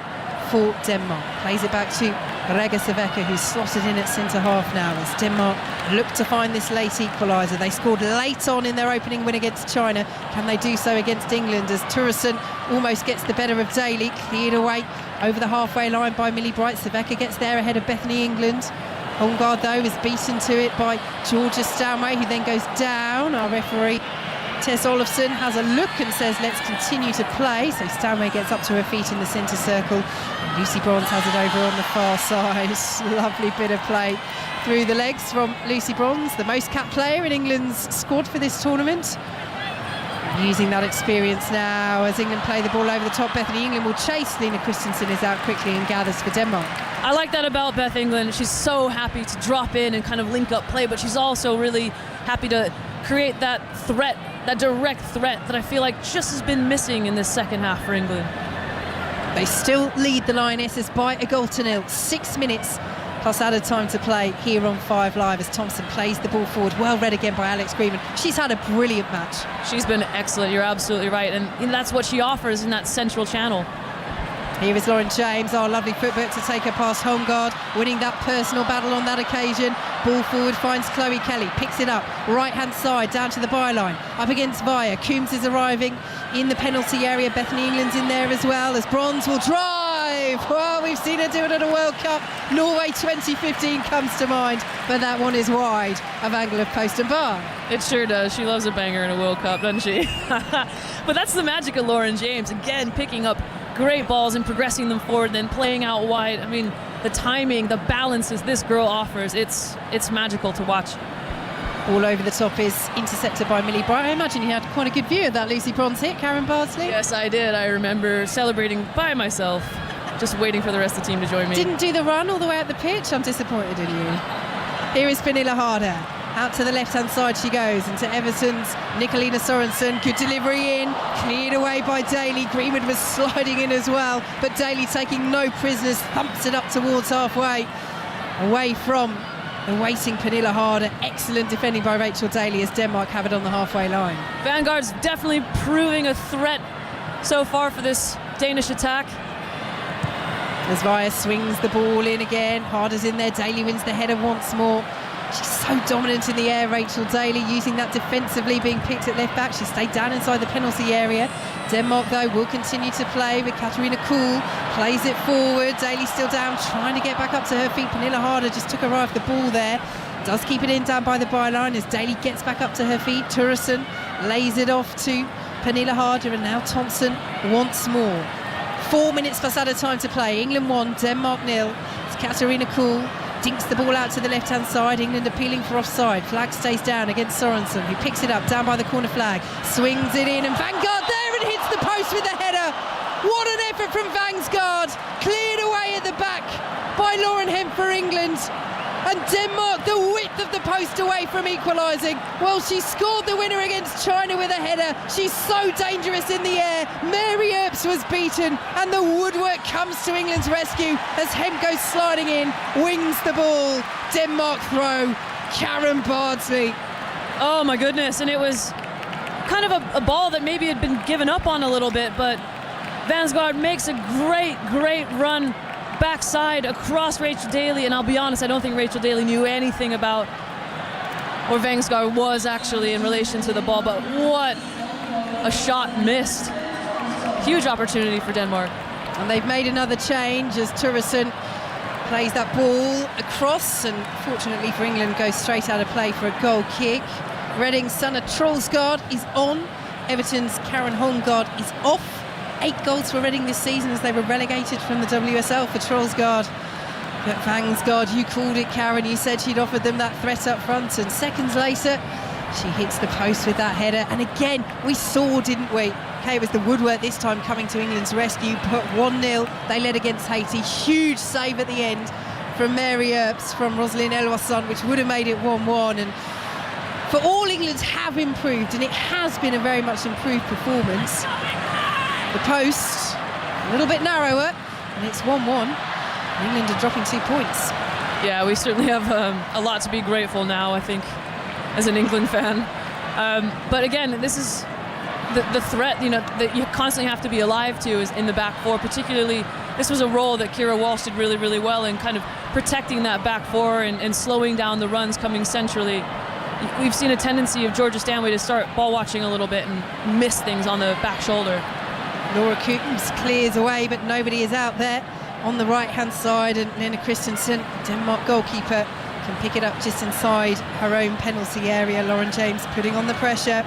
for Denmark. Plays it back to Rega Saveka, who's slotted in at centre-half now, as Denmark look to find this late equaliser. They scored late on in their opening win against China. Can they do so against England, as Turusen almost gets the better of Daly, cleared away over the halfway line by Millie Bright. Saveka gets there ahead of Bethany England. Holmgaard, though, is beaten to it by Georgia Stanway, who then goes down. Our referee Tess Olofsson has a look and says let's continue to play, so Stanway gets up to her feet in the centre circle, and Lucy Bronze has it over on the far side. Lovely bit of play through the legs from Lucy Bronze, the most capped player in England's squad for this tournament, using that experience now as England play the ball over the top. Bethany England will chase. Lena Christensen is out quickly and gathers for Denmark. I like that about Beth England. She's so happy to drop in and kind of link up play, but she's also really happy to create that threat, that direct threat that I feel like just has been missing in this second half for England. They still lead the Lionesses by a goal to nil. 6 minutes plus added time to play here on 5 Live, as Thompson plays the ball forward. Well read again by Alex Greenman. She's had a brilliant match. She's been excellent, you're absolutely right, and that's what she offers in that central channel. Here is Lauren James, our lovely footwork to take her past Holmgaard, winning that personal battle on that occasion. Ball forward finds Chloe Kelly, picks it up, right-hand side, down to the byline, up against Via. Coombs is arriving in the penalty area. Bethany England's in there as well, as Bronze will drive. Well, we've seen her do it at a World Cup. Norway 2015 comes to mind, but that one is wide of angle of post and bar. It sure does. She loves a banger in a World Cup, doesn't she? But that's the magic of Lauren James. Again, picking up great balls and progressing them forward, then playing out wide. I mean, the timing, the balances this girl offers, it's magical to watch. All over the top is intercepted by Millie Bright. I imagine you had quite a good view of that Lucy Bronze hit, Karen Bardsley. Yes, I did. I remember celebrating by myself, just waiting for the rest of the team to join me. Didn't do the run all the way up the pitch. I'm disappointed in you. Here is Pernille Harder. Out to the left-hand side she goes, into Everton's Nicolina Sorensen. Good delivery in, cleared away by Daly. Greenwood was sliding in as well, but Daly, taking no prisoners, thumps it up towards halfway, away from the waiting Pernille Harder. Excellent defending by Rachel Daly as Denmark have it on the halfway line. Vanguard's definitely proving a threat so far for this Danish attack. As Via swings the ball in again, Harder's in there, Daly wins the header once more. She's so dominant in the air, Rachel Daly, using that defensively, being picked at left back. She stayed down inside the penalty area. Denmark, though, will continue to play with Katarina Kuhl. Plays it forward. Daly still down, trying to get back up to her feet. Pernille Harder just took her eye off the ball there. Does keep it in down by the byline as Daly gets back up to her feet. Turusen lays it off to Pernille Harder, and now Thompson once more. 4 minutes plus added time to play. England 1, Denmark 0. It's Katarina Kuhl. Dinks the ball out to the left-hand side. England appealing for offside. Flag stays down against Sorensen, who picks it up down by the corner flag. Swings it in, and Vanguard there and hits the post with the header. What an effort from Vangsgaard. Cleared away at the back by Lauren Hemp for England. And Denmark, the width of the post away from equalising. Well, she scored the winner against China with a header. She's so dangerous in the air. Mary Earps was beaten, and the woodwork comes to England's rescue as Hemp goes sliding in, wings the ball. Denmark throw. Karen Bardsley. Oh my goodness, and it was kind of a ball that maybe had been given up on a little bit, but Vangsgaard makes a great run backside across Rachel Daly, and I'll be honest, I don't think Rachel Daly knew anything about where Vangsgaard was actually in relation to the ball, but what a shot missed. Huge opportunity for Denmark. And they've made another change as Turesson plays that ball across, and fortunately for England goes straight out of play for a goal kick. Reading's Sanne Troelsgaard is on. Everton's Karen Holmgaard is off. 8 goals for Reading this season as they were relegated from the WSL for Troelsgaard. But Vangsgaard, you called it, Karen. You said she'd offered them that threat up front, and seconds later she hits the post with that header. And again, we saw, didn't we? Okay, it was the woodwork this time coming to England's rescue. Put 1-0. They led against Haiti. Huge save at the end from Mary Earps, from Roselyne Elwasson, which would have made it 1-1. And for all England have improved, and it has been a very much improved performance, the post a little bit narrower, and it's 1-1. England are dropping 2 points. Yeah, we certainly have a lot to be grateful now, I think, as an England fan. But again, this is the threat, that you constantly have to be alive to is in the back four. Particularly, this was a role that Keira Walsh did really, really well in kind of protecting that back four and slowing down the runs coming centrally. We've seen a tendency of Georgia Stanway to start ball watching a little bit and miss things on the back shoulder. Laura Coombs clears away, but nobody is out there on the right-hand side, and Lena Christensen, Denmark goalkeeper, can pick it up just inside her own penalty area. Lauren James putting on the pressure,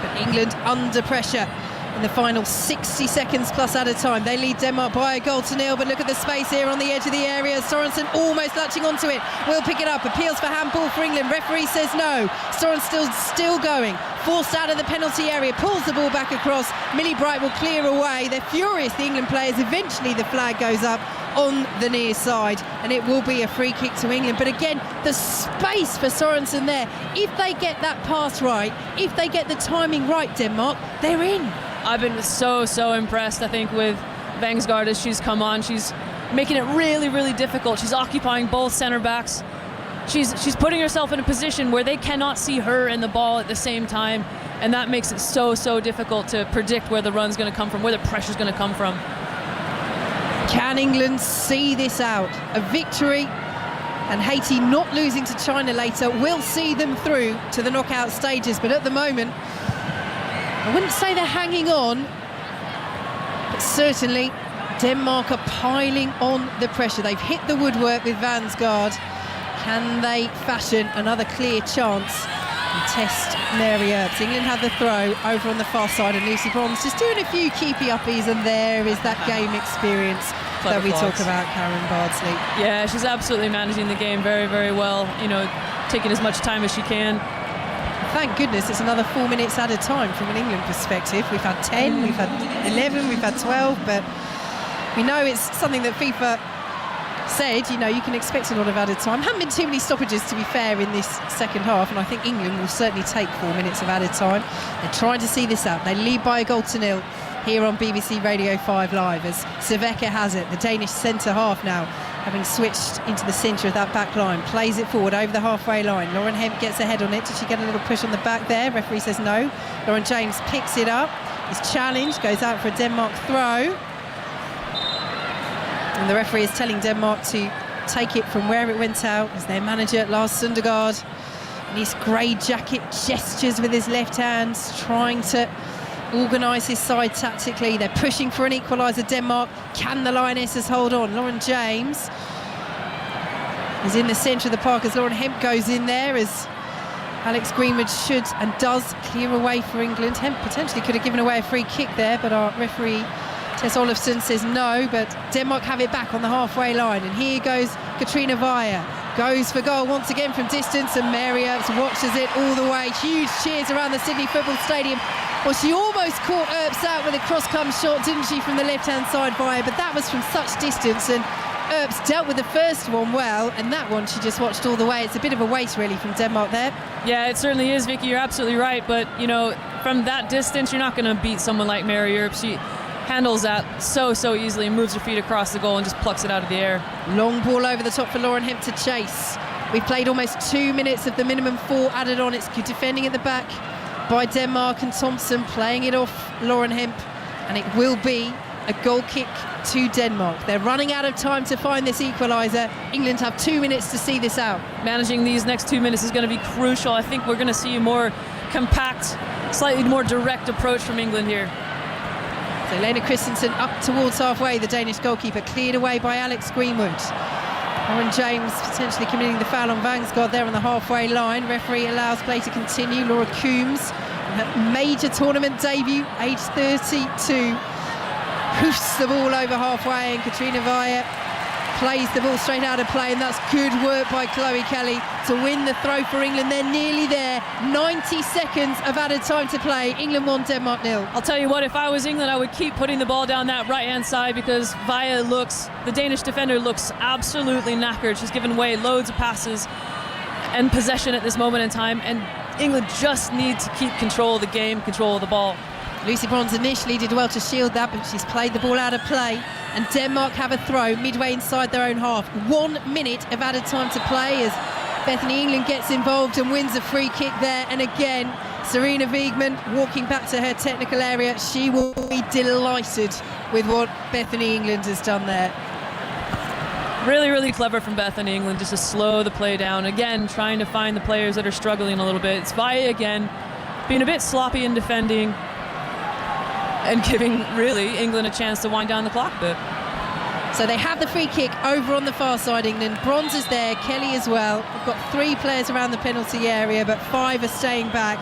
but England under pressure in the final 60 seconds plus added time. They lead Denmark by a 1-0, but look at the space here on the edge of the area. Sorensen almost latching onto it. Will pick it up. Appeals for handball for England. Referee says no. Sorensen still going. Forced out of the penalty area. Pulls the ball back across. Millie Bright will clear away. They're furious, the England players. Eventually the flag goes up on the near side, and it will be a free kick to England. But again, the space for Sorensen there. If they get that pass right, if they get the timing right, Denmark, they're in. I've been so impressed, I think, with Vangsgaard as she's come on. She's making it really, really difficult. She's occupying both center backs. She's putting herself in a position where they cannot see her and the ball at the same time, and that makes it so difficult to predict where the run's going to come from, where the pressure's going to come from. Can England see this out? A victory and Haiti not losing to China later will see them through to the knockout stages, but at the moment I wouldn't say they're hanging on, but certainly Denmark are piling on the pressure. They've hit the woodwork with Vangsgaard. Can they fashion another clear chance and test Mary Earps? England have the throw over on the far side, and Lucy Bronze just doing a few keepy-uppies, and there is that game experience that we talk about, Karen Bardsley. Yeah, she's absolutely managing the game very, very well, taking as much time as she can. Thank goodness it's another 4 minutes at a time from an England perspective. We've had 10, we've had 11, we've had 12, but we know it's something that FIFA said, you can expect a lot of added time. Haven't been too many stoppages, to be fair, in this second half, and I think England will certainly take 4 minutes of added time. They're trying to see this out. They lead by a 0 here on BBC Radio 5 Live as Sveka has it, the Danish centre half now, having switched into the centre of that back line, plays it forward over the halfway line. Lauren Hemp gets ahead on it. Did she get a little push on the back there? Referee says no. Lauren James picks it up. Is challenged, goes out for a Denmark throw. And the referee is telling Denmark to take it from where it went out as their manager, Lars Sundergaard, in his grey jacket, gestures with his left hand, trying to organise his side tactically. They're pushing for an equaliser, Denmark. Can the Lionesses hold on? Lauren James is in the centre of the park as Lauren Hemp goes in there, as Alex Greenwood should and does clear away for England. Hemp potentially could have given away a free kick there, but our referee Tess Olofsson says no, but Denmark have it back on the halfway line, and here goes Katrina Weyer. Goes for goal once again from distance, and Mary Earps watches it all the way. Huge cheers around the Sydney Football Stadium. Well, she almost caught Earps out with a cross-come shot, didn't she, from the left-hand side Weyer, but that was from such distance, and Earps dealt with the first one well, and that one she just watched all the way. It's a bit of a waste, really, from Denmark there. Yeah, it certainly is, Vicky. You're absolutely right, but, from that distance, you're not going to beat someone like Mary Earps. She handles that so easily, moves her feet across the goal and just plucks it out of the air. Long ball over the top for Lauren Hemp to chase. We've played almost 2 minutes of the minimum 4 added on. It's good defending at the back by Denmark, and Thompson playing it off Lauren Hemp, and it will be a a goal kick to Denmark. They're running out of time to find this equaliser. England have 2 minutes to see this out. Managing these next 2 minutes is going to be crucial. I think we're going to see a more compact, slightly more direct approach from England here. So Lena Christensen up towards halfway, the Danish goalkeeper, cleared away by Alex Greenwood. Lauren James potentially committing the foul on Vangsgaard there on the halfway line. Referee allows play to continue. Laura Coombs, her major tournament debut, age 32, hoofs the ball over halfway, and Katrina Vaya plays the ball straight out of play, and that's good work by Chloe Kelly to win the throw for England. They're nearly there. 90 seconds of added time to play. England 1, Denmark 0. I'll tell you what, if I was England, I would keep putting the ball down that right-hand side, because the Danish defender looks absolutely knackered. She's given away loads of passes and possession at this moment in time, and England just need to keep control of the game, control of the ball. Lucy Bronze initially did well to shield that, but she's played the ball out of play, and Denmark have a throw midway inside their own half. 1 minute of added time to play as Bethany England gets involved and wins a free kick there. And again, Serena Wiegman walking back to her technical area. She will be delighted with what Bethany England has done there. Really, really clever from Bethany England just to slow the play down. Again, trying to find the players that are struggling a little bit. It's Vaya again, being a bit sloppy in defending and giving, really, England a chance to wind down the clock a bit. So they have the free kick over on the far side, England. Bronze is there, Kelly as well. We've got 3 players around the penalty area, but 5 are staying back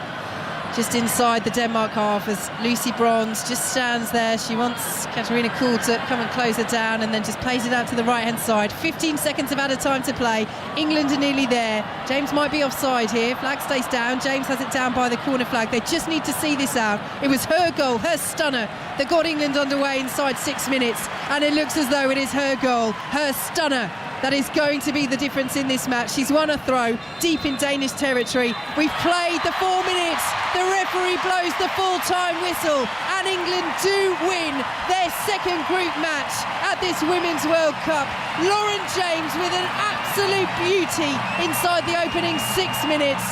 just inside the Denmark half as Lucy Bronze just stands there. She wants Katarina Kuhl to come and close her down, and then just plays it out to the right-hand side. 15 seconds of added time to play. England are nearly there. James might be offside here. Flag stays down. James has it down by the corner flag. They just need to see this out. It was her goal, her stunner, that got England underway inside 6 minutes, and it looks as though it is her goal, her stunner, that is going to be the difference in this match. She's won a throw deep in Danish territory. We've played the 4 minutes. The referee blows the full-time whistle, and England do win their second group match at this Women's World Cup. Lauren James with an absolute beauty inside the opening 6 minutes.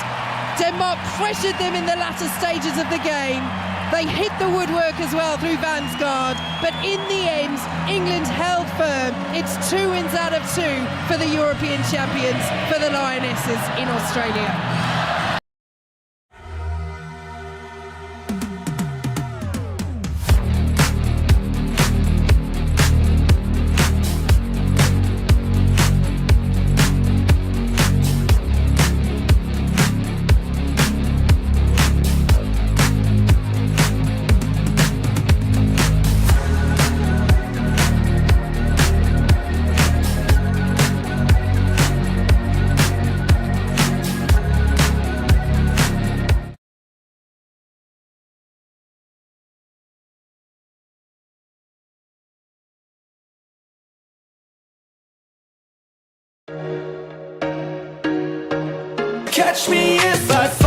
Denmark pressured them in the latter stages of the game. They hit the woodwork as well through Vangsgaard, but in the end, England held firm. It's 2 wins out of 2 for the European champions, for the Lionesses in Australia. Catch me if I fall.